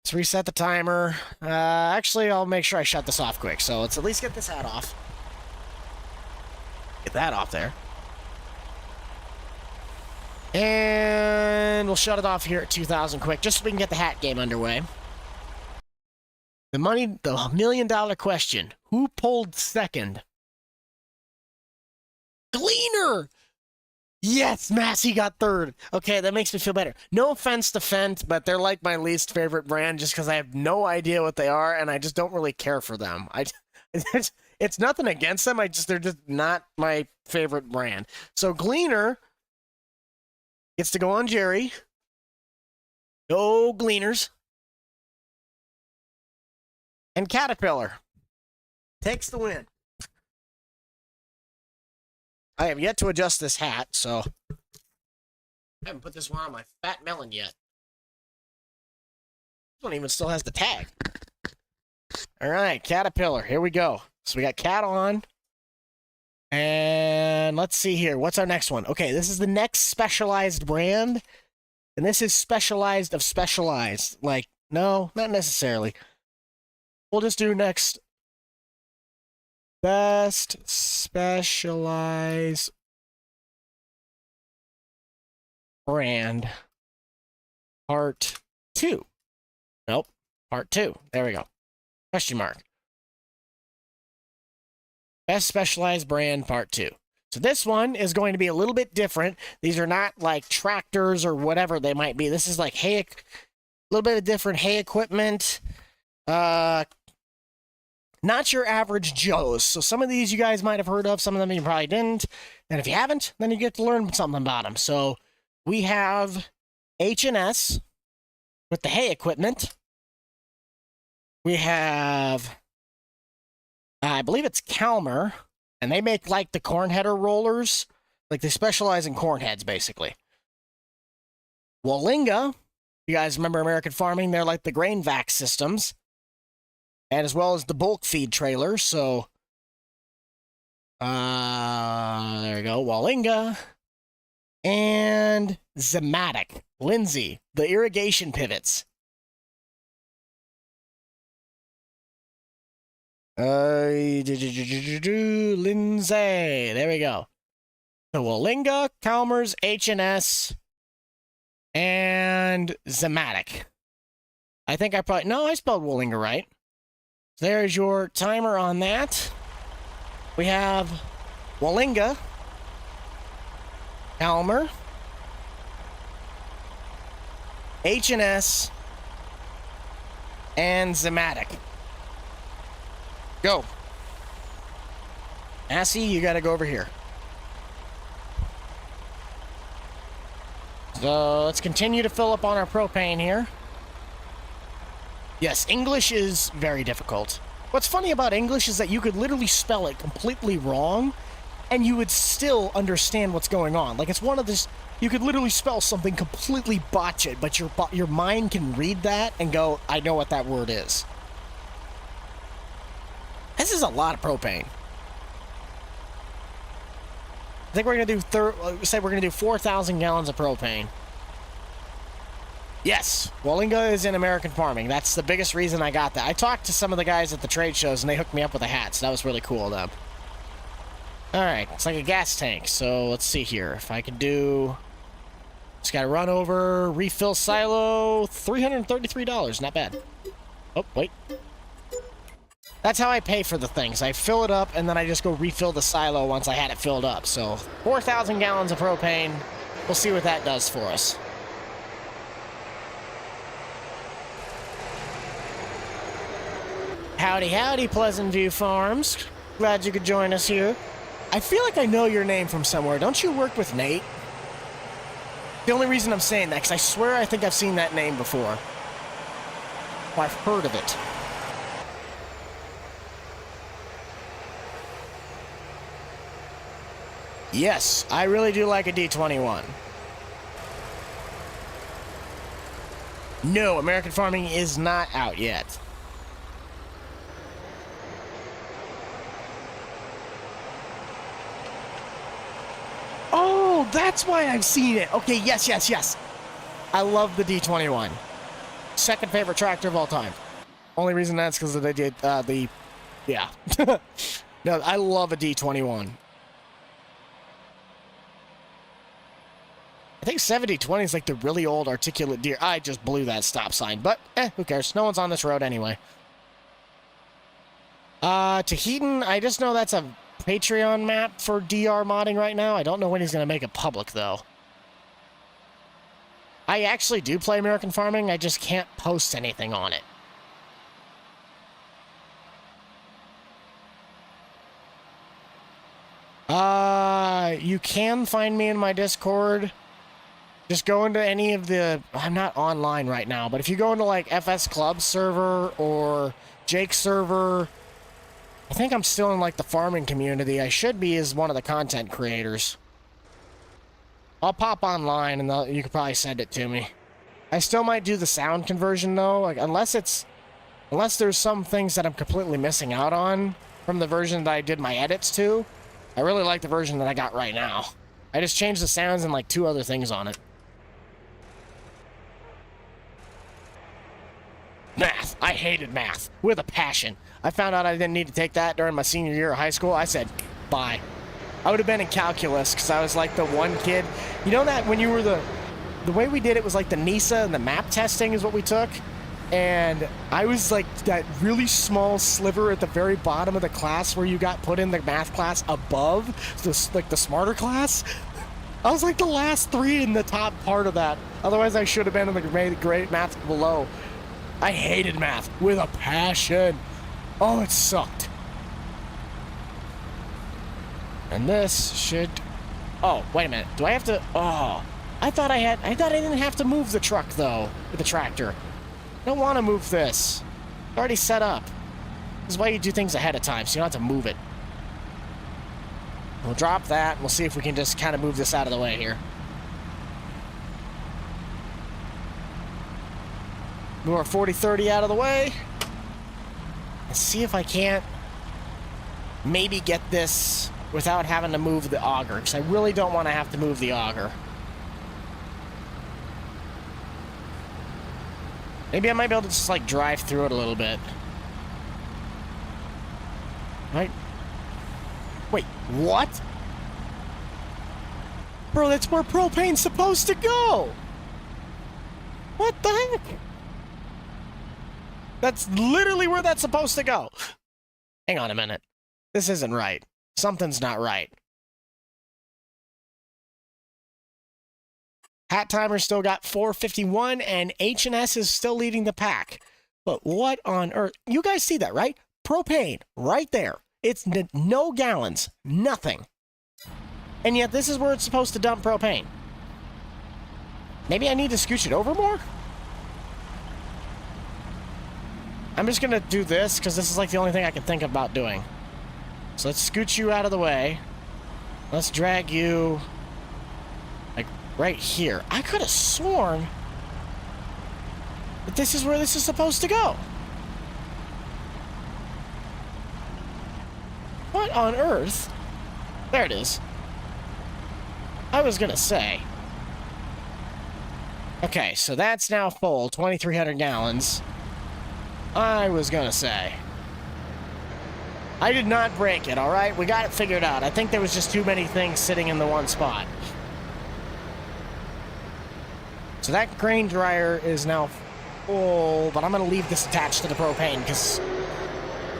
Let's reset the timer. Actually, I'll make sure I shut this off quick. So let's at least get this hat off. Get that off there. And we'll shut it off here at 2,000 quick, just so we can get the hat game underway. The $1 million question. Who pulled second? Gleaner! Yes, Massey got third. Okay, that makes me feel better. No offense to Fent, but they're like my least favorite brand just because I have no idea what they are, and I just don't really care for them. It's nothing against them. They're just not my favorite brand. So Gleaner gets to go on Jerry. Go Gleaners. And Caterpillar takes the win. I have yet to adjust this hat, so I haven't put this one on my fat melon yet. This one even still has the tag. All right, Caterpillar, here we go. So we got Cat on. And let's see here. What's our next one? Okay, this is the next specialized brand. And this is specialized of specialized. Like, no, not necessarily. We'll just do next. Best specialized brand. Part 2. Nope. Part 2. There we go. Question mark. Best specialized brand, part 2. So this one is going to be a little bit different. These are not like tractors or whatever they might be. This is like hay, a little bit of different hay equipment. Not your average Joes. So some of these you guys might have heard of. Some of them you probably didn't. And if you haven't, then you get to learn something about them. So we have H&S with the hay equipment. We have... I believe it's Calmer, and they make, like, the corn header rollers. Like, they specialize in corn heads, basically. Wallinga, you guys remember American Farming? They're like the grain vac systems, and as well as the bulk feed trailers, so... there you go, Wallinga. and Zematic. Lindsay, the irrigation pivots. Lindsay, there we go. So Wallinga, Chalmers, H&S, and Zematic. I think I probably... No, I spelled Wallinga right. There's your timer on that. We have Wallinga, Chalmer, H&S, and Zematic. Go. Assy, you gotta go over here. So let's continue to fill up on our propane here. Yes, English is very difficult. What's funny about English is that you could literally spell it completely wrong, and you would still understand what's going on. Like, it's one of this... You could literally spell something completely botch it, but your mind can read that and go, I know what that word is. This is a lot of propane. I think we're going to do 4,000 gallons of propane. Yes, Wallinga is in American farming. That's the biggest reason I got that. I talked to some of the guys at the trade shows, and they hooked me up with a hat, so that was really cool of them. Alright, it's like a gas tank, so let's see here. If I can do... Just gotta run over, refill silo, $333, not bad. Oh, wait. That's how I pay for the things. I fill it up, and then I just go refill the silo once I had it filled up. So, 4,000 gallons of propane. We'll see what that does for us. Howdy, howdy, Pleasant View Farms. Glad you could join us here. I feel like I know your name from somewhere. Don't you work with Nate? The only reason I'm saying that, because I swear I think I've seen that name before. Or I've heard of it. Yes, I really do like a D21. No, American farming is not out yet. Oh, that's why I've seen it. Okay, yes, yes, yes. I love the D21. Second favorite tractor of all time. Only reason that's because they did yeah. No, I love a D21. I think 7020 is like the really old articulate deer. I just blew that stop sign, but who cares? No one's on this road anyway. Tahitian, I just know that's a Patreon map for DR modding right now. I don't know when he's going to make it public, though. I actually do play American Farming. I just can't post anything on it. You can find me in my Discord. Just go into any of the... I'm not online right now, but if you go into, like, FS Club server or Jake server... I think I'm still in, like, the farming community. I should be as one of the content creators. I'll pop online, and you could probably send it to me. I still might do the sound conversion, though. Like, unless there's some things that I'm completely missing out on from the version that I did my edits to. I really like the version that I got right now. I just changed the sounds and, like, 2 other things on it. Math. I hated math. With a passion. I found out I didn't need to take that during my senior year of high school. I said, bye. I would have been in calculus because I was like the one kid. You know that when you were the way we did it was like the NISA and the map testing is what we took. And I was like that really small sliver at the very bottom of the class where you got put in the math class above, like the smarter class. I was like the last 3 in the top part of that. Otherwise, I should have been in the great math below. I hated math with a passion. Oh, it sucked. And this should... Oh, wait a minute. Do I have to... Oh. I thought I didn't have to move the truck, though, with the tractor. I don't want to move this. It's already set up. This is why you do things ahead of time, so you don't have to move it. We'll drop that, and we'll see if we can just kind of move this out of the way here. Move our 40-30 out of the way. And see if I can't maybe get this without having to move the auger, because I really don't want to have to move the auger. Maybe I might be able to just, like, drive through it a little bit. Right? Wait, what? Bro, that's where propane's supposed to go! What the heck? That's literally where that's supposed to go. Hang on a minute. This isn't right. Something's not right. Hat Timer still got 451, and H&S is still leading the pack. But what on earth? You guys see that, right? Propane, right there. It's no gallons, nothing. And yet this is where it's supposed to dump propane. Maybe I need to scooch it over more? I'm just gonna do this, because this is like the only thing I can think about doing. So let's scooch you out of the way. Let's drag you, like, right here. I could have sworn that this is where this is supposed to go. What on earth? There it is. I was gonna say. Okay, so that's now full, 2,300 gallons. I was gonna say. I did not break it, alright? We got it figured out. I think there was just too many things sitting in the one spot. So that grain dryer is now full, but I'm gonna leave this attached to the propane, because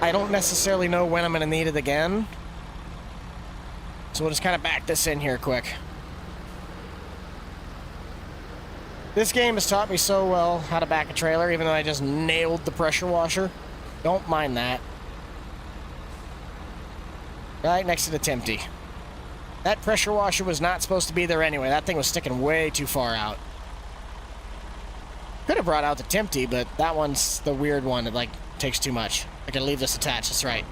I don't necessarily know when I'm gonna need it again. So we'll just kind of back this in here quick. This game has taught me so well how to back a trailer, even though I just nailed the pressure washer. Don't mind that. Right next to the Tempty. That pressure washer was not supposed to be there anyway. That thing was sticking way too far out. Could have brought out the Tempty, but that one's the weird one that, like, takes too much. I can leave this attached, that's right.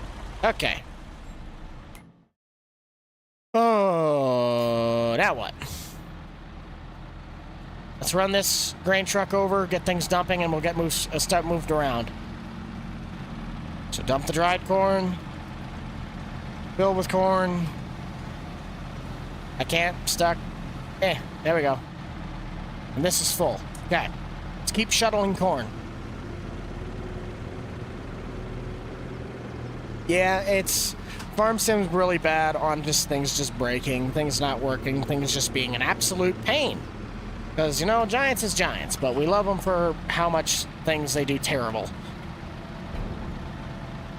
Okay. Oh, now what? Let's run this grain truck over, get things dumping, and we'll get start moved around. So dump the dried corn. Fill with corn. I can't. Stuck. There we go. And this is full. Okay. Let's keep shuttling corn. Yeah, it's... Farm Sim's really bad on just things just breaking, things not working, things just being an absolute pain. Because, you know, Giants is Giants, but we love them for how much things they do terrible.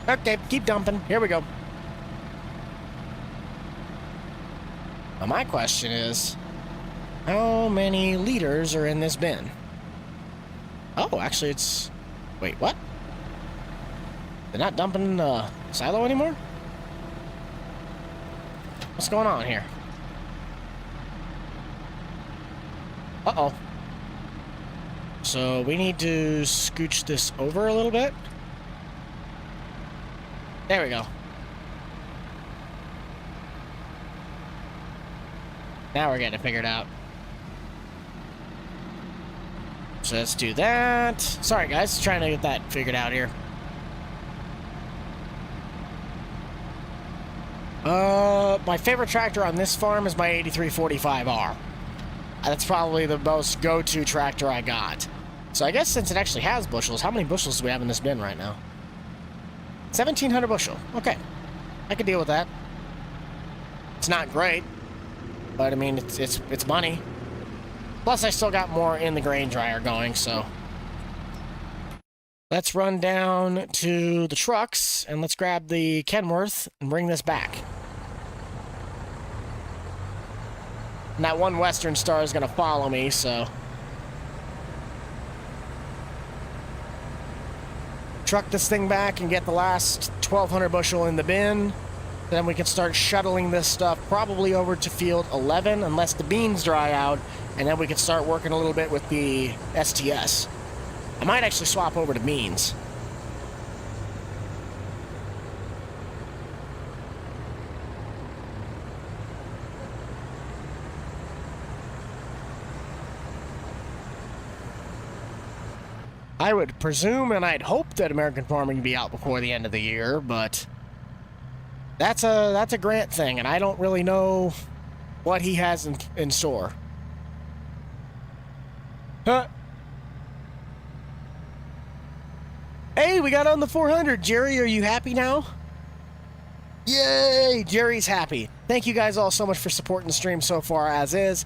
Okay, keep dumping. Here we go. Now, my question is, how many liters are in this bin? Oh, actually, it's... Wait, what? They're not dumping in the silo anymore? What's going on here? Uh-oh. So we need to scooch this over a little bit. There we go. Now we're getting it figured out. So let's do that. Sorry, guys. Trying to get that figured out here. My favorite tractor on this farm is my 8345R. That's probably the most go-to tractor I got. So I guess since it actually has bushels, how many bushels do we have in this bin right now? 1,700 bushel. Okay. I can deal with that. It's not great, but I mean, it's money. Plus, I still got more in the grain dryer going, so... Let's run down to the trucks, and let's grab the Kenworth and bring this back. And that one Western Star is going to follow me, so... Truck this thing back and get the last 1,200 bushel in the bin. Then we can start shuttling this stuff probably over to field 11, unless the beans dry out, and then we can start working a little bit with the STS. I might actually swap over to beans. I would presume and I'd hope that American Farming be out before the end of the year, but that's a Grant thing, and I don't really know what he has in store. Huh. Hey, we got on the 400. Jerry, are you happy now? Yay! Jerry's happy. Thank you guys all so much for supporting the stream so far, as is.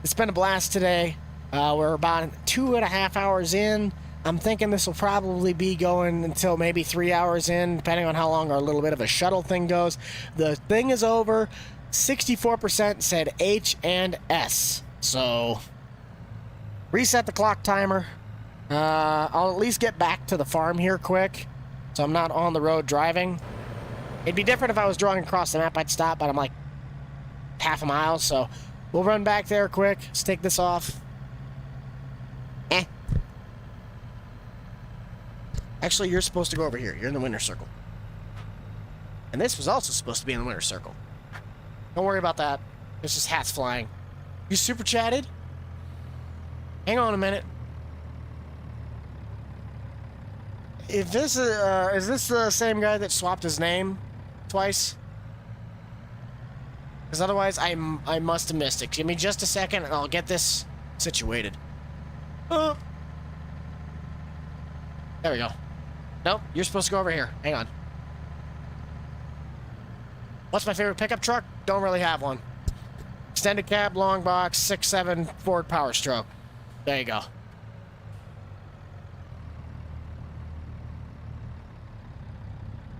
It's been a blast today. We're about 2.5 hours in. I'm thinking this will probably be going until maybe 3 hours in, depending on how long our little bit of a shuttle thing goes. The thing is over. 64% said H and S. So, reset the clock timer. I'll at least get back to the farm here quick, so I'm not on the road driving. It'd be different if I was drawing across the map. I'd stop, but I'm like half a mile, so we'll run back there quick. Let's take this off. Actually, you're supposed to go over here. You're in the winter circle. And this was also supposed to be in the winter circle. Don't worry about that. There's just hats flying. You super chatted? Hang on a minute. If this is this the same guy that swapped his name twice? Because otherwise, I must have missed it. Give me just a second, and I'll get this situated. There we go. Nope, you're supposed to go over here. Hang on. What's my favorite pickup truck? Don't really have one. Extended cab, long box, 6.7 Ford Power Stroke. There you go.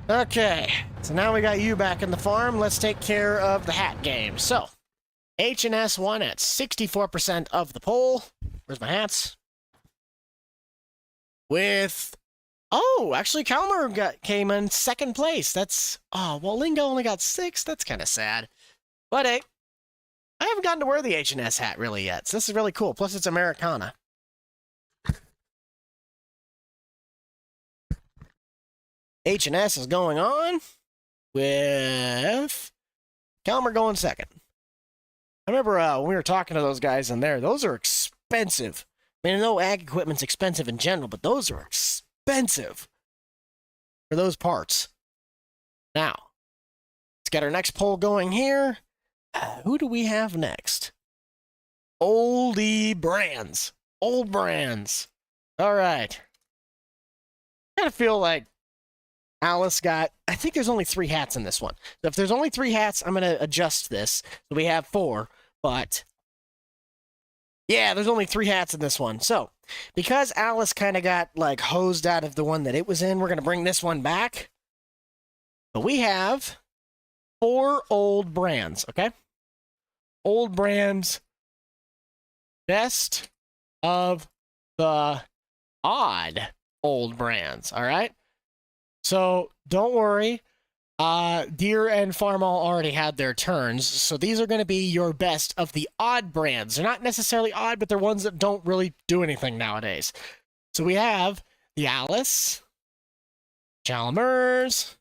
Okay, so now we got you back in the farm. Let's take care of the hat game. So, H&S won at 64% of the poll. Where's my hats? With... Oh, actually, Calmer came in second place. That's... Oh, well, Lingo only got 6. That's kind of sad. But, hey, I haven't gotten to wear the H&S hat really yet, so this is really cool. Plus, it's Americana. H&S is going on with Calmer going second. I remember when we were talking to those guys in there, those are expensive. I mean, I know ag equipment's expensive in general, but those are expensive for those parts. Now, let's get our next poll going here. Who do we have next? Oldie brands. Old brands. All right. I kind of feel like Alice got, I think there's only 3 hats in this one. So if there's only 3 hats, I'm going to adjust this. So we have 4, but yeah, there's only 3 hats in this one. So because Alice kind of got like hosed out of the one that it was in, we're going to bring this one back. But we have 4 old brands, okay? Old brands, best of the odd old brands, all right? So, don't worry, Deer and Farmall already had their turns, so these are going to be your best of the odd brands. They're not necessarily odd, but they're ones that don't really do anything nowadays. So we have the Alice, Chalmers,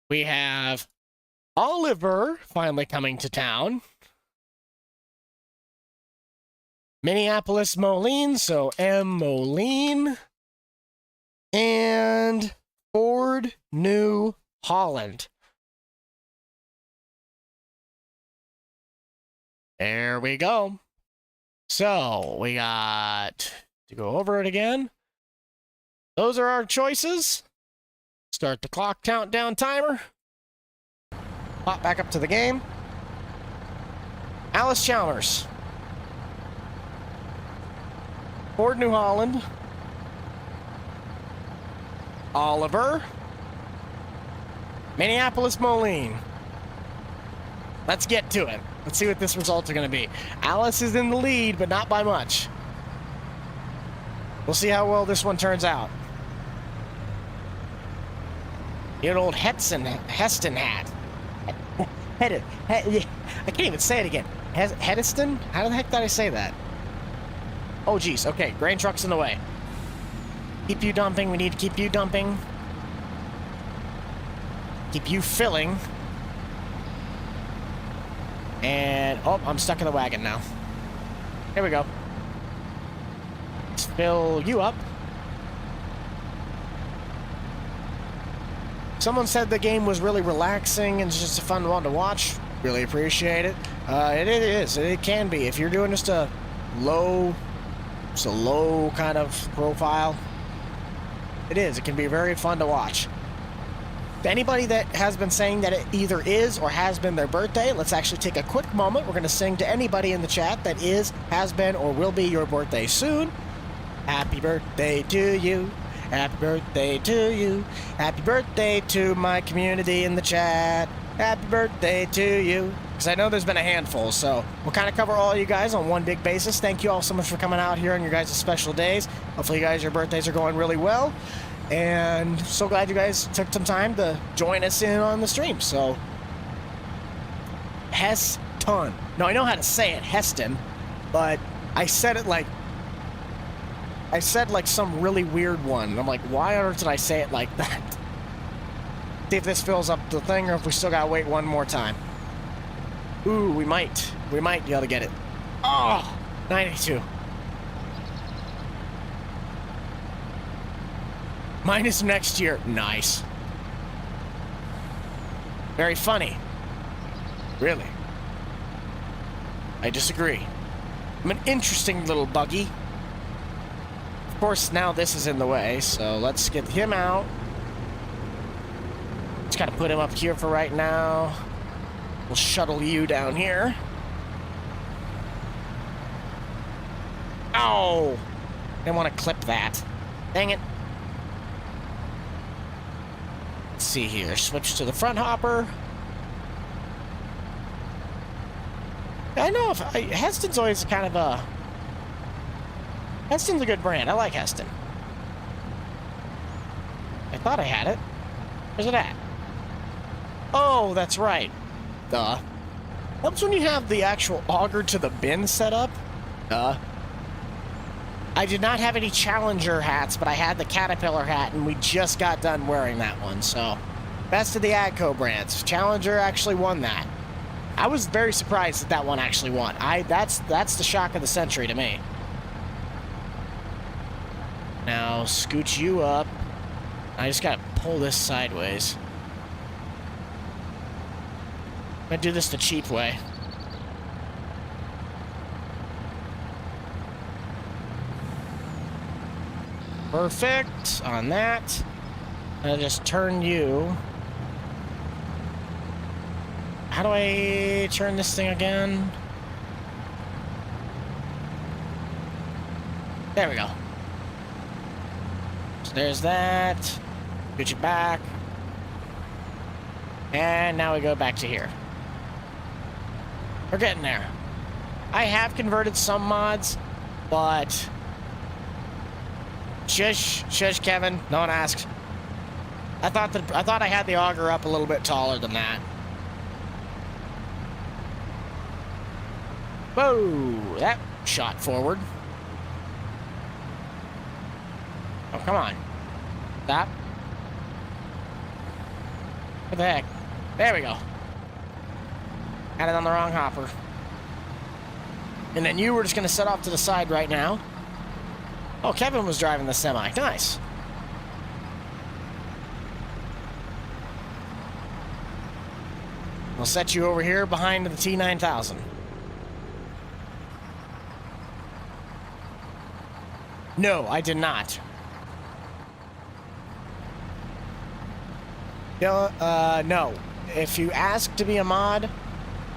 we have Oliver finally coming to town, Minneapolis Moline, so M. Moline, and Ford New Holland. There we go. So, we got to go over it again. Those are our choices. Start the clock countdown timer. Pop back up to the game. Alice Chalmers. Ford New Holland. Oliver. Minneapolis Moline. Let's get to it. Let's see what this results are going to be. Alice is in the lead, but not by much. We'll see how well this one turns out. An old Heston hat. I can't even say it again. Hediston? How the heck did I say that? Oh, geez. Okay, grain truck's in the way. Keep you dumping. We need to keep you dumping. Keep you filling. And, oh, I'm stuck in the wagon now. Here we go. Let's fill you up. Someone said the game was really relaxing and it's just a fun one to watch. Really appreciate it. It is. It can be. If you're doing just a low It's a low kind of profile. It is. It can be very fun to watch. To anybody that has been saying that it either is or has been their birthday, let's actually take a quick moment. We're going to sing to anybody in the chat that is, has been, or will be your birthday soon. Happy birthday to you. Happy birthday to you. Happy birthday to my community in the chat. Happy birthday to you. Because I know there's been a handful, so we'll kind of cover all you guys on one big basis. Thank you all so much for coming out here on your guys' special days. Hopefully you guys, your birthdays are going really well. And so glad you guys took some time to join us in on the stream. So, Heston. No, I know how to say it, Heston, but I said it like, some really weird one. And I'm like, why on earth did I say it like that? See if this fills up the thing or if we still gotta wait one more time. Ooh, we might be able to get it. Oh, 92. Minus next year. Nice. Very funny. Really. I disagree. I'm an interesting little buggy. Of course, now this is in the way, so let's get him out. Just gotta put him up here for right now. We'll shuttle you down here. Ow! Didn't want to clip that. Dang it. Let's see here. Switch to the front hopper. I know if Heston's always kind of a... Heston's a good brand. I like Heston. I thought I had it. Where's it at? Oh, that's right. Duh. Helps when you have the actual auger to the bin set up. Duh. I did not have any Challenger hats, but I had the Caterpillar hat, and we just got done wearing that one, so... Best of the AGCO brands. Challenger actually won that. I was very surprised that that one actually won. That's the shock of the century to me. Now, scooch you up. I just gotta pull this sideways. I'm gonna do this the cheap way. Perfect on that. I'll just turn you. How do I turn this thing again? There we go. So there's that. Get you back. And now we go back to here. We're getting there. I have converted some mods, but... Shush, Kevin. No one asked. I thought I had the auger up a little bit taller than that. Whoa, that shot forward. Oh, come on. Stop. What the heck? There we go. Had it on the wrong hopper. And then you were just going to set off to the side right now. Oh, Kevin was driving the semi. Nice. We'll set you over here behind the T9000. No, I did not. No. If you ask to be a mod,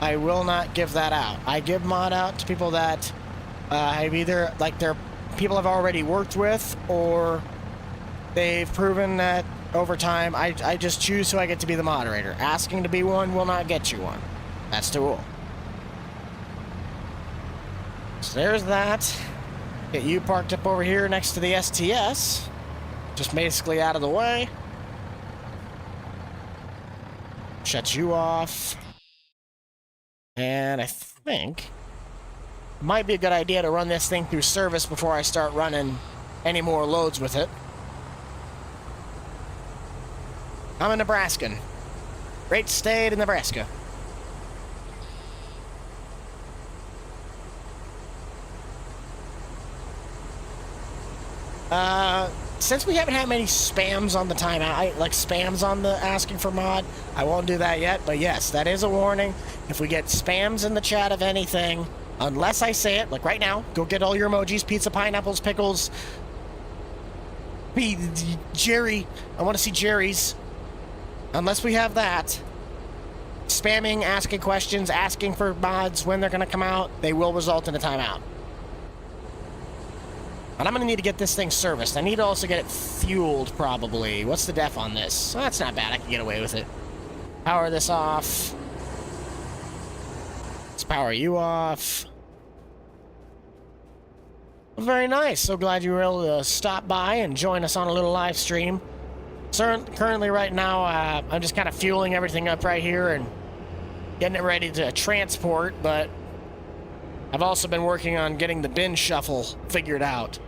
I will not give that out. I give mod out to people that I've either, like, they're people I've already worked with, or they've proven that over time, I just choose who I get to be the moderator. Asking to be one will not get you one. That's the rule. So there's that. Get you parked up over here next to the STS. Just basically out of the way. Shut you off. And I think it might be a good idea to run this thing through service before I start running any more loads with it. I'm a Nebraskan. Great state of Nebraska. Since we haven't had many spams on the timeout, like spams on the asking for mod, I won't do that yet, but yes, that is a warning. If we get spams in the chat of anything, Unless I say it, like right now, go get all your emojis, pizza, pineapples, pickles. Jerry, I want to see Jerry's. Unless we have that. Spamming, asking questions, asking for mods when they're going to come out, they will result in a timeout. And I'm going to need to get this thing serviced. I need to also get it fueled, probably. What's the def on this? Well, that's not bad. I can get away with it. Power this off. Let's power you off. Very nice. So glad you were able to stop by and join us on a little live stream. So currently, right now, I'm just kind of fueling everything up right here and getting it ready to transport, but I've also been working on getting the bin shuffle figured out.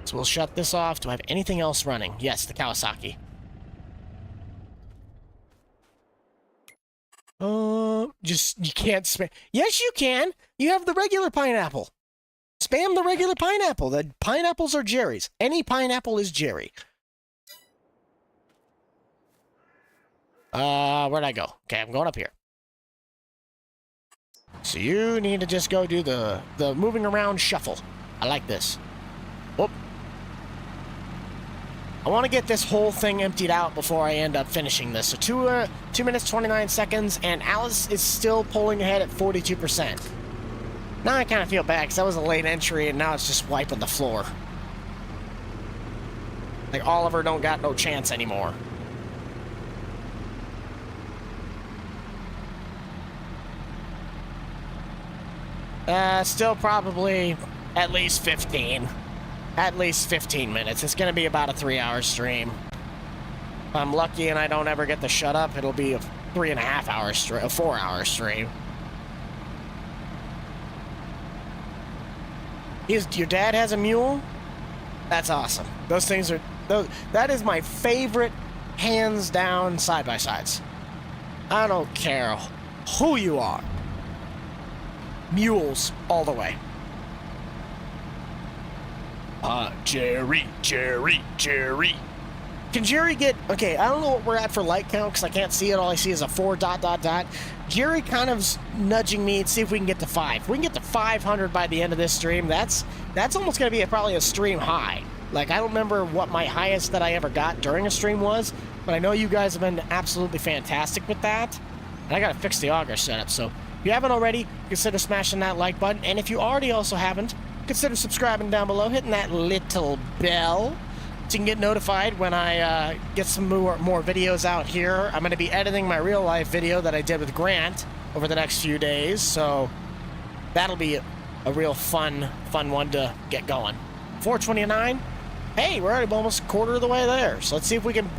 So we'll shut this off. Do I have anything else running? Yes, the Kawasaki. You can't spam. Yes, you can. You have the regular pineapple. Spam the regular pineapple. The pineapples are Jerry's. Any pineapple is Jerry. Where'd I go? Okay, I'm going up here. So you need to just go do the moving around shuffle. I like this. Whoop. I want to get this whole thing emptied out before I end up finishing this. So 2 minutes, 29 seconds, and Alice is still pulling ahead at 42%. Now I kind of feel bad because that was a late entry, and now it's just wiping the floor. Like Oliver don't got no chance anymore. Still probably at least 15. At least 15 minutes. It's going to be about a 3-hour stream. If I'm lucky and I don't ever get to shut up, it'll be a 3.5-hour stream, a 4-hour stream. Your dad has a mule? That's awesome. Those things are... that is my favorite, hands down, side-by-sides. I don't care who you are. Mules all the way. Jerry. Can Jerry get... Okay, I don't know what we're at for light count because I can't see it. All I see is a 4 ... Jerry kind of's nudging me to see if we can get to 5. If we can get to 500 by the end of this stream, that's almost going to be probably a stream high. Like, I don't remember what my highest that I ever got during a stream was, but I know you guys have been absolutely fantastic with that. And I got to fix the auger setup, so if you haven't already, consider smashing that like button. And if you already also haven't, consider subscribing down below, hitting that little bell so you can get notified when I get some more videos out here. I'm going to be editing my real life video that I did with Grant over the next few days, so that'll be a real fun one to get going. 429. Hey, we're already almost a quarter of the way there, so let's see if we can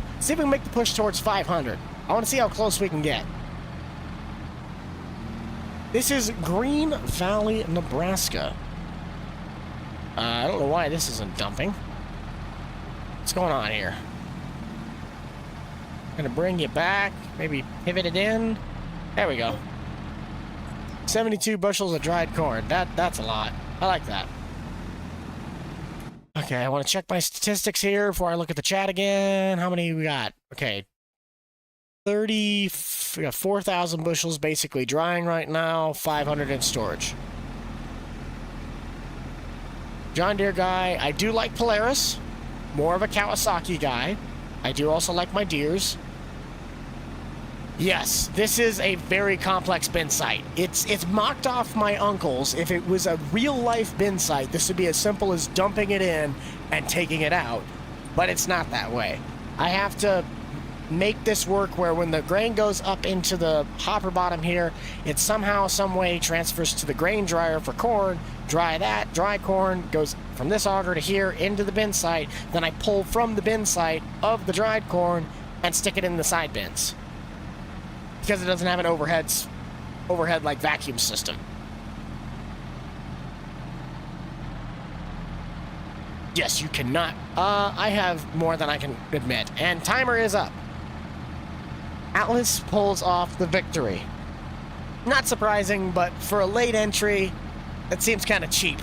make the push towards 500. I want to see how close we can get. This is Green Valley, Nebraska. I don't know why this isn't dumping. What's going on here? Gonna bring you back. Maybe pivot it in. There we go. 72 bushels of dried corn. That's a lot. I like that. Okay, I want to check my statistics here before I look at the chat again. How many we got? Okay. We got 4,000 bushels basically drying right now. 500 in storage. John Deere guy. I do like Polaris. More of a Kawasaki guy. I do also like my Deeres. Yes, this is a very complex bin site. It's mocked off my uncle's. If it was a real-life bin site, this would be as simple as dumping it in and taking it out. But it's not that way. I have to make this work where when the grain goes up into the hopper bottom here, it somehow, some way transfers to the grain dryer for corn, dry that, dry corn, goes from this auger to here into the bin site, then I pull from the bin site of the dried corn and stick it in the side bins. Because it doesn't have an overhead like vacuum system. Yes, you cannot. I have more than I can admit. And timer is up. Atlas pulls off the victory. Not surprising, but for a late entry, that seems kind of cheap.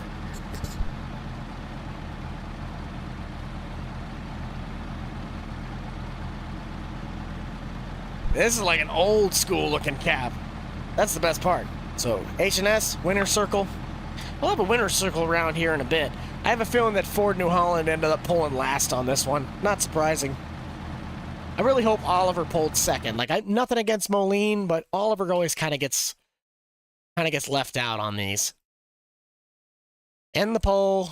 This is like an old school looking cab. That's the best part. So H&S, winner circle. We'll have a winner's circle around here in a bit. I have a feeling that Ford New Holland ended up pulling last on this one. Not surprising. I really hope Oliver pulled second. Like, nothing against Moline, but Oliver always kind of gets left out on these. End the poll.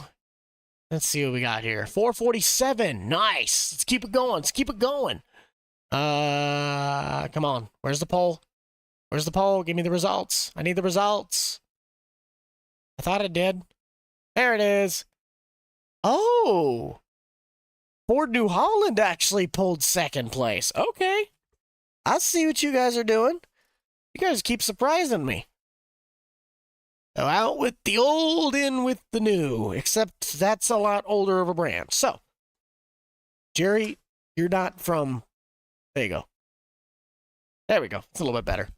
Let's see what we got here. 447. Nice. Let's keep it going. Let's keep it going. Come on. Where's the poll? Where's the poll? Give me the results. I need the results. I thought it did. There it is. Oh. Ford New Holland actually pulled second place. Okay. I see what you guys are doing. You guys keep surprising me. So out with the old, in with the new. Except that's a lot older of a brand. So, Jerry, you're not from... There you go. There we go. It's a little bit better.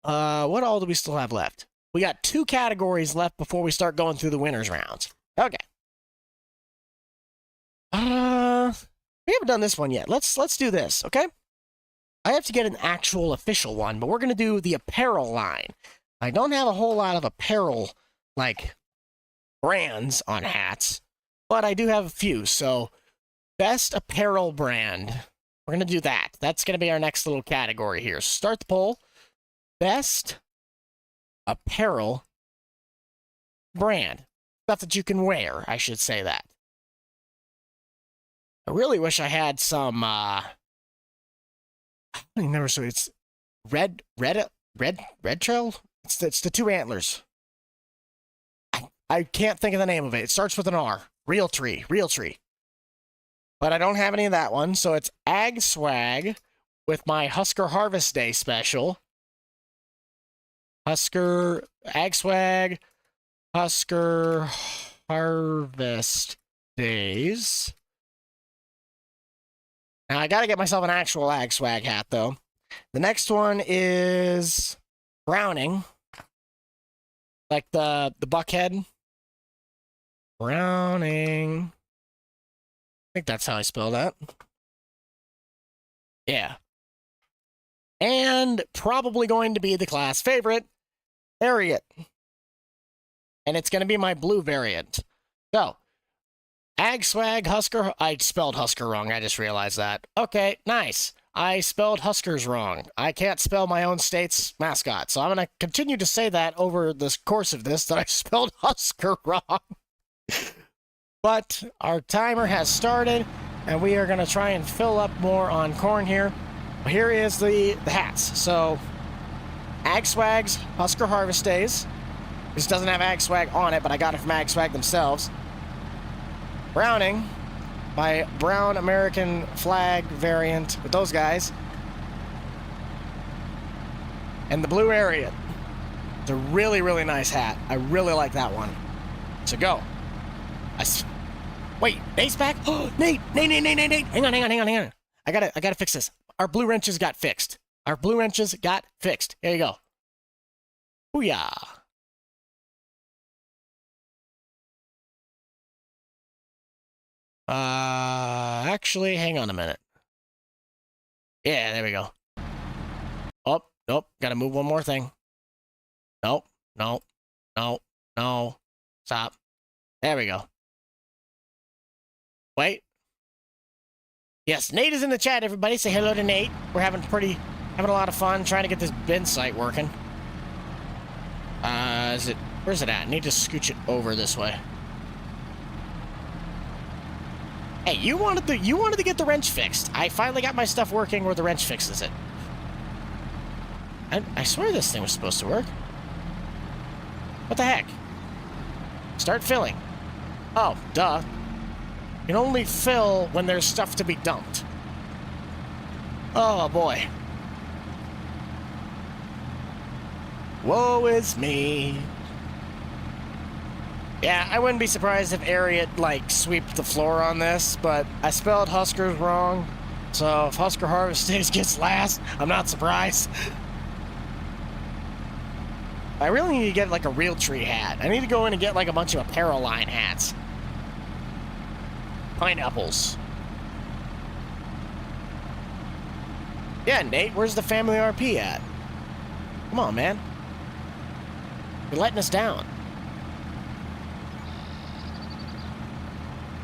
What all do we still have left? We got 2 categories left before we start going through the winners rounds. Okay. We haven't done this one yet. Let's do this, okay? I have to get an actual official one, but we're going to do the apparel line. I don't have a whole lot of apparel, like, brands on hats, but I do have a few. So, best apparel brand. We're going to do that. That's going to be our next little category here. So start the poll. Best apparel brand. Stuff that you can wear, I should say that. I really wish I had some, I never saw it's red trail? It's the 2 antlers. I can't think of the name of it. It starts with an R. Real tree. But I don't have any of that one, so it's Ag Swag with my Husker Harvest Day special. Ag Swag, Husker Harvest Days. Now, I gotta get myself an actual Ag Swag hat, though. The next one is Browning. Like the BUCH'D. Browning. I think that's how I spell that. Yeah. And probably going to be the class favorite, Ariat. And it's going to be my blue variant. So, Ag Swag Husker. I spelled Husker wrong. I just realized that. Okay, nice. I spelled Huskers wrong. I can't spell my own state's mascot. So I'm going to continue to say that over the course of this, that I spelled Husker wrong. But our timer has started, and we are going to try and fill up more on corn here. Here is the hats. So, Ag Swag's Husker Harvest Days. This doesn't have Ag Swag on it, but I got it from Ag Swag themselves. Browning, my brown American flag variant with those guys. And the blue Ariat. It's a really, really nice hat. I really like that one. So go. Wait, Nate's back? Oh, Nate! Hang on. I gotta fix this. Our blue wrenches got fixed. Here you go. Booyah. Actually, hang on a minute. Yeah, there we go. Oh, nope. Gotta move one more thing. Nope. Stop. There we go. Wait. Yes, Nate is in the chat, everybody. Say hello to Nate. We're having a lot of fun trying to get this bin site working. Where's it at? I need to scooch it over this way. Hey, you wanted to get the wrench fixed. I finally got my stuff working where the wrench fixes it. I swear this thing was supposed to work. What the heck? Start filling. Oh, duh. You can only fill when there's stuff to be dumped. Oh, boy. Woe is me. Yeah, I wouldn't be surprised if Ariat, like, sweeped the floor on this, but I spelled Huskers wrong, so if Husker Harvest Days gets last, I'm not surprised. I really need to get, like, a real tree hat. I need to go in and get, like, a bunch of apparel line hats. Pineapples. Yeah, Nate, where's the family RP at? Come on, man. You're letting us down.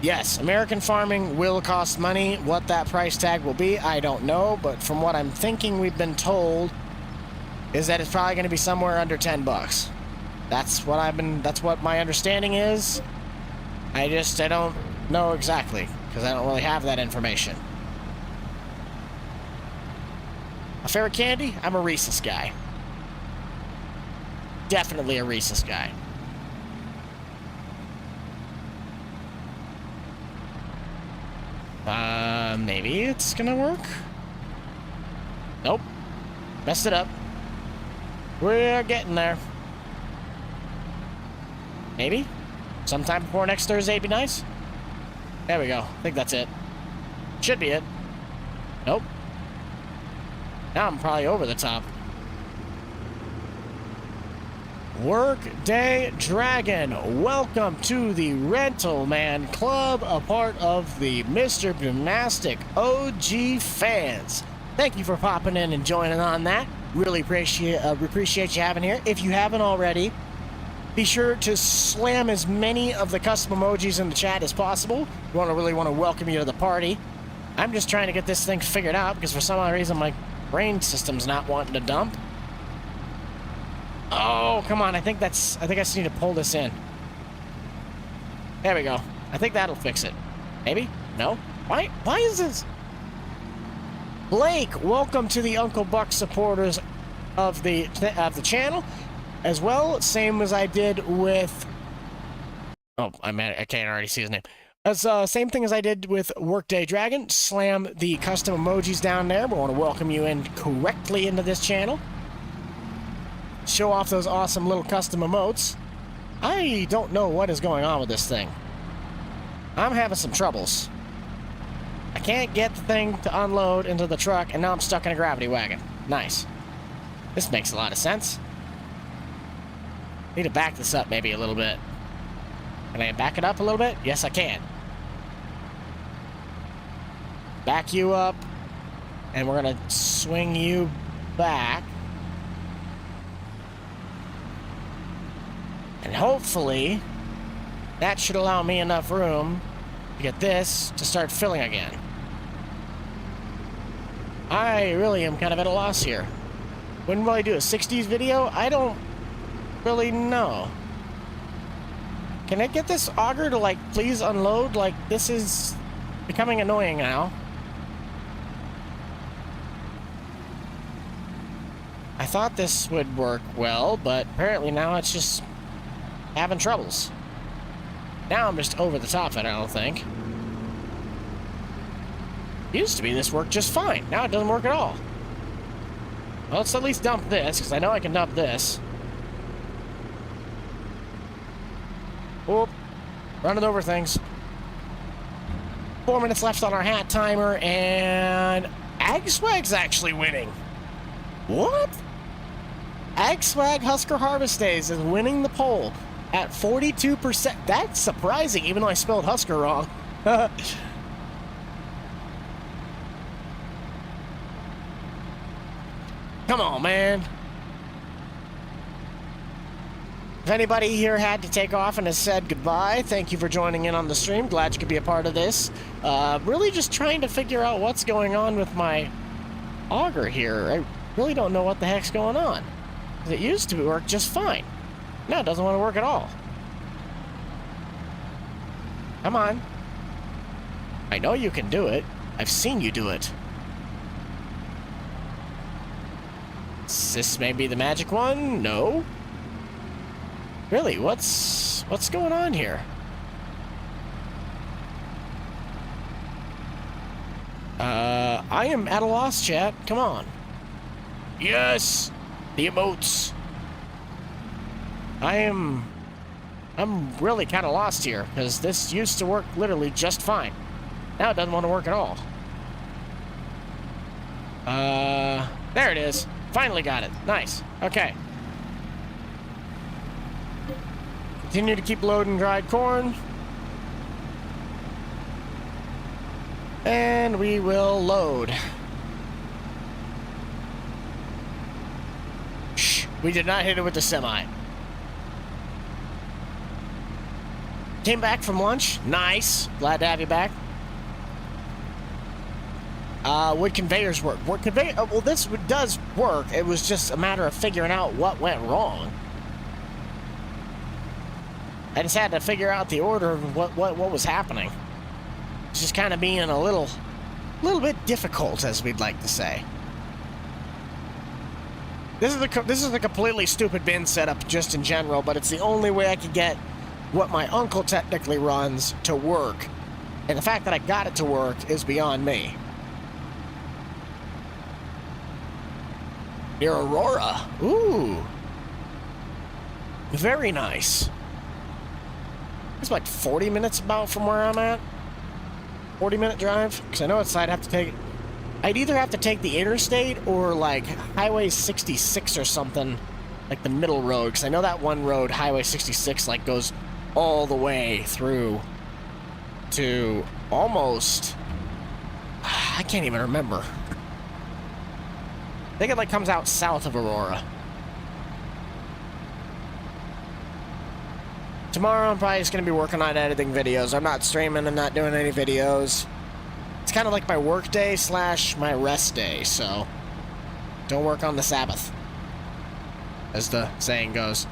Yes, American farming will cost money. What that price tag will be, I don't know. But from what I'm thinking we've been told is that it's probably going to be somewhere under 10 bucks. That's what my understanding is. I don't know exactly because I don't really have that information. A favorite candy? I'm a Reese's guy. Definitely a Reese's guy. Maybe it's gonna work? Nope. Messed it up. We're getting there. Maybe? Sometime before next Thursday would be nice? There we go. I think that's it. Should be it. Nope. Now I'm probably over the top. Workday Dragon, welcome to the Rental Man Club, a part of the Mr. Boomnastic OG fans. Thank you for popping in and joining on that. Really appreciate you having here. If you haven't already, be sure to slam as many of the custom emojis in the chat as possible. We really want to welcome you to the party. I'm just trying to get this thing figured out because for some odd reason my brain system's not wanting to dump. Oh, come on. I think I just need to pull this in. There we go. I think that'll fix it. Maybe? No? Why is this? Blake, welcome to the Uncle Buck supporters of the channel. As well, same as I did with... Oh, I can't already see his name. Same thing as I did with Workday Dragon. Slam the custom emojis down there. We want to welcome you in correctly into this channel. Show off those awesome little custom emotes. I don't know what is going on with this thing. I'm having some troubles. I can't get the thing to unload into the truck, and now I'm stuck in a gravity wagon. Nice. This makes a lot of sense. Need to back this up maybe a little bit. Can I back it up a little bit? Yes, I can. Back you up, and we're going to swing you back. And hopefully, that should allow me enough room to get this to start filling again. I really am kind of at a loss here. When will I do a 60s video? I don't really know. Can I get this auger to, like, please unload? Like, this is becoming annoying now. I thought this would work well, but apparently now it's just having troubles. Now I'm just over the top of it, I don't think. Used to be this worked just fine. Now it doesn't work at all. Well, let's at least dump this, because I know I can dump this. Oop. Running over things. 4 minutes left on our hat timer, and AgSwag's actually winning. What? AgSwag Husker Harvest Days is winning the poll at 42%. That's surprising, even though I spelled Husker wrong. Come on, man. If anybody here had to take off and has said goodbye, thank you for joining in on the stream. Glad you could be a part of this. Really just trying to figure out what's going on with my auger here. I really don't know what the heck's going on. It used to work just fine. Now it doesn't want to work at all. Come on. I know you can do it. I've seen you do it. This may be the magic one? No. Really, what's going on here? I am at a loss, chat. Come on. Yes! The emotes. I'm really kind of lost here, because this used to work literally just fine. Now it doesn't want to work at all. There it is. Finally got it. Nice. Okay. Continue to keep loading dried corn. And we will load. Shh. We did not hit it with the semi. Came back from lunch. Nice. Glad to have you back. Would conveyors work? Well, this does work. It was just a matter of figuring out what went wrong. I just had to figure out the order of what was happening. It's just kind of being a little bit difficult, as we'd like to say. This is a completely stupid bin setup just in general, but it's the only way I could get what my uncle technically runs to work. And the fact that I got it to work is beyond me. Near Aurora. Ooh. Very nice. It's like 40 minutes about from where I'm at. 40-minute drive. Because I know I'd either have to take the interstate or like Highway 66 or something. Like the middle road. Because I know that one road, Highway 66, like goes all the way through to almost... I can't even remember. I think it like comes out south of Aurora. Tomorrow I'm probably just going to be working on editing videos. I'm not streaming, I'm not doing any videos. It's kind of like my work day / my rest day, so don't work on the Sabbath, as the saying goes.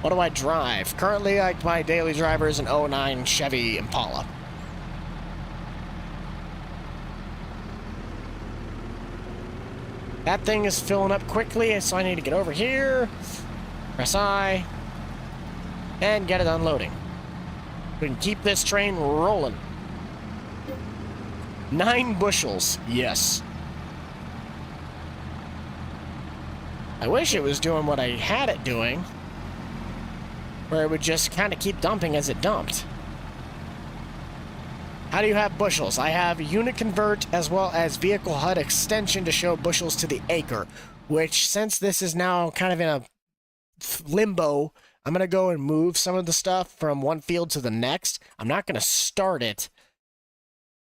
What do I drive? Currently, my daily driver is an 09 Chevy Impala. That thing is filling up quickly, so I need to get over here, press I, and get it unloading. We can keep this train rolling. 9 bushels, yes. I wish it was doing what I had it doing, where it would just kind of keep dumping as it dumped. How do you have bushels? I have unit convert as well as vehicle HUD extension to show bushels to the acre, which since this is now kind of in a limbo, I'm going to go and move some of the stuff from one field to the next. I'm not going to start it,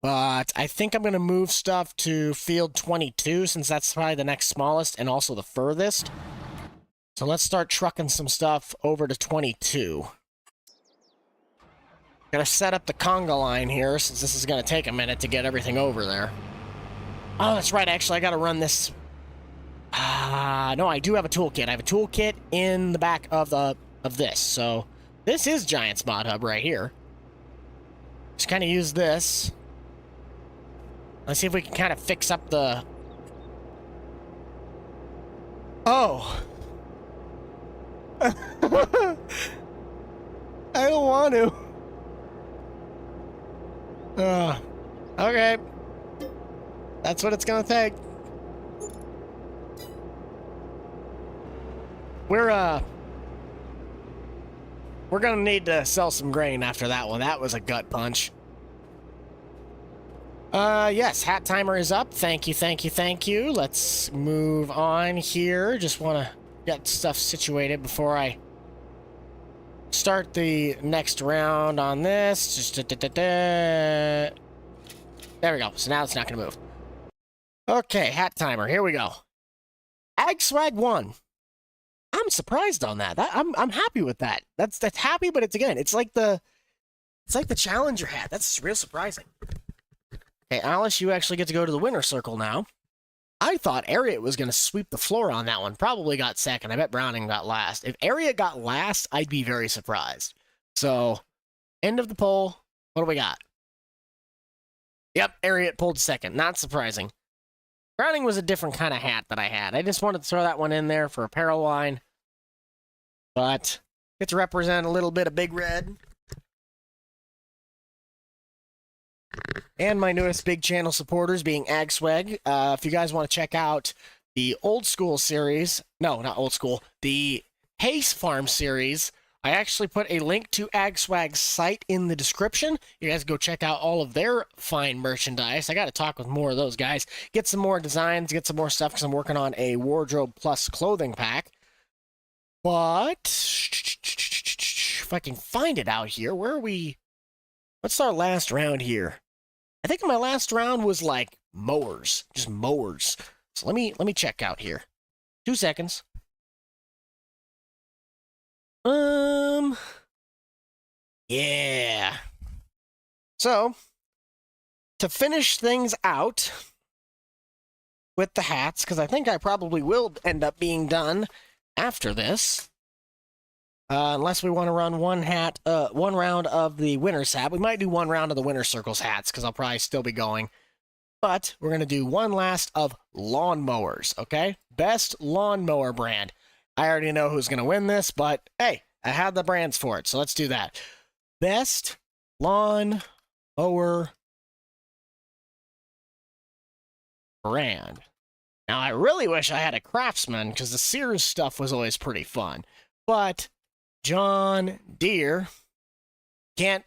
but I think I'm going to move stuff to field 22 since that's probably the next smallest and also the furthest. So let's start trucking some stuff over to 22. Gonna set up the conga line here, since this is gonna take a minute to get everything over there. Oh, that's right, actually, I gotta run this. No, I do have a toolkit. I have a toolkit in the back of this, so this is Giant's Mod Hub right here. Just kind of use this. Let's see if we can kind of fix up the... Oh! I don't want to. Okay. That's what it's gonna take. We're gonna need to sell some grain after that one. That was a gut punch. Yes, hat timer is up. Thank you, thank you, thank you. Let's move on here. Just wanna get stuff situated before I start the next round on this. Just there we go. So now it's not gonna move. Okay, hat timer. Here we go. Ag Swag 1. I'm surprised on that. I'm happy with that. That's happy, but it's like the Challenger hat. That's real surprising. Okay, Alice, you actually get to go to the winner's circle now. I thought Ariat was going to sweep the floor on that one. Probably got second. I bet Browning got last. If Ariat got last, I'd be very surprised. So, end of the poll. What do we got? Yep, Ariat pulled second. Not surprising. Browning was a different kind of hat that I had. I just wanted to throw that one in there for Apparel line. But, get to represent a little bit of Big Red. And my newest big channel supporters being AgSwag. If you guys want to check out the old school series, no, not old school, the Pace Farm series, I actually put a link to AgSwag's site in the description. You guys go check out all of their fine merchandise. I got to talk with more of those guys. Get some more designs, get some more stuff, because I'm working on a wardrobe plus clothing pack. But, if I can find it out here, where are we? What's our last round here? I think my last round was like mowers, just mowers. So let me check out here. 2 seconds. Yeah. So, to finish things out with the hats, because I think I probably will end up being done after this. Unless we want to run one round of the winner's hat. We might do one round of the winner circles hats, because I'll probably still be going. But we're going to do one last of lawnmowers, okay? Best lawnmower brand. I already know who's going to win this, but hey, I had the brands for it, so let's do that. Best lawnmower brand. Now, I really wish I had a Craftsman, because the Sears stuff was always pretty fun. But John Deere, you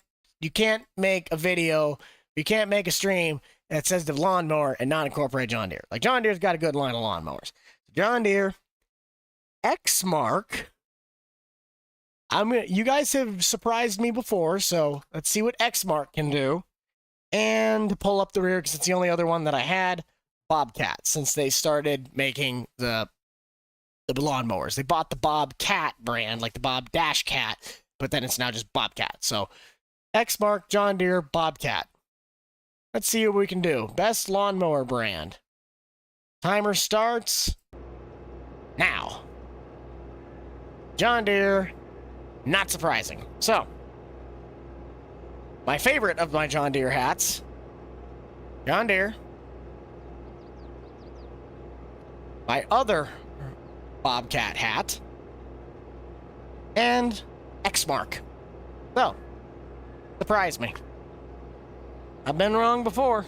can't make a video, you can't make a stream that says the lawnmower and not incorporate John Deere. Like, John Deere's got a good line of lawnmowers. John Deere, Exmark. You guys have surprised me before, so let's see what Exmark can do. And pull up the rear, because it's the only other one that I had. Bobcat, since they started making the lawnmowers. They bought the Bobcat brand, like the Bob Dash Cat, but then it's now just Bobcat. So, Exmark, John Deere, Bobcat. Let's see what we can do. Best lawnmower brand. Timer starts now. John Deere, not surprising. So, my favorite of my John Deere hats, John Deere. My other Bobcat hat, and Exmark. So, surprise me. I've been wrong before.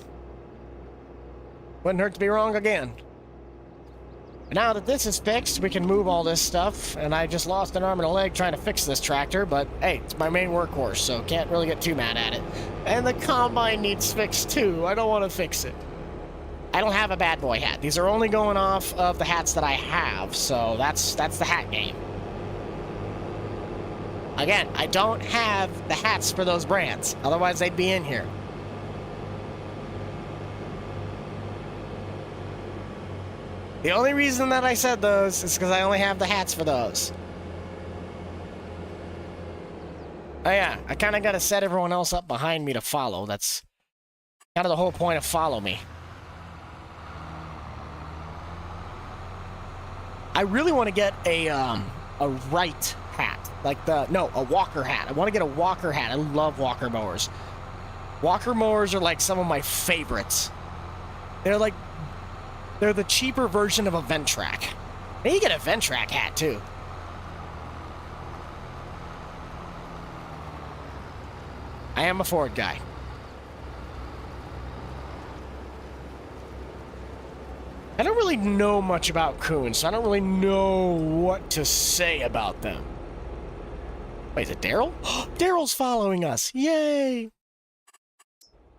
Wouldn't hurt to be wrong again. But now that this is fixed, we can move all this stuff, and I just lost an arm and a leg trying to fix this tractor, but hey, it's my main workhorse, so can't really get too mad at it. And the combine needs fixed too. I don't want to fix it. I don't have a bad boy hat. These are only going off of the hats that I have, so that's the hat game. Again, I don't have the hats for those brands. Otherwise, they'd be in here. The only reason that I said those is because I only have the hats for those. Oh yeah, I kind of got to set everyone else up behind me to follow. That's kind of the whole point of follow me. I really want to get a right hat, like a Walker hat. I want to get a Walker hat. I love Walker mowers. Walker mowers are like some of my favorites. They're the cheaper version of a Ventrac. And you get a Ventrac hat too. I am a Ford guy. I don't really know much about coons, so I don't really know what to say about them. Wait, is it Daryl? Daryl's following us. Yay!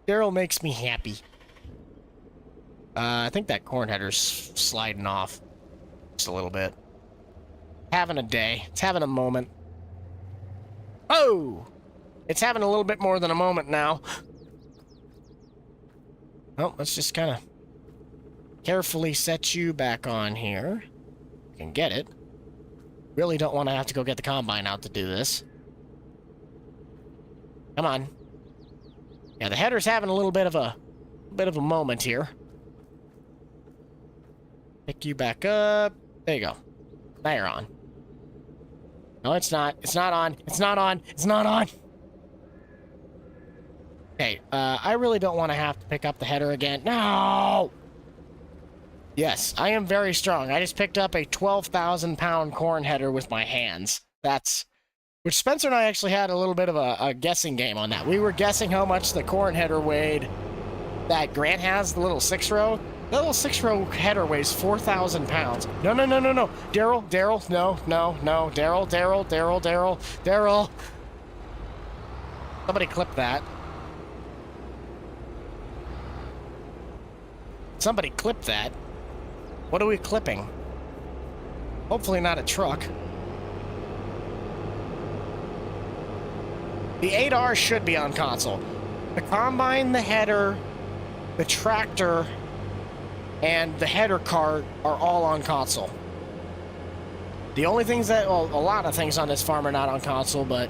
Daryl makes me happy. I think that corn header's sliding off just a little bit. Having a day. It's having a moment. Oh! It's having a little bit more than a moment now. Well, let's just kind of carefully set you back on here. You can get it. Really don't want to have to go get the combine out to do this. Come on. Yeah, the header's having a little bit of a moment here. Pick you back up. There you go. Now you're on. No, it's not. It's not on. It's not on. It's not on. Okay, I really don't want to have to pick up the header again. No! Yes, I am very strong. I just picked up a 12,000-pound corn header with my hands. Which Spencer and I actually had a little bit of a guessing game on that. We were guessing how much the corn header weighed that Grant has, the little 6-row. That little 6-row header weighs 4,000 pounds. No. Daryl, no. Daryl. Somebody clip that. Somebody clip that. What are we clipping? Hopefully not a truck. The 8R should be on console. The combine, the header, the tractor, and the header cart are all on console. The only things that, well, a lot of things on this farm are not on console, but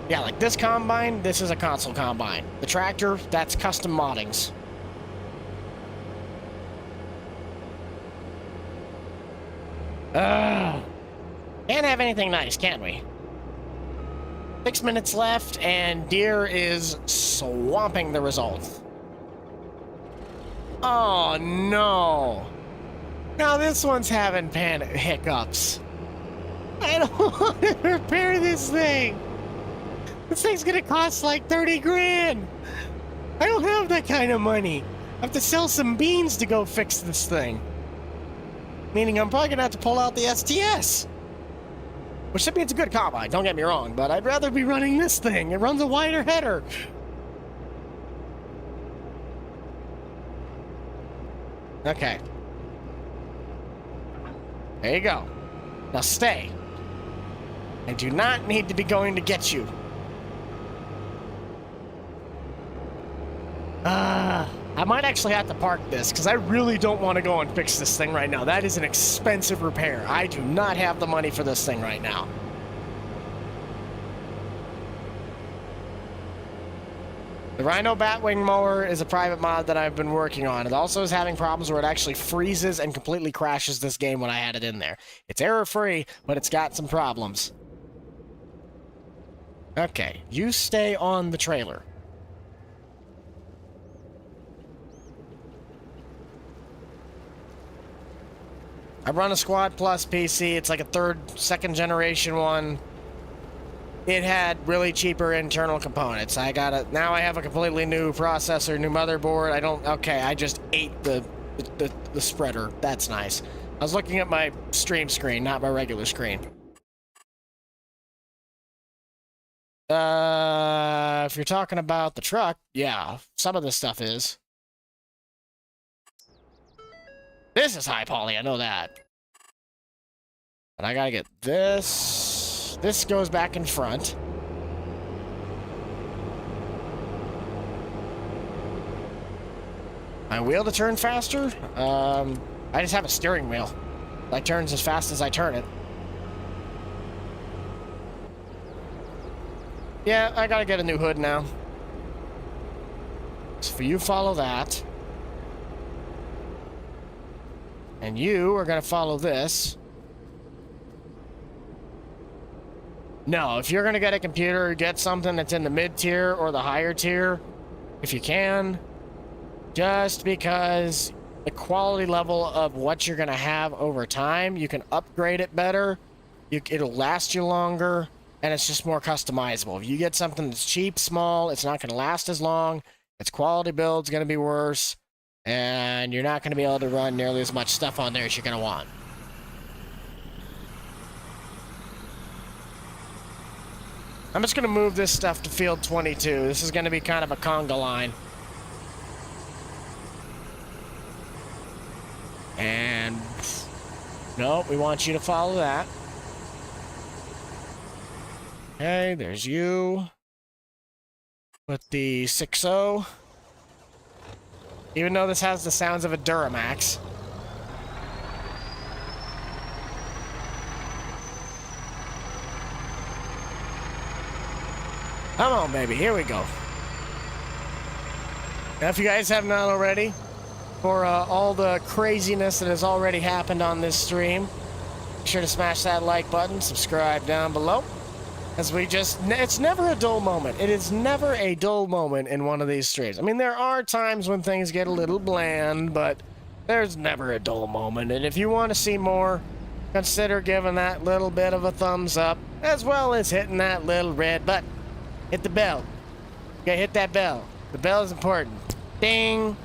yeah, like this combine, this is a console combine. The tractor, that's custom moddings. Can't have anything nice, can we? 6 minutes left, and deer is swamping the results. Oh, no. Now this one's having hiccups. I don't want to repair this thing. This thing's gonna cost like 30 grand. I don't have that kind of money. I have to sell some beans to go fix this thing. Meaning I'm probably gonna have to pull out the STS. Which should mean it's a good combine, don't get me wrong, but I'd rather be running this thing. It runs a wider header. Okay. There you go. Now stay. I do not need to be going to get you. I might actually have to park this, because I really don't want to go and fix this thing right now. That is an expensive repair. I do not have the money for this thing right now. The Rhino Batwing mower is a private mod that I've been working on. It also is having problems where it actually freezes and completely crashes this game when I had it in there. It's error-free, but it's got some problems. Okay, you stay on the trailer. I run a Squad Plus PC. It's like a second generation one. It had really cheaper internal components. Now I have a completely new processor, new motherboard. I just ate the spreader. That's nice. I was looking at my stream screen, not my regular screen. If you're talking about the truck, yeah, some of this stuff is. This is high poly, I know that. But I gotta get this. This goes back in front. My wheel to turn faster? I just have a steering wheel that turns as fast as I turn it. Yeah, I gotta get a new hood now. So for you, follow that. And you are gonna follow this. No, if you're gonna get a computer, get something that's in the mid-tier or the higher tier, if you can. Just because the quality level of what you're gonna have over time, you can upgrade it better, it'll last you longer, and it's just more customizable. If you get something that's cheap, small, it's not gonna last as long, its quality build's gonna be worse, and you're not gonna be able to run nearly as much stuff on there as you're gonna want. I'm just gonna move this stuff to field 22. This is gonna be kind of a conga line. And no, we want you to follow that. Okay, there's you. With the 6.0. Even though this has the sounds of a Duramax. Come on, baby, here we go. Now, if you guys have not already, for all the craziness that has already happened on this stream, be sure to smash that like button, subscribe down below. As it's never a dull moment. It is never a dull moment in one of these streams. I mean, there are times when things get a little bland, but there's never a dull moment. And if you want to see more, consider giving that little bit of a thumbs up, as well as hitting that little red button. Hit the bell. Okay, hit that bell. The bell is important. Ding.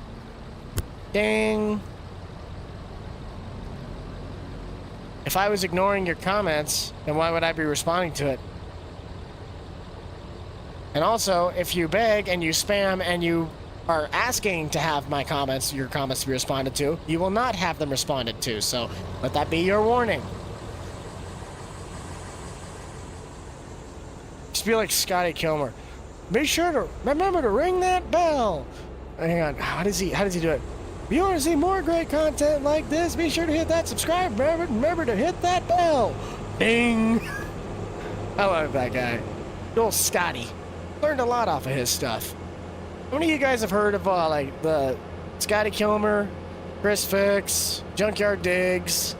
Ding. If I was ignoring your comments, then why would I be responding to it? And also, if you beg and you spam and you are asking to have your comments to be responded to, you will not have them responded to. So let that be your warning. Just be like Scotty Kilmer. Be sure to remember to ring that bell. Hang on. How does he do it? If you want to see more great content like this, be sure to hit that subscribe. Remember to hit that bell. Ding. I love that guy. Old Scotty. Learned a lot off of his stuff. How many of you guys have heard of like the Scotty Kilmer, Chris Fix, Junkyard Digs?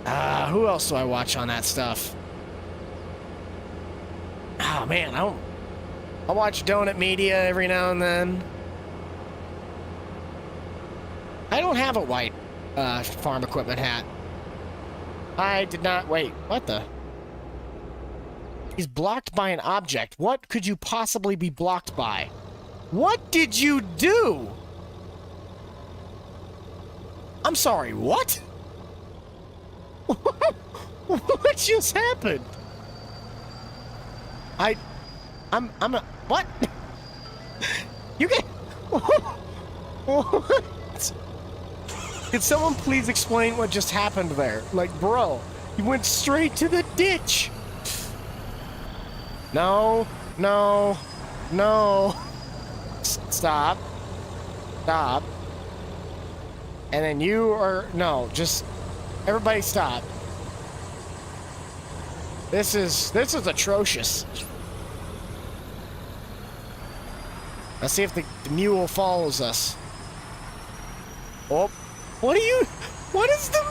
Who else do I watch on that stuff? Oh man, I watch Donut Media every now and then. I don't have a white farm equipment hat. I did not. Wait, what the? He's blocked by an object. What could you possibly be blocked by? What did you do? I'm sorry, what? What just happened? What? You get... What? Could someone please explain what just happened there? Like, bro, you went straight to the ditch. No, no, no. Stop. Stop. And then you are... No, just... Everybody stop. This is atrocious. Let's see if the mule follows us. Oh. What is the...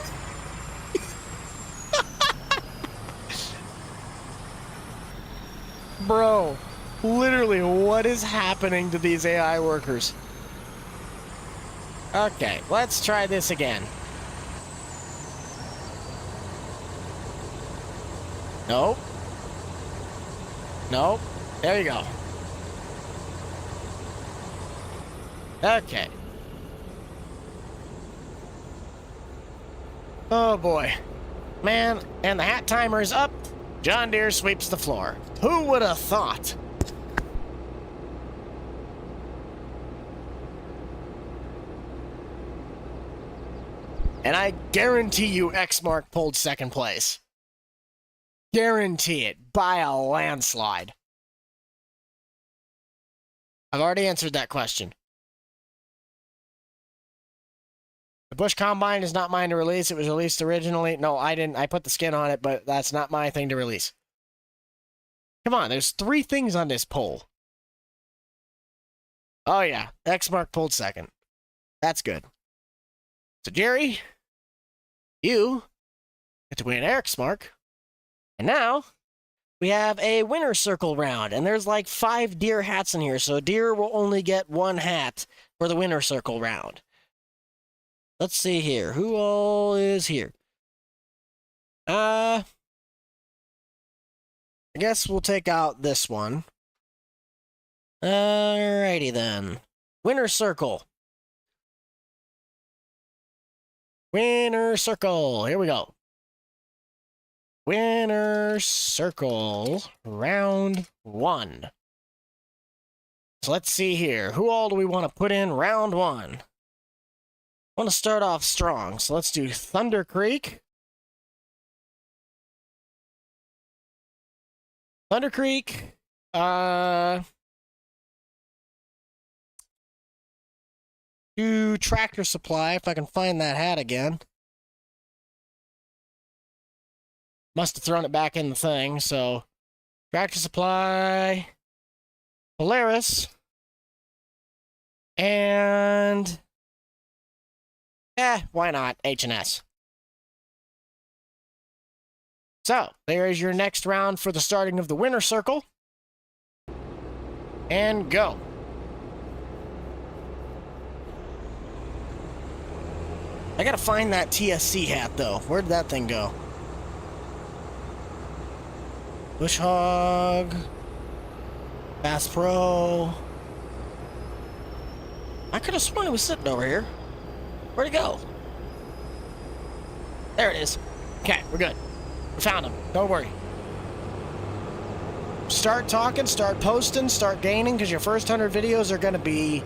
Bro, literally, what is happening to these AI workers? Okay, let's try this again. Nope. Nope. There you go. Okay. Oh boy. Man, and the hat timer is up. John Deere sweeps the floor. Who would have thought? And I guarantee you Xmark pulled second place. Guarantee it by a landslide. I've already answered that question. The Bush Combine is not mine to release. It was released originally. No, I didn't. I put the skin on it, but that's not my thing to release. Come on, there's 3 things on this poll. Oh yeah, Xmark pulled second. That's good. So Jerry, you get to win Xmark. And now, we have a winner circle round, and there's like 5 Deere hats in here, so Deere will only get 1 hat for the winner circle round. Let's see here. Who all is here? I guess we'll take out this one. Alrighty then. Winner circle. Winner circle. Here we go. Winner circle, round 1. So let's see here. Who all do we want to put in round 1? I want to start off strong, so let's do Thunder Creek. Thunder Creek. Do Tractor Supply, if I can find that hat again. Must have thrown it back in the thing, so Tractor Supply, Polaris, and why not H&S? So, there is your next round for the starting of the winner circle. And go. I gotta find that TSC hat, though. Where'd that thing go? Bush Hog, Bass Pro. I could have sworn it was sitting over here. Where'd it go? There it is. Okay, we're good. We found him. Don't worry. Start talking, start posting, start gaining, because your first 100 videos are going to be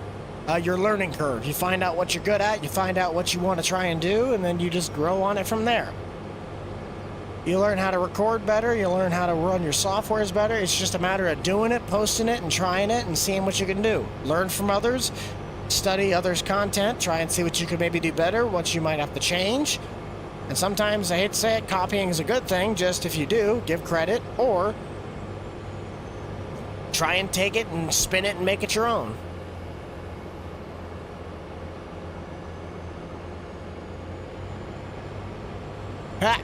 your learning curve. You find out what you're good at, you find out what you want to try and do, and then you just grow on it from there. You learn how to record better, you learn how to run your softwares better. It's just a matter of doing it, posting it, and trying it, and seeing what you can do. Learn from others, study others' content, try and see what you could maybe do better, what you might have to change. And sometimes, I hate to say it, copying is a good thing, just if you do, give credit, or try and take it and spin it and make it your own. Ha!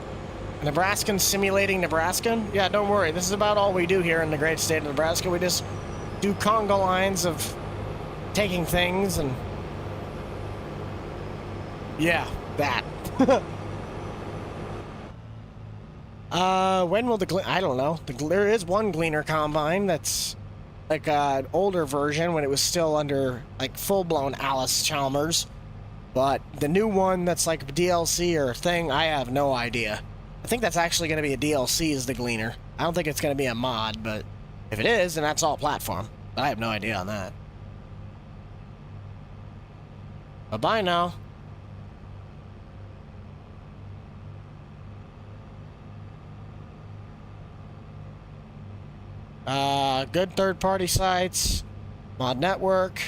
Nebraskan simulating Nebraskan? Yeah, don't worry. This is about all we do here in the great state of Nebraska. We just do conga lines of taking things and... yeah, that. When will the... I don't know. There is one Gleaner combine that's like an older version when it was still under like full-blown Alice Chalmers. But the new one that's like a DLC or thing, I have no idea. I think that's actually going to be a DLC is the Gleaner. I don't think it's going to be a mod, but if it is, then that's all platform. But I have no idea on that. Bye-bye now. Good third-party sites, Mod Network,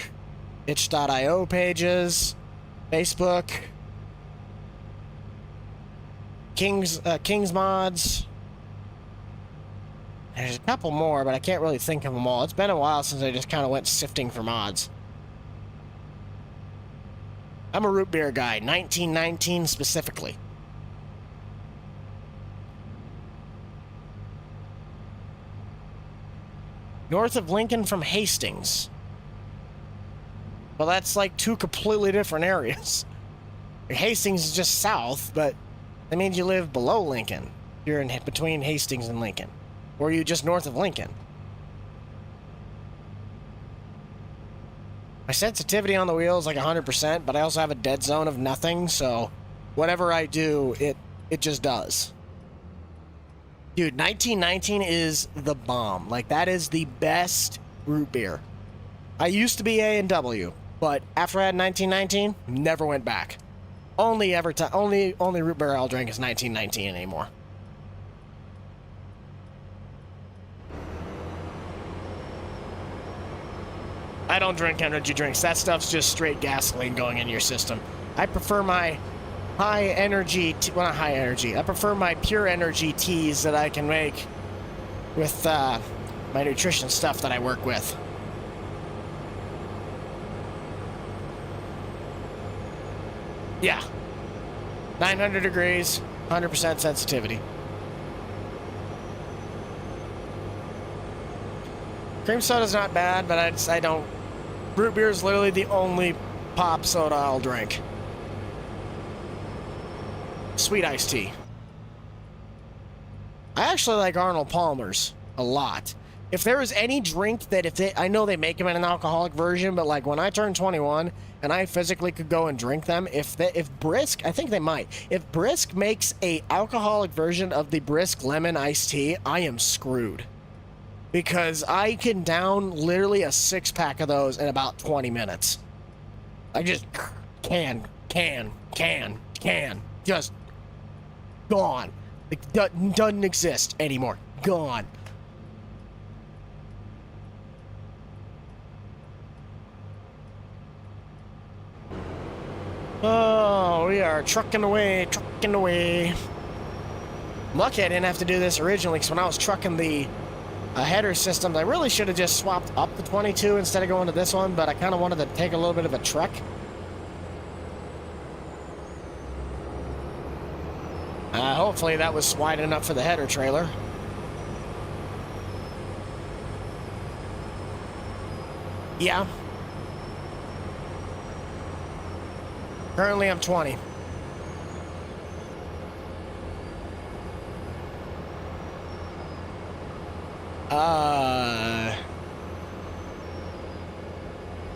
itch.io pages, Facebook, King's Mods. There's a couple more, but I can't really think of them all. It's been a while since I just kind of went sifting for mods. I'm a root beer guy, 1919 specifically. North of Lincoln from Hastings. Well, that's like two completely different areas. Hastings is just south, but that means you live below Lincoln. You're in between Hastings and Lincoln. Or are you just north of Lincoln? My sensitivity on the wheel is like 100%, but I also have a dead zone of nothing, so whatever I do, it just does. Dude, 1919 is the bomb. Like, that is the best root beer. I used to be A&W, but after I had 1919, never went back. Only root beer I'll drink is 1919 anymore. I don't drink energy drinks. That stuff's just straight gasoline going in your system. I prefer my high energy, well, not high energy. I prefer my pure energy teas that I can make with my nutrition stuff that I work with. Yeah. 900 degrees, 100% sensitivity. Cream soda's not bad, but I don't... Root beer is literally the only pop soda I'll drink. Sweet iced tea. I actually like Arnold Palmer's a lot. If there was any drink that I know they make them in an alcoholic version, but like when I turned 21 and I physically could go and drink them, if Brisk, I think they might. If Brisk makes a alcoholic version of the Brisk lemon iced tea, I am screwed. Because I can down literally a 6-pack of those in about 20 minutes. I just can. Just gone. It doesn't exist anymore. Gone. Oh, we are trucking away. I'm lucky I didn't have to do this originally, because when I was trucking the header systems, I really should have just swapped up the 22 instead of going to this one, but I kind of wanted to take a little bit of a trek. Hopefully that was wide enough for the header trailer. Yeah. Currently I'm 20. I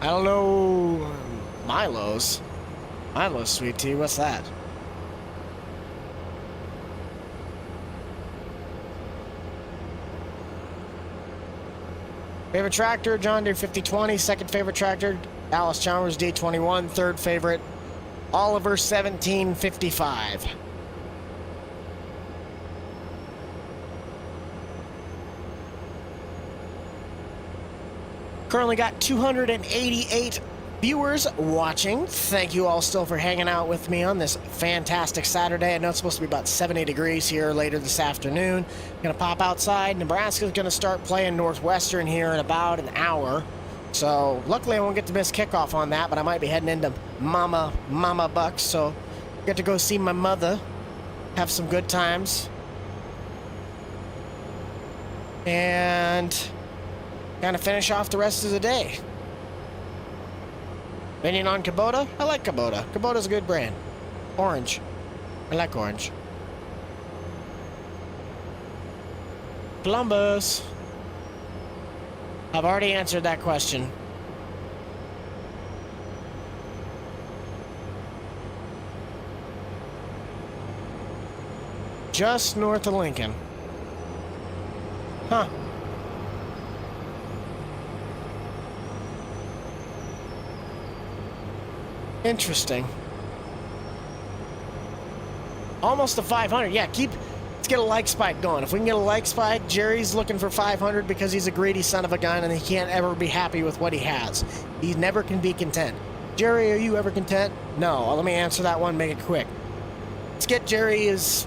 don't know. Milo's sweet tea. What's that? Favorite tractor, John Deere 5020. Second favorite tractor, Alice Chalmers D21. Third favorite, Oliver 1755. Currently got 288 viewers watching, thank you all still for hanging out with me on this fantastic Saturday. I know it's supposed to be about 70 degrees here later this afternoon. Gonna pop outside. Nebraska's gonna start playing Northwestern here in about an hour. So luckily I won't get to miss kickoff on that, but I might be heading into Mama Bucks. So get to go see my mother, have some good times, and kind of finish off the rest of the day. Opinion on Kubota? I like Kubota. Kubota's a good brand. Orange. I like orange. Columbus. I've already answered that question. Just north of Lincoln. Huh. Interesting. Almost to 500. Yeah, let's get a like spike going. If we can get a like spike, Jerry's looking for 500 because he's a greedy son of a gun and he can't ever be happy with what he has. He never can be content. Jerry, are you ever content? No. Well, let me answer that one, make it quick. Let's get Jerry's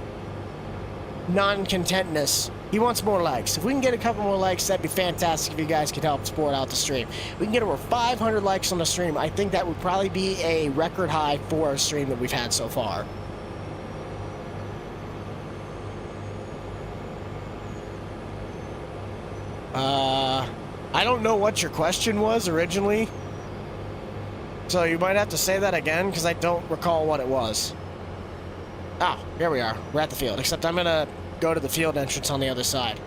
non-contentness. He wants more likes. If we can get a couple more likes, that'd be fantastic if you guys could help support out the stream. We can get over 500 likes on the stream. I think that would probably be a record high for a stream that we've had so far. I don't know what your question was originally, so you might have to say that again because I don't recall what it was. Oh, here we are. We're at the field, except I'm going to go to the field entrance on the other side.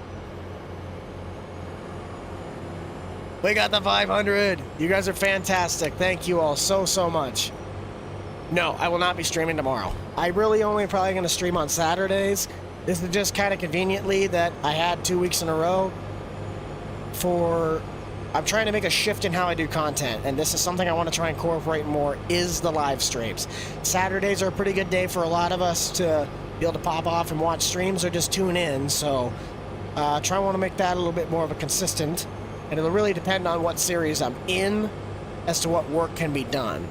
We got the 500. You guys are fantastic. Thank you all so much. No, I will not be streaming tomorrow. I really only probably going to stream on Saturdays. This is just kind of conveniently that I had 2 weeks in a row I'm trying to make a shift in how I do content, and this is something I want to try and incorporate more, is the live streams. Saturdays are a pretty good day for a lot of us to be able to pop off and watch streams or just tune in, so want to make that a little bit more of a consistent, and it'll really depend on what series I'm in as to what work can be done.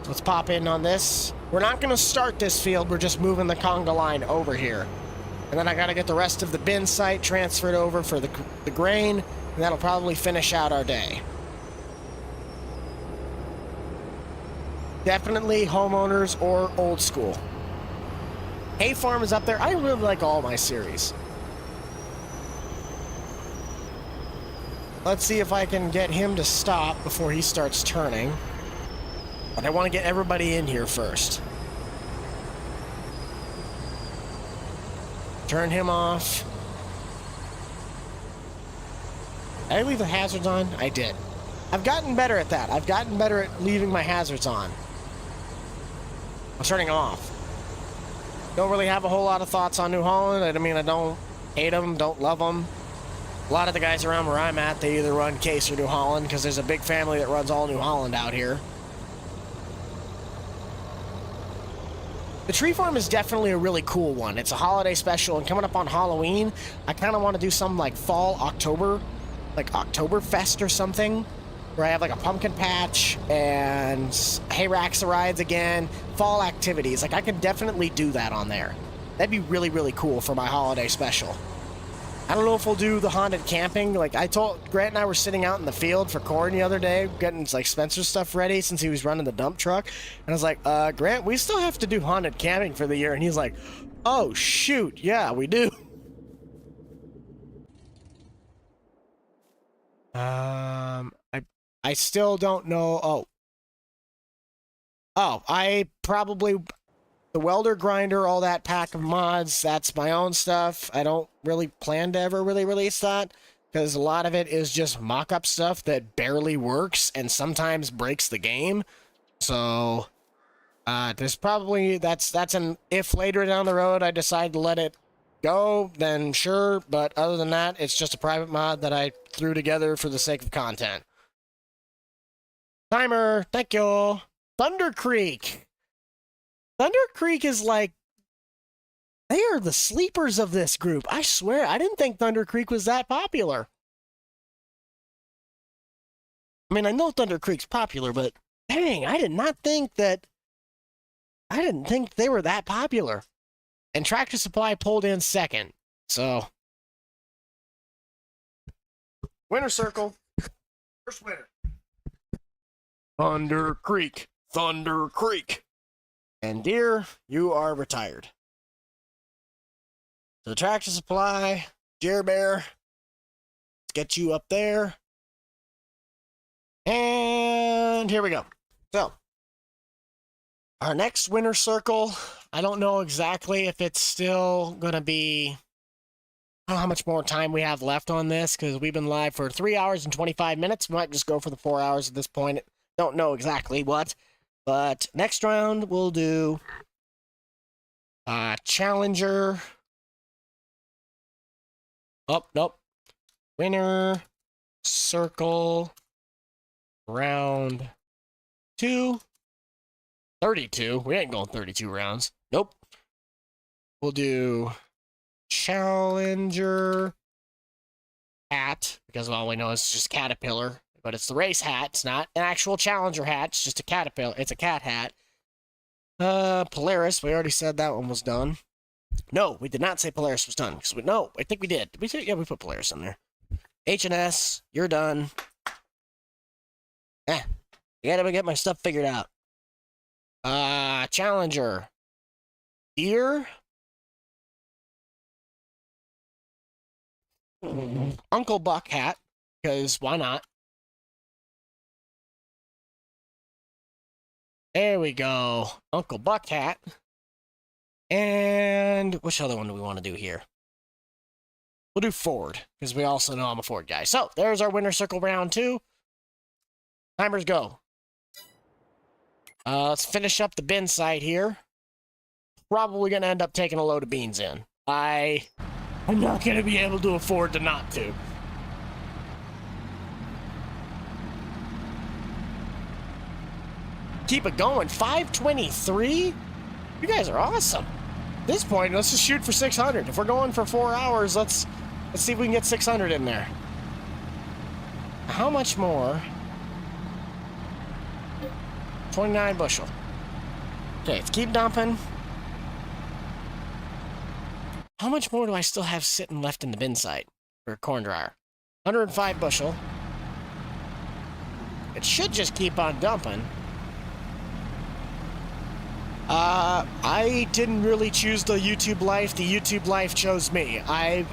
So let's pop in on this. We're not going to start this field, we're just moving the conga line over here. And then I got to get the rest of the bin site transferred over for the grain, and that'll probably finish out our day. Definitely homeowners or old school. Hay Farm is up there. I really like all my series. Let's see if I can get him to stop before he starts turning. But I want to get everybody in here first. Turn him off. Did I leave the hazards on? I did. I've gotten better at that. I've gotten better at leaving my hazards on. I'm turning them off. Don't really have a whole lot of thoughts on New Holland. I mean, I don't hate them, don't love them. A lot of the guys around where I'm at, they either run Case or New Holland because there's a big family that runs all New Holland out here. The tree farm is definitely a really cool one. It's a holiday special, and coming up on Halloween, I kind of want to do something like fall, October, like Oktoberfest or something, where I have like a pumpkin patch and hay racks rides again, fall activities. Like I could definitely do that on there. That'd be really cool for my holiday special. I don't know if we'll do the haunted camping. Like I told Grant and I were sitting out in the field for corn the other day, getting like Spencer's stuff ready since he was running the dump truck. And I was like, Grant, we still have to do haunted camping for the year. And he's like, oh shoot, yeah, we do. I still don't know. I probably, the welder grinder, all that pack of mods, that's my own stuff. I don't really plan to ever really release that because a lot of it is just mock-up stuff that barely works and sometimes breaks the game. So there's probably, that's an if later down the road I decide to let it go, then sure. But other than that, it's just a private mod that I threw together for the sake of content. Timer, thank you. Thunder Creek. Thunder Creek is like, they are the sleepers of this group. I swear, I didn't think Thunder Creek was that popular. I mean, I know Thunder Creek's popular, but dang, I didn't think they were that popular. And Tractor Supply pulled in second. So, winner circle. First winner. Thunder Creek. Thunder Creek. And dear, you are retired. So Tractor Supply, Deer Bear, let's get you up there. And here we go. So, our next winner circle, I don't know exactly if it's still going to be, I don't know how much more time we have left on this, because we've been live for 3 hours and 25 minutes. We might just go for the 4 hours at this point. Don't know exactly what. But next round, we'll do Challenger. Oh, nope. Winner circle round 2. 32. We ain't going 32 rounds. Nope. We'll do Challenger hat, because all we know is just Caterpillar. But it's the race hat. It's not an actual Challenger hat. It's just a Caterpillar. It's a cat hat. Polaris. We already said that one was done. No, we did not say Polaris was done. No, I think we did. Did we say? Yeah, we put Polaris in there. H&S. You're done. I gotta get my stuff figured out. Challenger. Deer. Uncle Buck hat. Because why not? There we go. Uncle Buck hat. And which other one do we want to do here? We'll do Ford, because we also know I'm a Ford guy. So, there's our winner circle round 2. Timers go. Let's finish up the bin site here. Probably going to end up taking a load of beans in. I'm not going to be able to afford to not to. Keep it going. 523? You guys are awesome. At this point, let's just shoot for 600. If we're going for 4 hours, let's see if we can get 600 in there. How much more? 29 bushel. Okay, let's keep dumping. How much more do I still have sitting left in the bin site for a corn dryer? 105 bushel. It should just keep on dumping. I didn't really choose the YouTube life. The YouTube life chose me. I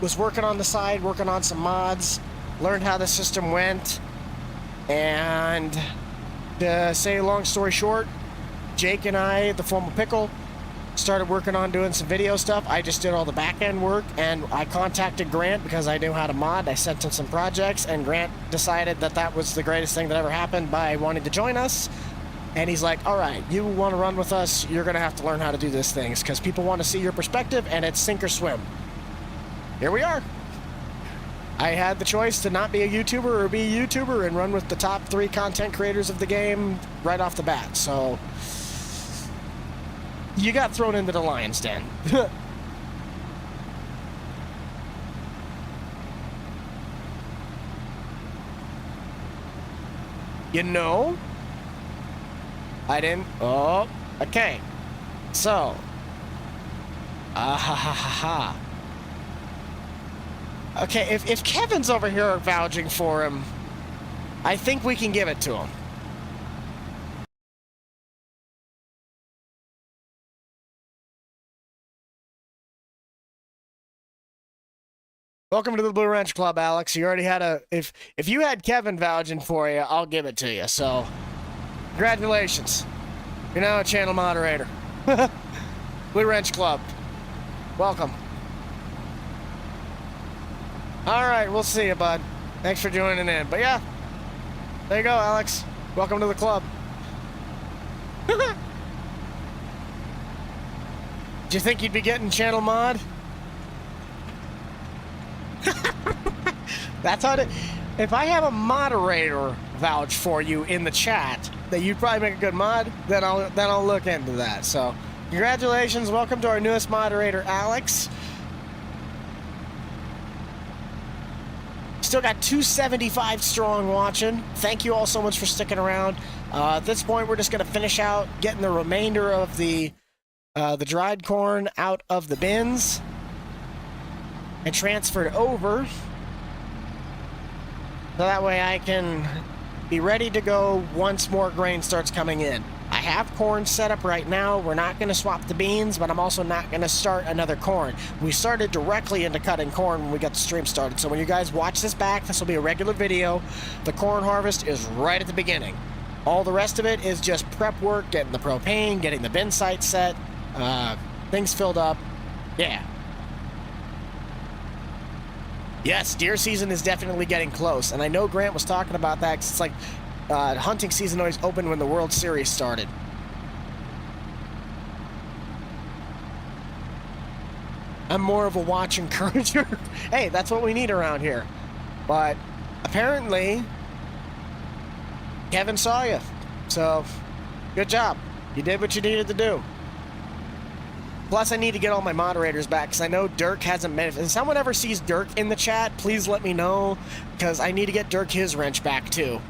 was working on the side, working on some mods, learned how the system went, and to say a long story short, Jake and I, the former Pickle, started working on doing some video stuff. I just did all the back-end work, and I contacted Grant because I knew how to mod. I sent him some projects, and Grant decided that that was the greatest thing that ever happened by wanting to join us. And he's like, all right, you want to run with us, you're going to have to learn how to do these things because people want to see your perspective, and it's sink or swim. Here we are. I had the choice to not be a YouTuber or be a YouTuber and run with the top 3 content creators of the game right off the bat. So, you got thrown into the lion's den. You know? I didn't. Oh, okay. So. Okay, if Kevin's over here vouching for him, I think we can give it to him. Welcome to the Blue Wrench Club, Alex. You already had a... If you had Kevin vouching for you, I'll give it to you, so... Congratulations. You're now a channel moderator. Blue Wrench Club. Welcome. Alright, we'll see you, bud. Thanks for joining in. But yeah, there you go, Alex. Welcome to the club. Did you think you'd be getting channel mod? That's how it... If I have a moderator vouch for you in the chat that you'd probably make a good mod, then I'll look into that. So, congratulations. Welcome to our newest moderator, Alex. Still got 275 strong watching. Thank you all so much for sticking around. At this point, we're just going to finish out getting the remainder of the dried corn out of the bins and transferred over. So that way I can be ready to go once more grain starts coming in. I have corn set up right now. We're not going to swap the beans, but I'm also not going to start another corn. We started directly into cutting corn when we got the stream started. So when you guys watch this back, this will be a regular video. The corn harvest is right at the beginning. All the rest of it is just prep work, getting the propane, getting the bin site set, things filled up. Yeah. Yes, deer season is definitely getting close. And I know Grant was talking about that because it's like hunting season always opened when the World Series started. I'm more of a watch encourager. Hey, that's what we need around here. But apparently, Kevin saw you. So, good job. You did what you needed to do. Plus, I need to get all my moderators back because I know Dirk hasn't been. If someone ever sees Dirk in the chat, please let me know because I need to get Dirk his wrench back too.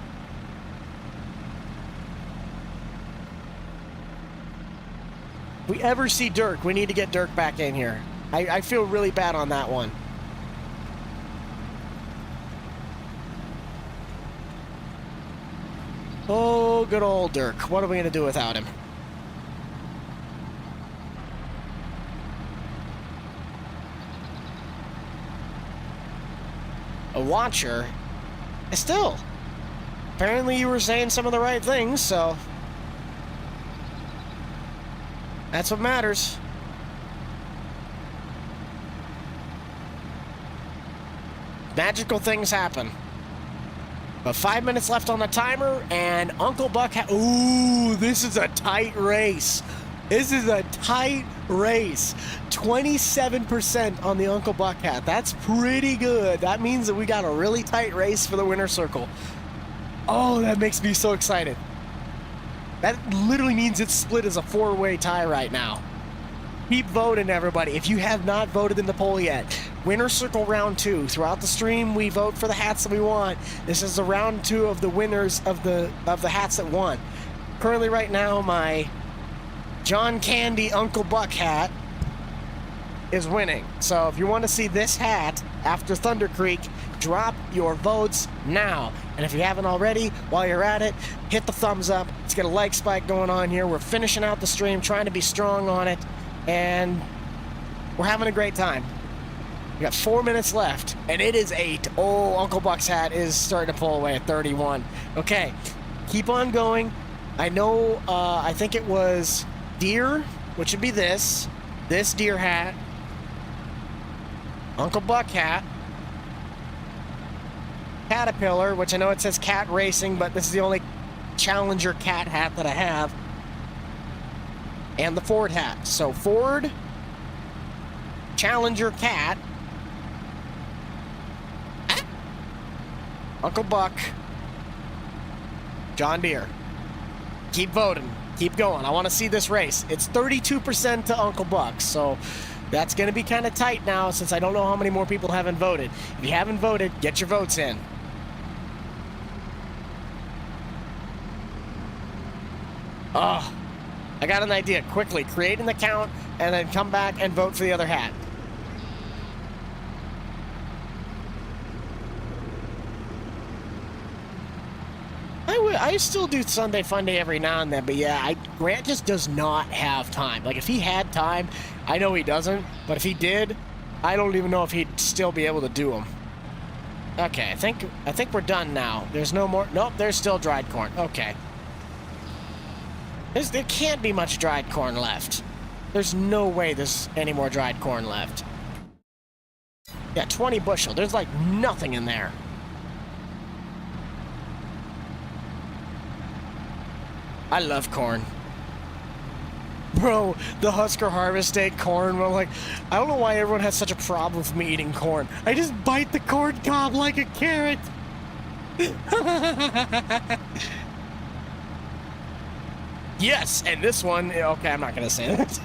If we ever see Dirk, we need to get Dirk back in here. I feel really bad on that one. Oh, good old Dirk. What are we going to do without him? A watcher? Still. Apparently you were saying some of the right things, so that's what matters. Magical things happen. But 5 minutes left on the timer, and Uncle Buck ooh, this is a tight race. This is a tight race. 27% on the Uncle Buck hat. That's pretty good. That means that we got a really tight race for the winner circle. Oh, that makes me so excited. That literally means it's split as a 4-way tie right now. Keep voting, everybody. If you have not voted in the poll yet, winner circle round 2. Throughout the stream, we vote for the hats that we want. This is the round 2 of the winners of the hats that won. Currently, right now, my John Candy Uncle Buck hat is winning. So if you want to see this hat after Thunder Creek, drop your votes now. And if you haven't already, while you're at it, hit the thumbs up. Let's get a like spike going on here. We're finishing out the stream, trying to be strong on it, and we're having a great time. We got 4 minutes left, and it is 8. Oh, Uncle Buck's hat is starting to pull away at 31. Okay, keep on going. I know, I think it was deer, which would be this deer hat, Uncle Buck hat, Caterpillar, which I know it says cat racing, but this is the only Challenger cat hat that I have, and the Ford hat. So Ford, Challenger cat, Uncle Buck, John Deere. Keep voting. Keep going. I want to see this race. It's 32% to Uncle Buck, so that's going to be kind of tight now since I don't know how many more people haven't voted. If you haven't voted, get your votes in. Oh, I got an idea. Quickly, create an account and then come back and vote for the other hat. I still do Sunday Funday every now and then, but yeah, Grant just does not have time. Like, if he had time, I know he doesn't, but if he did, I don't even know if he'd still be able to do them. Okay, I think we're done now. There's no more. Nope, there's still dried corn. Okay. There can't be much dried corn left. There's no way there's any more dried corn left. Yeah, 20 bushel. There's like nothing in there. I love corn. Bro, the Husker Harvest Day corn, I'm like, I don't know why everyone has such a problem with me eating corn. I just bite the corn cob like a carrot. Yes, and this one, okay, I'm not gonna say that.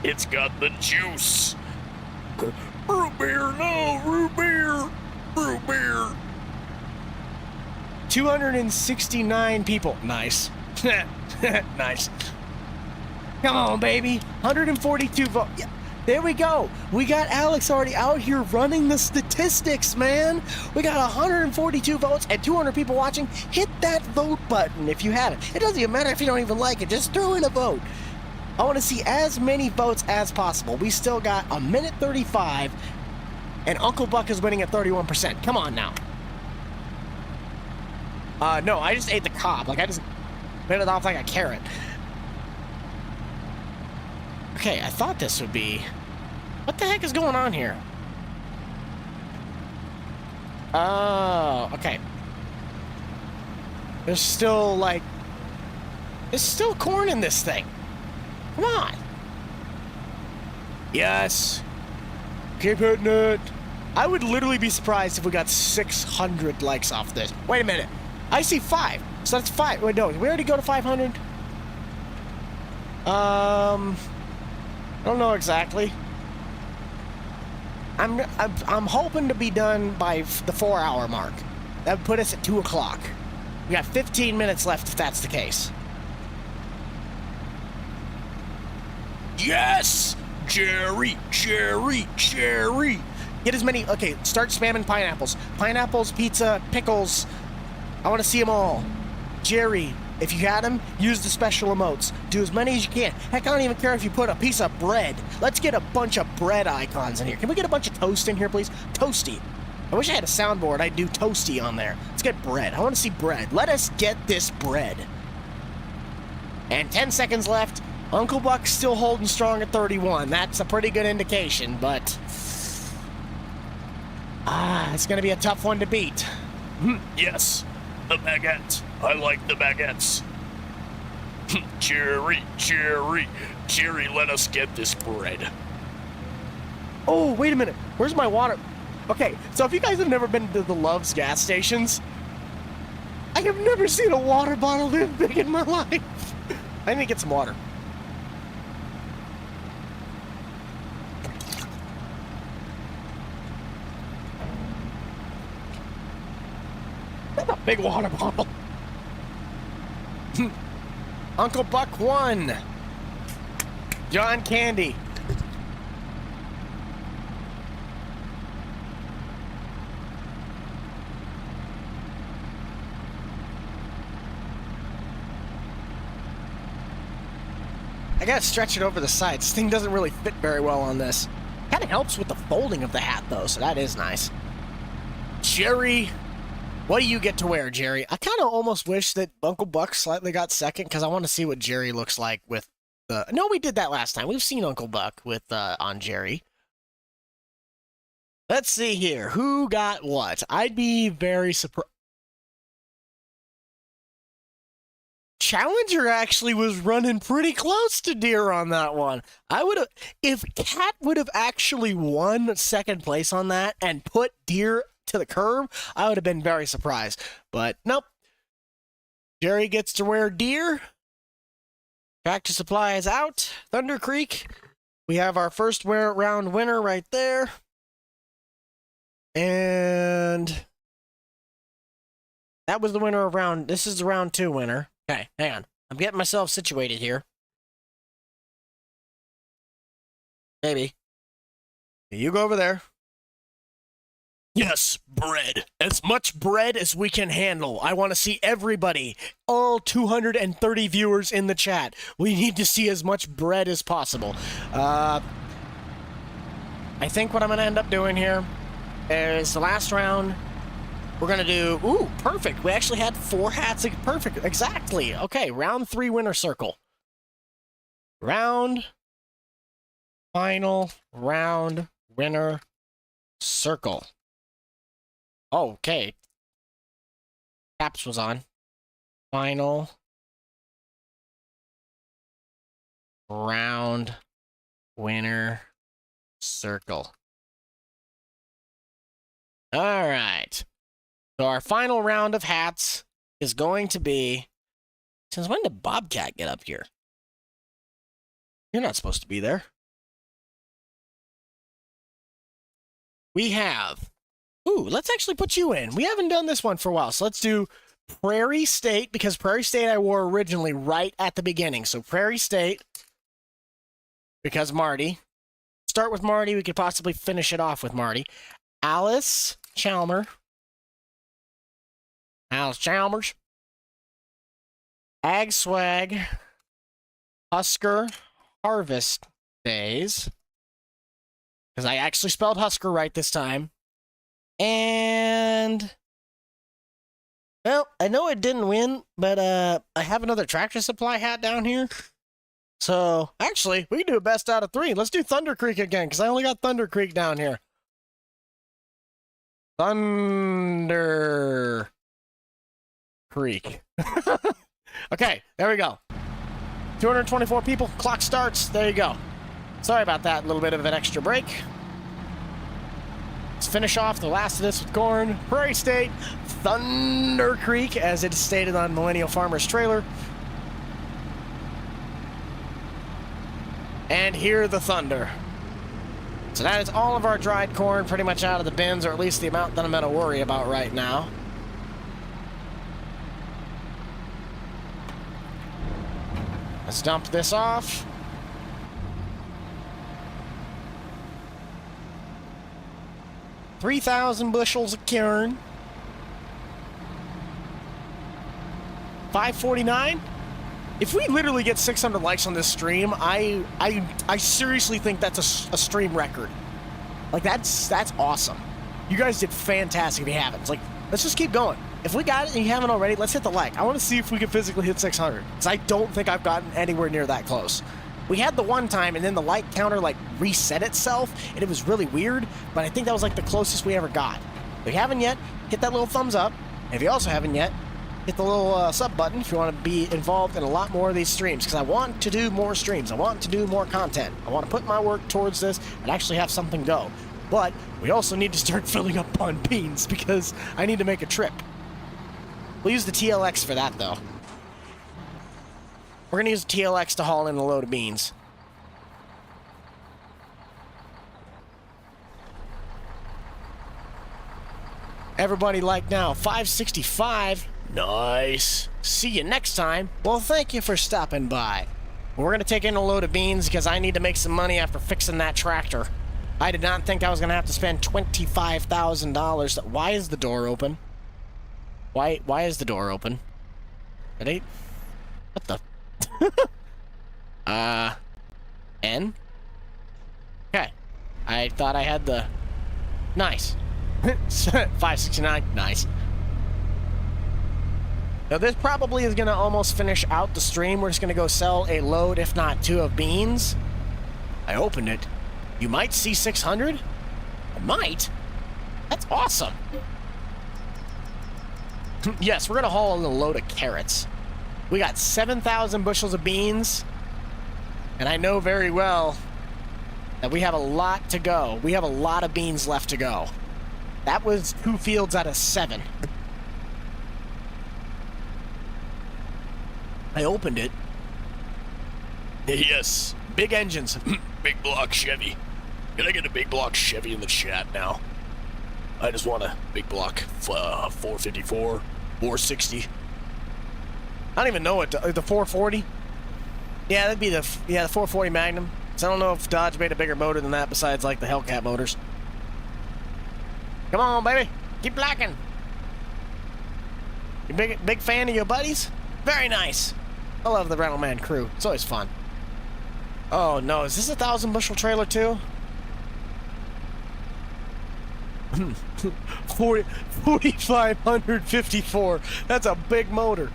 It's got the juice. beer, no, root beer, root beer. 269 people. Nice. Nice. Come on, baby. 142 votes. Yeah, there we go. We got Alex already out here running the statistics, man. We got 142 votes and 200 people watching. Hit that vote button if you haven't. It doesn't even matter if you don't even like it. Just throw in a vote. I want to see as many votes as possible. We still got a minute 35, and Uncle Buck is winning at 31%. Come on now. No, I just ate the cob. Like, I just bit it off like a carrot. Okay, I thought this would be... What the heck is going on here? Oh, okay. There's still, like... There's still corn in this thing. Come on. Yes. Keep hitting it. I would literally be surprised if we got 600 likes off this. Wait a minute. I see 5. So that's 5. Wait, no. Did we already go to 500? I don't know exactly. I'm hoping to be done by the 4-hour mark. That would put us at 2 o'clock. We got 15 minutes left if that's the case. Yes! Jerry, Jerry, Jerry. Get as many... Okay, start spamming pineapples. Pineapples, pizza, pickles. I want to see them all. Jerry, if you got them, use the special emotes. Do as many as you can. Heck, I don't even care if you put a piece of bread. Let's get a bunch of bread icons in here. Can we get a bunch of toast in here, please? Toasty. I wish I had a soundboard. I'd do toasty on there. Let's get bread. I want to see bread. Let us get this bread. And 10 seconds left. Uncle Buck's still holding strong at 31. That's a pretty good indication, but... it's going to be a tough one to beat. Yes, the baguette. I like the baguettes. Jerry, Jerry, Jerry, let us get this bread. Oh, wait a minute. Where's my water? Okay, so if you guys have never been to the Love's gas stations, I have never seen a water bottle this big in my life. I need to get some water. That's a big water bottle. Uncle Buck won. John Candy. I gotta stretch it over the side. This thing doesn't really fit very well on this. Kind of helps with the folding of the hat, though, so that is nice. Jerry, what do you get to wear, Jerry? I kind of almost wish that Uncle Buck slightly got second, because I want to see what Jerry looks like with the... No, we did that last time. We've seen Uncle Buck with on Jerry. Let's see here. Who got what? I'd be very surprised. Challenger actually was running pretty close to Deer on that one. I would have, if Cat would have actually won second place on that and put Deer to the curb, I would have been very surprised. But nope. Jerry gets to wear Deer. Tractor Supply is out. Thunder Creek. We have our first round winner right there. And that was the winner of round. This is the round 2 winner. Okay, hang on. I'm getting myself situated here. Maybe. You go over there. Yes, bread. As much bread as we can handle. I want to see everybody. All 230 viewers in the chat. We need to see as much bread as possible. I think what I'm going to end up doing here is the last round... We're going to do... Ooh, perfect. We actually had 4 hats. Perfect. Exactly. Okay, round 3 winner circle. Final round winner circle. Okay. Caps was on. Final round winner circle. All right. So our final round of hats is going to be... Since when did Bobcat get up here? You're not supposed to be there. we have... Ooh, let's actually put you in. We haven't done this one for a while, so let's do Prairie State, because Prairie State I wore originally right at the beginning. So Prairie State, because Marty. Start with Marty. We could possibly finish it off with Marty. Alice Chalmers. Alice Chalmers. Ag Swag. Husker Harvest Days. Because I actually spelled Husker right this time. And... well, I know it didn't win, but I have another Tractor Supply hat down here. So, actually, we can do a best out of 3. Let's do Thunder Creek again, because I only got Thunder Creek down here. Thunder Creek. Okay, there we go. 224 people. Clock starts. There you go. Sorry about that. A little bit of an extra break. Let's finish off the last of this with corn. Prairie State, Thunder Creek, as it is stated on Millennial Farmer's trailer. And hear the thunder. So that is all of our dried corn pretty much out of the bins, or at least the amount that I'm going to worry about right now. Let's dump this off. $3,000 bushels of corn. $5.49. If we literally get 600 likes on this stream, I seriously think that's a stream record. Like, that's awesome. You guys did fantastic if you haven't. It's like, let's just keep going. If we got it and you haven't already, let's hit the like. I want to see if we can physically hit 600. Because I don't think I've gotten anywhere near that close. We had the one time, and then the like counter, like, reset itself, and it was really weird, but I think that was, like, the closest we ever got. If you haven't yet, hit that little thumbs up. And if you also haven't yet, hit the little sub button if you want to be involved in a lot more of these streams, because I want to do more streams. I want to do more content. I want to put my work towards this and actually have something go. But we also need to start filling up on beans, because I need to make a trip. We'll use the TLX for that, though. We're going to use the TLX to haul in a load of beans. Everybody like now, 565. Nice. See you next time. Well, thank you for stopping by. We're going to take in a load of beans because I need to make some money after fixing that tractor. I did not think I was going to have to spend $25,000. Why is the door open? Why is the door open? It ain't... what the... N? Okay. I thought I had the... nice. 569. Nice. Now, this probably is going to almost finish out the stream. We're just going to go sell a load, if not 2, of beans. I opened it. You might see 600? I might? That's awesome. Yes, we're going to haul in a load of carrots. We got 7,000 bushels of beans. And I know very well that we have a lot to go. We have a lot of beans left to go. That was 2 fields out of 7. I opened it. Yes, big engines. Big block Chevy. Can I get a big block Chevy in the chat now? I just want a big block 454, 460. I don't even know what, the 440? Yeah, that'd be the 440 Magnum. So I don't know if Dodge made a bigger motor than that besides, like, the Hellcat motors. Come on, baby. Keep blocking. You big fan of your buddies? Very nice. I love the Rental Man crew. It's always fun. Oh, no. Is this a 1,000 bushel trailer, too? 4,554. That's a big motor.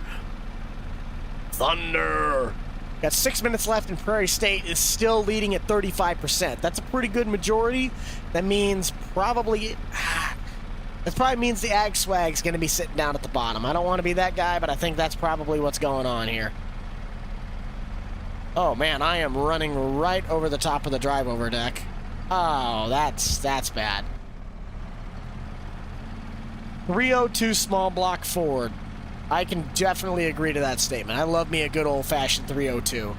Thunder. Got 6 minutes left, and Prairie State is still leading at 35%. That's a pretty good majority. That means probably... that probably means the Ag Swag's going to be sitting down at the bottom. I don't want to be that guy, but I think that's probably what's going on here. Oh, man, I am running right over the top of the drive-over deck. Oh, that's bad. 302 small block Ford. I can definitely agree to that statement. I love me a good old-fashioned 302.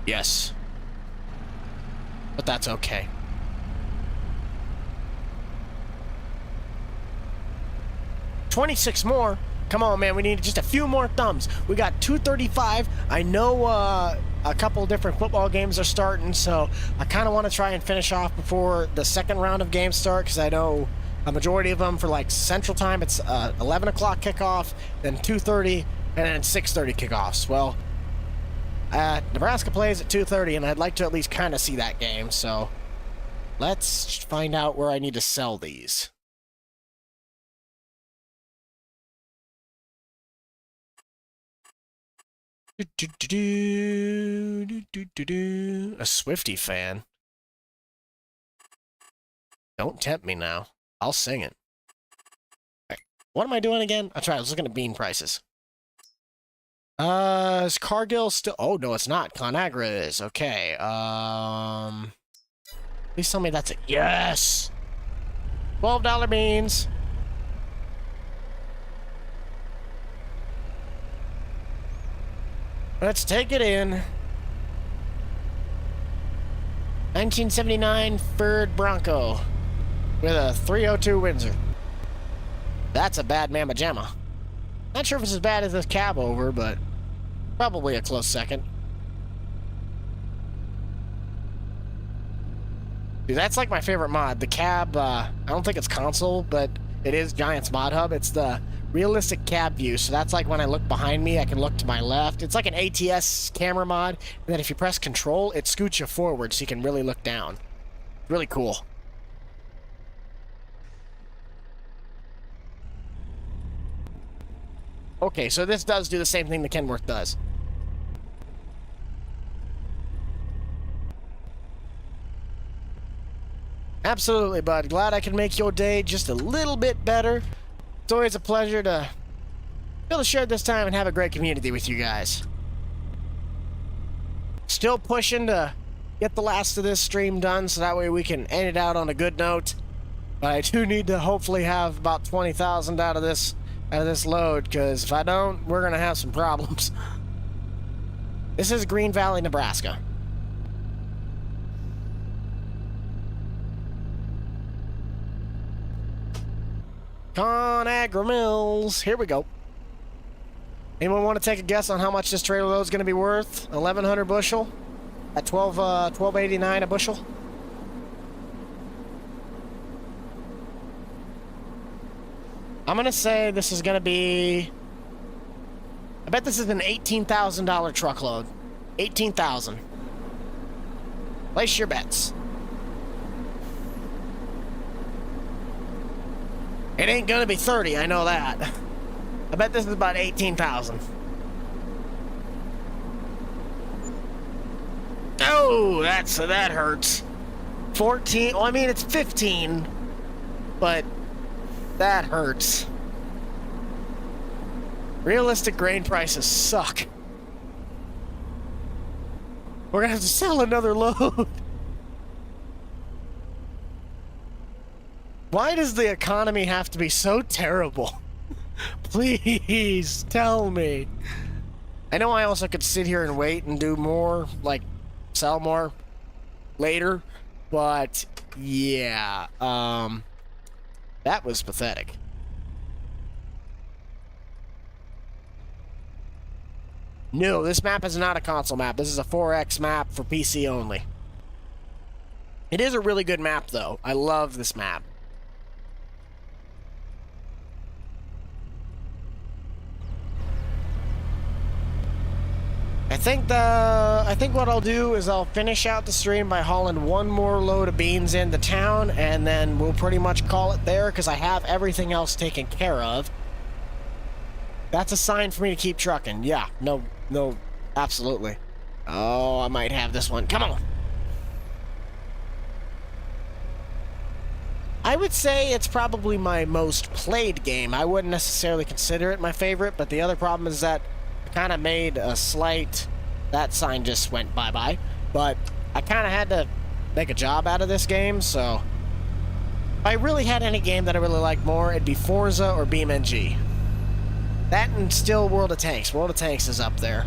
Yes. but that's okay. $26 more. Come on, man. We need just a few more thumbs. We got 235. I know a couple different football games are starting, so I kind of want to try and finish off before the second round of games start, because I know a majority of them for like Central Time, it's 11 o'clock kickoff, then 2:30, and then 6:30 kickoffs. Well, Nebraska plays at 2:30, and I'd like to at least kind of see that game, so let's find out where I need to sell these. A Swiftie fan. Don't tempt me now. I'll sing it. Right. What am I doing again? I'll try. I was looking at bean prices. Is Cargill still... Oh, no, it's not. ConAgra is. Okay. Please tell me that's it. Yes! $12 beans. Let's take it in. 1979 Ford Bronco with a 302 Windsor. That's a bad mamma jamma. Not sure if it's as bad as this cab over, but probably a close second. Dude, that's like my favorite mod. The cab, I don't think it's console, but it is Giant's Mod Hub. It's the realistic cab view, so that's like when I look behind me, I can look to my left. It's like an ATS camera mod, and then if you press control, it scoots you forward so you can really look down. Really cool. Okay, so this does do the same thing the Kenworth does. Absolutely, bud. Glad I can make your day just a little bit better. It's always a pleasure to be able to share this time and have a great community with you guys. Still pushing to get the last of this stream done so that way we can end it out on a good note. But I do need to hopefully have about 20,000 out of this load, because if I don't, we're gonna have some problems. This is Green Valley, Nebraska. ConAgra Mills. Here we go. Anyone want to take a guess on how much this trailer load is going to be worth? 1,100 bushel at $12.89 a bushel. I'm going to say this is going to be... I bet this is an $18,000 truckload. 18,000. Place your bets. It ain't gonna be 30, I know that. I bet this is about 18,000. Oh, that hurts. 14, well, I mean, it's 15, but that hurts. Realistic grain prices suck. We're gonna have to sell another load. Why does the economy have to be so terrible? Please, tell me. I know I also could sit here and wait and do more, like, sell more later, but, yeah, that was pathetic. No, this map is not a console map. This is a 4X map for PC only. It is a really good map, though. I love this map. I think what I'll do is I'll finish out the stream by hauling one more load of beans into town, and then we'll pretty much call it there because I have everything else taken care of. That's a sign for me to keep trucking. Yeah, no, absolutely. Oh, I might have this one. Come on. I would say it's probably my most played game. I wouldn't necessarily consider it my favorite, but the other problem is that kind of made a slight... That sign just went bye-bye. But I kind of had to make a job out of this game, so... If I really had any game that I really liked more, it'd be Forza or BeamNG. That and still World of Tanks. World of Tanks is up there.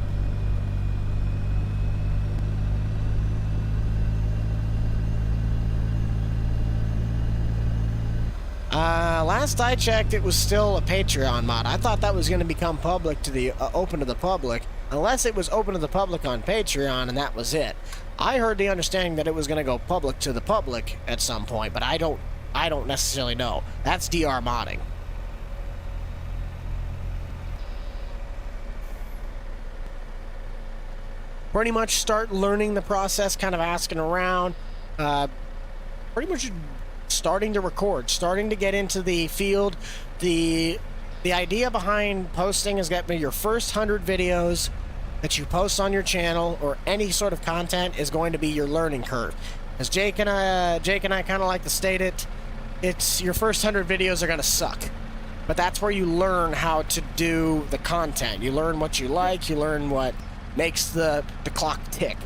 Last I checked, it was still a Patreon mod. I thought that was going to become public to the open to the public, unless it was open to the public on Patreon, and that was it. I heard the understanding that it was going to go public to the public at some point, but I don't necessarily know. That's DR modding. Pretty much start learning the process, kind of asking around. Pretty much starting to record, starting to get into the field. The idea behind posting is that your first 100 videos that you post on your channel or any sort of content is going to be your learning curve. As Jake and I kind of like to state it, it's your first 100 videos are going to suck. But that's where you learn how to do the content. You learn what you like, you learn what makes the clock tick,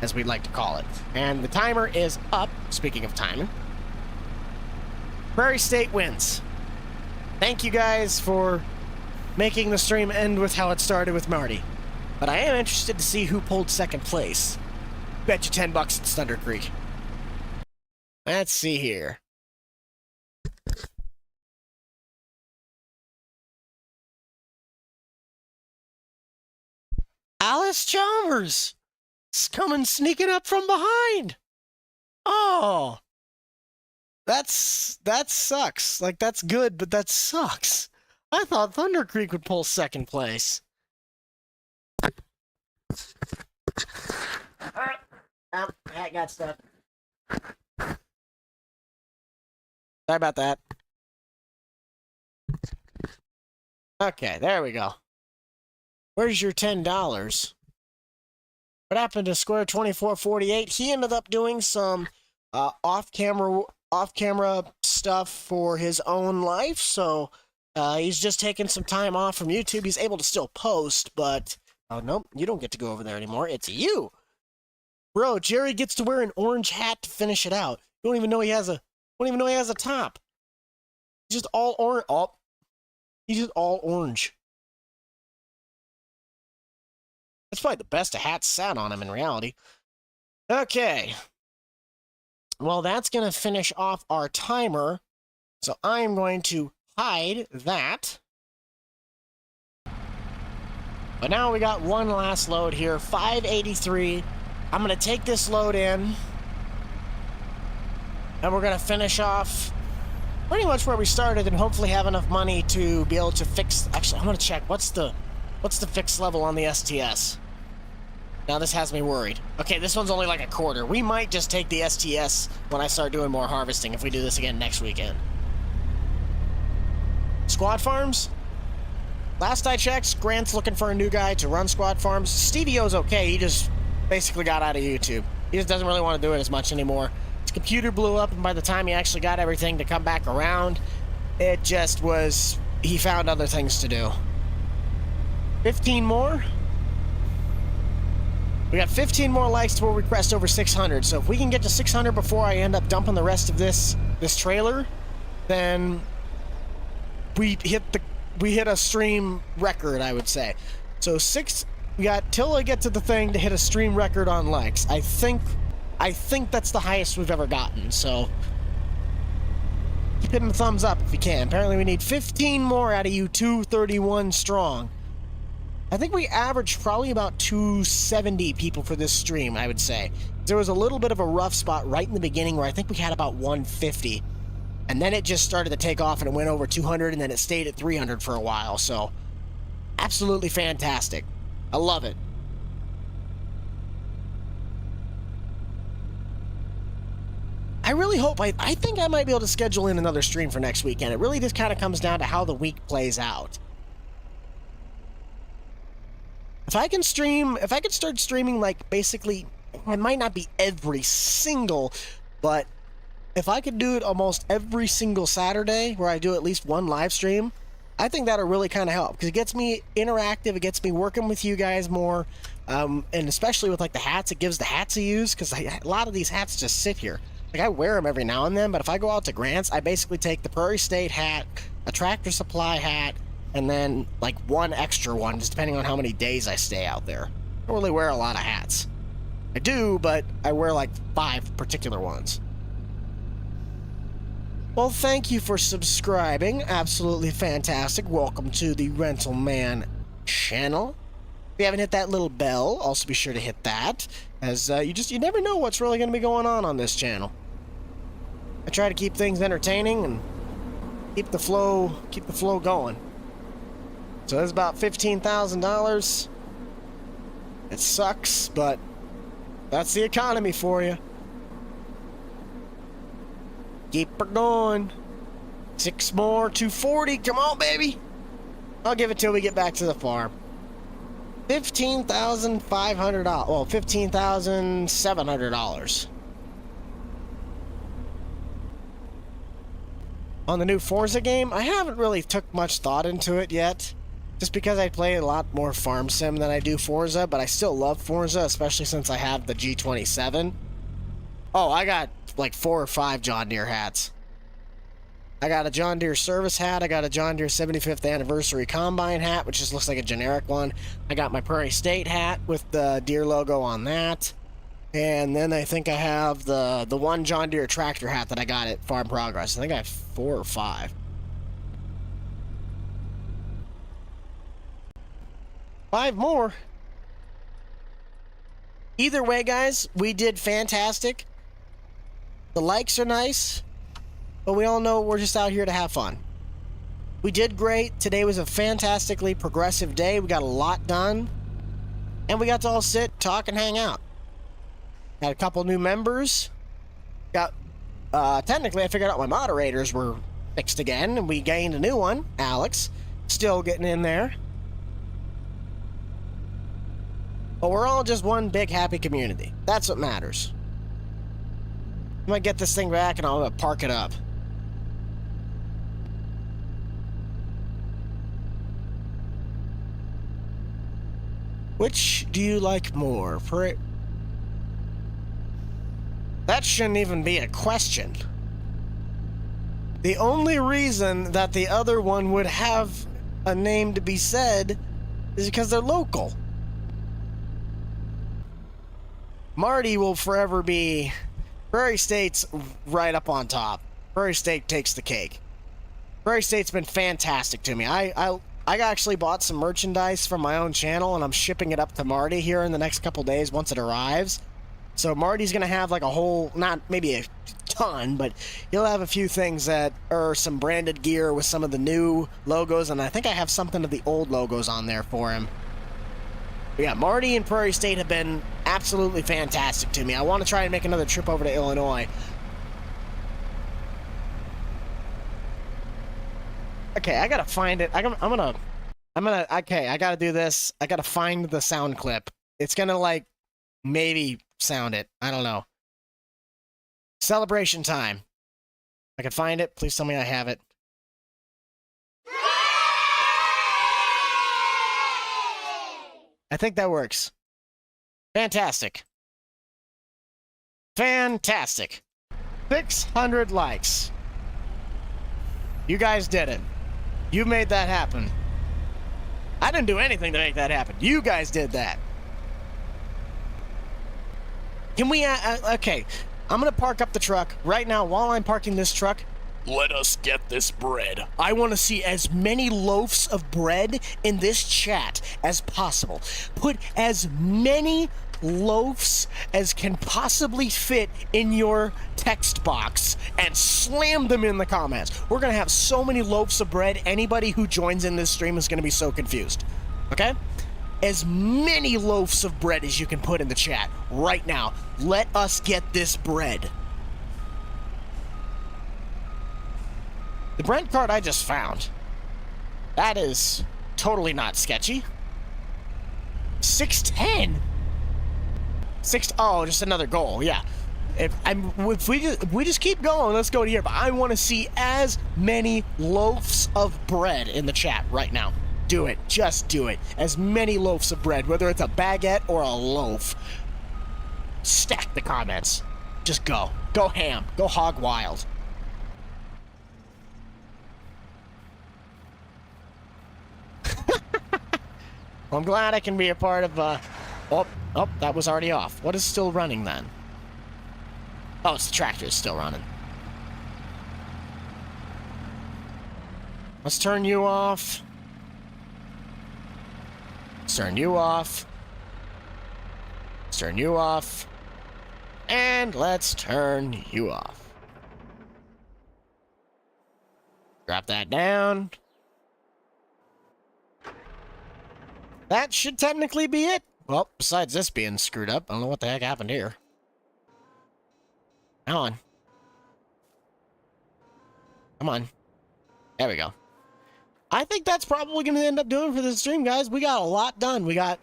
as we'd like to call it. And the timer is up, speaking of timing. Prairie State wins. Thank you guys for making the stream end with how it started with Marty. But I am interested to see who pulled second place. Bet you $10 it's Thunder Creek. Let's see here. Alice Chalmers is coming sneaking up from behind. Oh, that sucks. Like, that's good, but that sucks. I thought Thunder Creek would pull second place. Alright. I got stuff. Sorry about that. Okay, there we go. Where's your $10? What happened to Square 2448? He ended up doing some off-camera stuff for his own life, so he's just taking some time off from YouTube. He's able to still post, but nope, you don't get to go over there anymore. It's you, bro. Jerry gets to wear an orange hat to finish it out. You don't even know he has a. Don't even know he has a top. He's just all orange. Oh, he's just all orange. That's probably the best a hat sat on him in reality. Okay. Well, that's going to finish off our timer. So I am going to hide that. But now we got one last load here, 583. I'm going to take this load in. And we're going to finish off pretty much where we started and hopefully have enough money to be able to fix... Actually, I'm going to check. What's the fix level on the STS? Now this has me worried. Okay, this one's only like a quarter. We might just take the STS when I start doing more harvesting if we do this again next weekend. Squad Farms? Last I checked, Grant's looking for a new guy to run Squad Farms. Stevie O's okay. He just basically got out of YouTube. He just doesn't really want to do it as much anymore. His computer blew up, and by the time he actually got everything to come back around, it just was... He found other things to do. 15 more? We got 15 more likes to where we crest over 600. So if we can get to 600 before I end up dumping the rest of this trailer, then we hit a stream record, I would say. So we got till I get to the thing to hit a stream record on likes. I think that's the highest we've ever gotten. So keep hitting the thumbs up if you can. Apparently we need 15 more out of you 231 strong. I think we averaged probably about 270 people for this stream, I would say. There was a little bit of a rough spot right in the beginning where I think we had about 150. And then it just started to take off and it went over 200 and then it stayed at 300 for a while. So, absolutely fantastic. I love it. I really hope, I think I might be able to schedule in another stream for next weekend. It really just kind of comes down to how the week plays out. If I can start streaming, like, basically, it might not be every single, but if I could do it almost every single Saturday, where I do at least one live stream, I think that'll really kind of help, because it gets me interactive, it gets me working with you guys more, and especially with, like, the hats, it gives the hats a use, because a lot of these hats just sit here. Like, I wear them every now and then, but if I go out to Grant's, I basically take the Prairie State hat, a Tractor Supply hat, and then, like, one extra one, just depending on how many days I stay out there. I don't really wear a lot of hats. I do, but I wear, like, 5 particular ones. Well, thank you for subscribing. Absolutely fantastic. Welcome to the Rental Man channel. If you haven't hit that little bell, also be sure to hit that, as you never know what's really going to be going on this channel. I try to keep things entertaining and keep the flow going. So that's about $15,000. It sucks, but that's the economy for you. Keep her going. 6 more, 240. Come on, baby. I'll give it till we get back to the farm. $15,500. Well, $15,700. On the new Forza game, I haven't really took much thought into it yet. Just because I play a lot more Farm Sim than I do Forza, but I still love Forza, especially since I have the G27. Oh, I got like 4 or 5 John Deere hats. I got a John Deere service hat. I got a John Deere 75th anniversary combine hat, which just looks like a generic one. I got my Prairie State hat with the Deere logo on that. And then I think I have the one John Deere tractor hat that I got at Farm Progress. I think I have 4 or 5. 5 more. Either way, guys, we did fantastic. The likes are nice, but we all know we're just out here to have fun. We did great. Today was a fantastically progressive day. We got a lot done, and we got to all sit, talk, and hang out. Had a couple new members. Got technically, I figured out my moderators were fixed again, and we gained a new one, Alex. Still getting in there. But we're all just one big happy community. That's what matters. I'm gonna get this thing back and I'll park it up. Which do you like more? That shouldn't even be a question. The only reason that the other one would have a name to be said is because they're local. Marty will forever be... Prairie State's right up on top. Prairie State takes the cake. Prairie State's been fantastic to me. I actually bought some merchandise from my own channel, and I'm shipping it up to Marty here in the next couple days once it arrives. So Marty's going to have like a whole, not maybe a ton, but he'll have a few things that are some branded gear with some of the new logos, and I think I have something of the old logos on there for him. But yeah, Marty and Prairie State have been absolutely fantastic to me. I want to try and make another trip over to Illinois. Okay, I gotta find it. Okay, I gotta do this. I gotta find the sound clip. It's gonna, like, maybe sound it. I don't know. Celebration time. I can find it. Please tell me I have it. I think that works. Fantastic. Fantastic. 600 likes. You guys did it. You made that happen. I didn't do anything to make that happen. You guys did that. Can we, okay. I'm gonna park up the truck right now. While I'm parking this truck, let us get this bread. I want to see as many loaves of bread in this chat as possible. Put as many loaves as can possibly fit in your text box and slam them in the comments. We're going to have so many loaves of bread, anybody who joins in this stream is going to be so confused. Okay? As many loaves of bread as you can put in the chat right now. Let us get this bread. The Brent card I just found. That is totally not sketchy. 610. Oh, just another goal. Yeah. If we just keep going, let's go to here. But I want to see as many loaves of bread in the chat right now. Do it. Just do it. As many loaves of bread, whether it's a baguette or a loaf. Stack the comments. Just go. Go ham. Go hog wild. Well, I'm glad I can be a part of, oh, that was already off. What is still running then? Oh, it's the tractor is still running. Let's turn you off. Let's turn you off. Let's turn you off. And let's turn you off. Drop that down. That should technically be it. Well, besides this being screwed up, I don't know what the heck happened here. Come on. Come on. There we go. I think that's probably going to end up doing for this stream, guys. We got a lot done. We got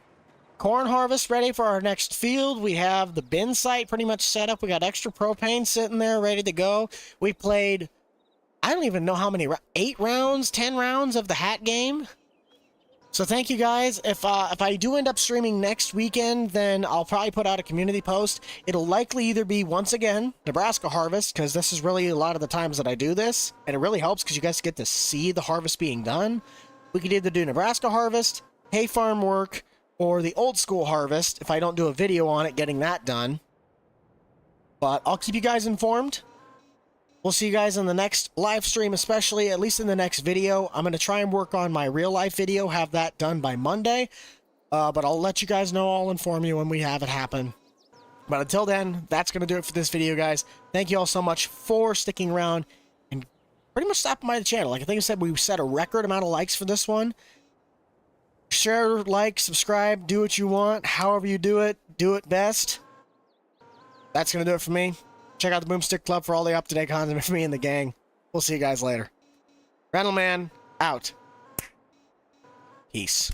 corn harvest ready for our next field. We have the bin site pretty much set up. We got extra propane sitting there ready to go. We played, I don't even know how many, 8 rounds, 10 rounds of the hat game. So thank you guys. If I do end up streaming next weekend, then I'll probably put out a community post. It'll likely either be, once again, Nebraska harvest, because this is really a lot of the times that I do this, and it really helps because you guys get to see the harvest being done. We could either do Nebraska harvest, hay farm work, or the old school harvest if I don't do a video on it getting that done. But I'll keep you guys informed. We'll see you guys in the next live stream, especially, at least in the next video. I'm going to try and work on my real life video, have that done by Monday. But I'll let you guys know. I'll inform you when we have it happen. But until then, that's going to do it for this video, guys. Thank you all so much for sticking around and pretty much stopping by the channel. Like I think I said, we set a record amount of likes for this one. Share, like, subscribe, do what you want. However you do it best. That's going to do it for me. Check out the Boomstick Club for all the up-to-date content for me and the gang. We'll see you guys later. Randall Man, out. Peace.